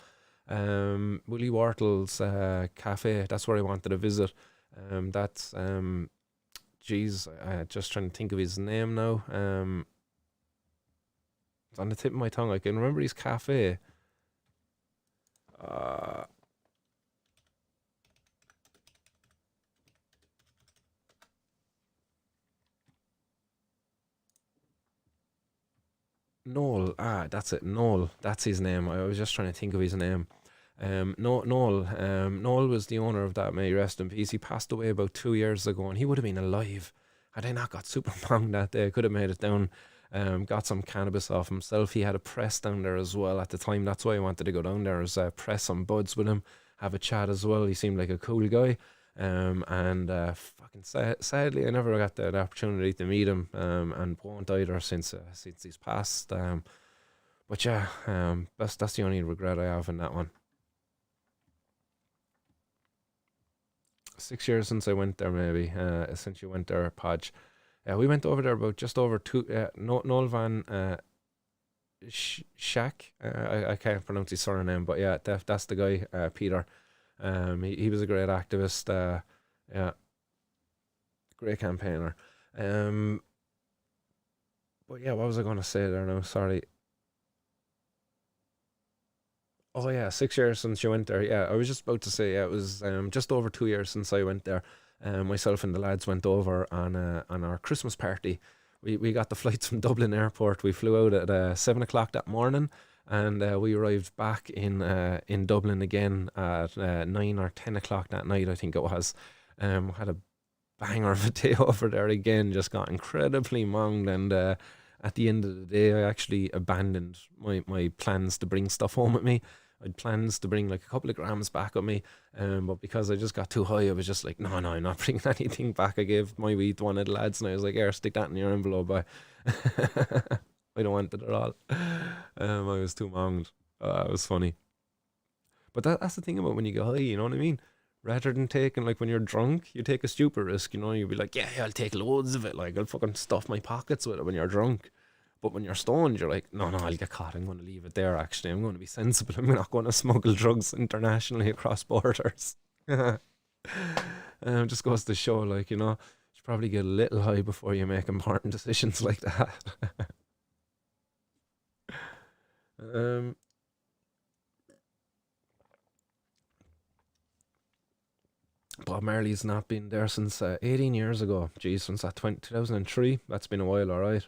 Willie Wortle's cafe. That's where I wanted to visit. That's Jeez, just trying to think of his name now. It's on the tip of my tongue. I can remember his cafe. Uh, Noel. That's it. Noel. That's his name. I was just trying to think of his name. No, Noel. Noel was the owner of that. May he rest in peace. He passed away about 2 years ago, and he would have been alive had I not got super banged that day. I could have made it down. Got some cannabis off himself. He had a press down there as well at the time. That's why I wanted to go down there, is press some buds with him, have a chat as well. He seemed like a cool guy. And fucking sadly, I never got the opportunity to meet him. And won't either since he's passed. But yeah, that's the only regret I have in that one. 6 years since I went there, maybe. Since you went there, Podge. We went over there about just over two. Noel Van Shack. I can't pronounce his surname, but yeah, that's the guy, Peter. He was a great activist. Yeah, great campaigner. Um, but yeah, what was I going to say there now? Sorry. Oh yeah, 6 years since you went there. Yeah, I was just about to say, yeah, it was just over 2 years since I went there. Myself and the lads went over on our Christmas party. We got the flights from Dublin Airport. We flew out at 7 o'clock that morning, and we arrived back in Dublin again at 9 or 10 o'clock that night, I think it was. Had a banger of a day over there again. Just got incredibly monged, and at the end of the day, I actually abandoned my plans to bring stuff home with me. I'd plans to bring like a couple of grams back with me, but because I just got too high, I was just like, no, no, I'm not bringing anything back. I gave my weed to one of the lads, and I was like, here, stick that in your envelope. I don't want it at all. I was too monged. It was funny. But that's the thing about when you go high, you know what I mean? Rather than taking, like, when you're drunk, you take a stupid risk, you know? You'll be like, yeah, I'll take loads of it. Like, I'll fucking stuff my pockets with it when you're drunk. But when you're stoned, you're like, no, no, I'll get caught. I'm going to leave it there, actually. I'm going to be sensible. I'm not going to smuggle drugs internationally across borders. Just goes to show, like, you should probably get a little high before you make important decisions like that. um, Bob Marley's not been there since 18 years ago. Geez, since that 2003. That's been a while, alright.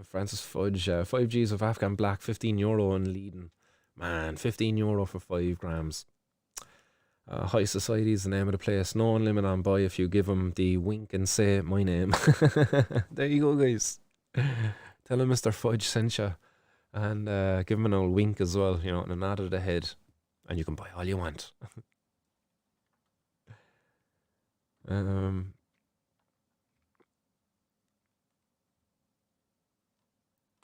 Francis Fudge, 5 G's of Afghan Black, €15 in Leiden. Man, €15 for 5 grams. High Society is the name of the place. No one limit on buy if you give them the wink and say my name. There you go, guys. Tell him Mr. Fudge sent you. And give him an old wink as well, and a nod of the head. And you can buy all you want.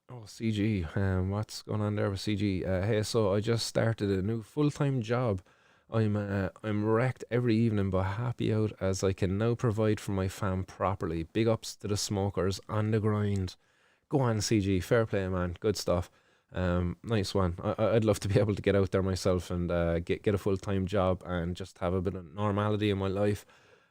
Oh, CG. What's going on there with CG? Hey, so I just started a new full-time job. I'm wrecked every evening, but happy out as I can now provide for my fam properly. Big ups to the smokers on the grind. Go on, CG. Fair play, man. Good stuff. Nice one. I'd love to be able to get out there myself and get a full-time job and just have a bit of normality in my life.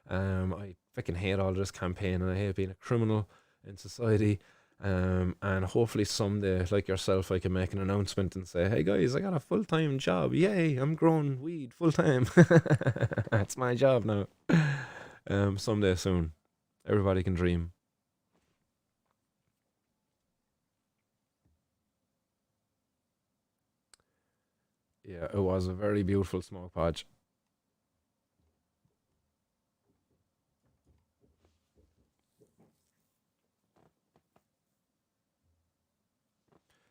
I freaking hate all this campaign, and I hate being a criminal in society. And hopefully someday, like yourself, I can make an announcement and say, hey guys, I got a full-time job. Yay, I'm growing weed full-time. That's my job now. Someday soon. Everybody can dream. Yeah, it was a very beautiful smoke patch.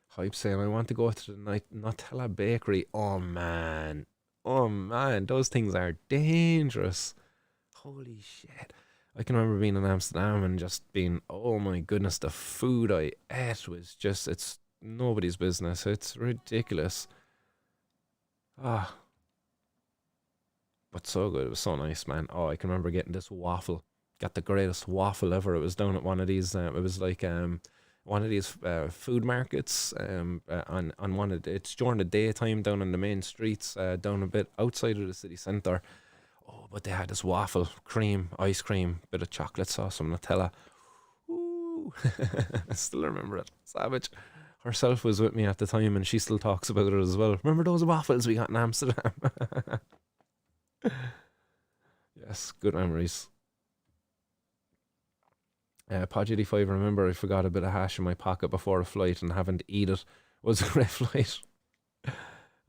Hype saying, I want to go to the night Nutella Bakery. Oh man. Oh man, those things are dangerous. Holy shit. I can remember being in Amsterdam and just being, oh my goodness, the food I ate was just, it's nobody's business. It's ridiculous. Ah, but so good. It was so nice, man. Oh, I can remember getting this waffle. Got the greatest waffle ever. It was down at one of these. It was like one of these food markets. On one of it's during the daytime down on the main streets. Down a bit outside of the city centre. Oh, but they had this waffle, cream, ice cream, bit of chocolate sauce, some Nutella. Ooh, I still remember it. Savage. Herself was with me at the time, and she still talks about it as well. Remember those waffles we got in Amsterdam? Yes, good memories. Pod 85, remember I forgot a bit of hash in my pocket before a flight and having to eat it was a great flight.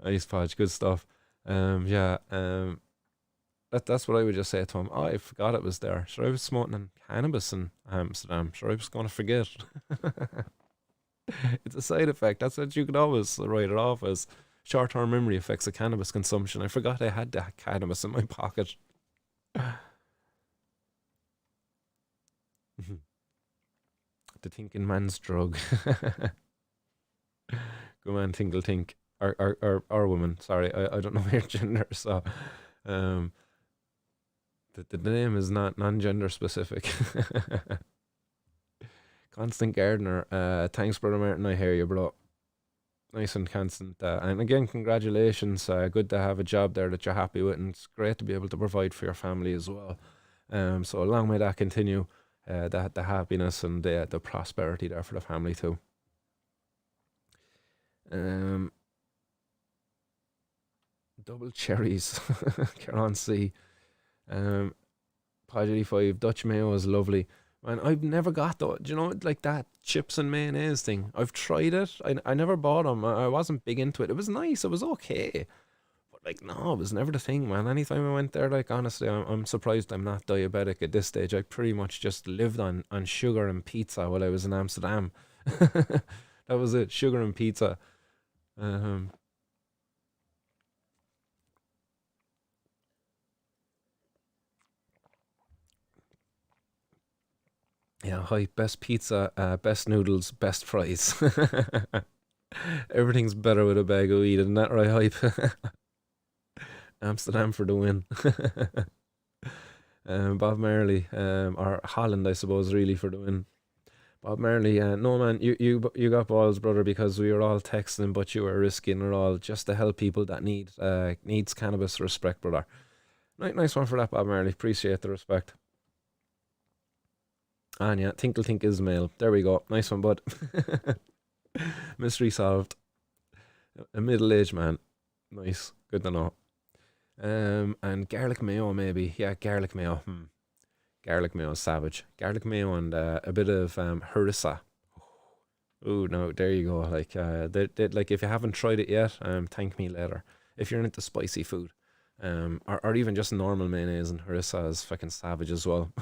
Nice, Podge, good stuff. Yeah, that's what I would just say to him. Oh, I forgot it was there. Sure, I was smoking in cannabis in Amsterdam. Sure, I was going to forget. It's a side effect. That's what you can always write it off as short-term memory effects of cannabis consumption. I forgot I had that cannabis in my pocket. The thinking man's drug. Go man, tinkle think. Or woman. Sorry, I don't know your gender. So, um, the name is not non-gender specific. Constant Gardener. Thanks, brother Martin. I hear you, bro. Nice and constant. And again, congratulations. Good to have a job there that you're happy with, and it's great to be able to provide for your family as well. So long may that continue. The happiness and the prosperity there for the family too. Um, Double cherries, Caron C. Um, Pod 85 Dutch mayo is lovely. Man, I've never got that. Do you know, like that chips and mayonnaise thing? I've tried it. I never bought them. I wasn't big into it. It was nice. It was okay. But Like, no, it was never the thing, man. Anytime I went there, like, honestly, I'm surprised I'm not diabetic at this stage. I pretty much just lived on sugar and pizza while I was in Amsterdam. That was it, sugar and pizza. Um, yeah, hype, best pizza, best noodles, best fries. Everything's better with a bag of weed, isn't that right, hype? Amsterdam for the win. Bob Marley, or Holland, I suppose, really for the win. Bob Marley, no man, you got balls, brother, because we were all texting, but you were risking it all just to help people that needs cannabis. Respect, brother. Nice one for that, Bob Marley. Appreciate the respect. And yeah, Tinkle Tink Ismail. There we go. Nice one, bud. Mystery solved. A middle-aged man. Nice. Good to know. And garlic mayo maybe. Yeah, garlic mayo. Garlic mayo is savage. Garlic mayo and a bit of harissa. Oh no, there you go. Like like if you haven't tried it yet, thank me later. If you're into spicy food, or even just normal mayonnaise and harissa is fucking savage as well.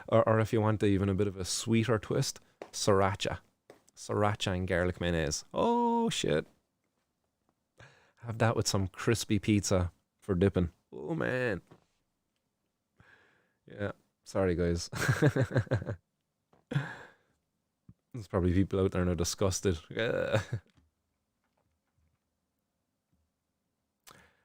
Or if you want even a bit of a sweeter twist, sriracha and garlic mayonnaise. Oh shit, have that with some crispy pizza for dipping. Oh man, yeah. Sorry guys. There's probably people out there now disgusted. Yeah.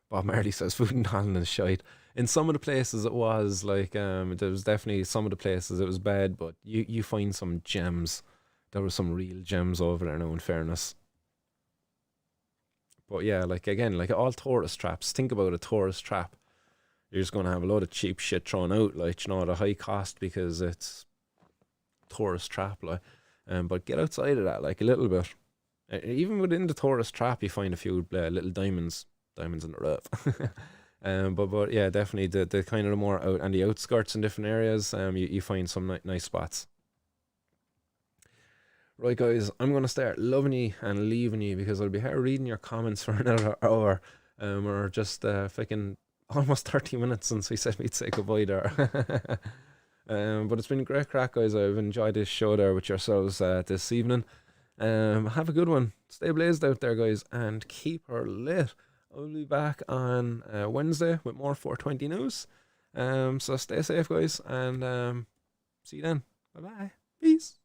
Bob Marley says food in Holland is shite. In some of the places it was like there was definitely some of the places it was bad, but you find some gems. There were some real gems over there now in fairness. But yeah, like again, like all tourist traps. Think about a tourist trap. You're just gonna have a lot of cheap shit thrown out, like you know, at a high cost because it's tourist trap, like. But get outside of that, like a little bit. Even within the tourist trap, you find a few little diamonds in the rough. But yeah, definitely the kind of the more out and the outskirts in different areas, you find some nice spots. Right, guys, I'm gonna start loving you and leaving you because I'll be here reading your comments for another hour, or just fucking almost 30 minutes since we said we'd say goodbye there. But it's been great crack, guys. I've enjoyed this show there with yourselves this evening. Have a good one. Stay blazed out there, guys, and keep her lit. I'll be back on Wednesday with more 420 news. So stay safe, guys, and see you then. Bye bye. Peace.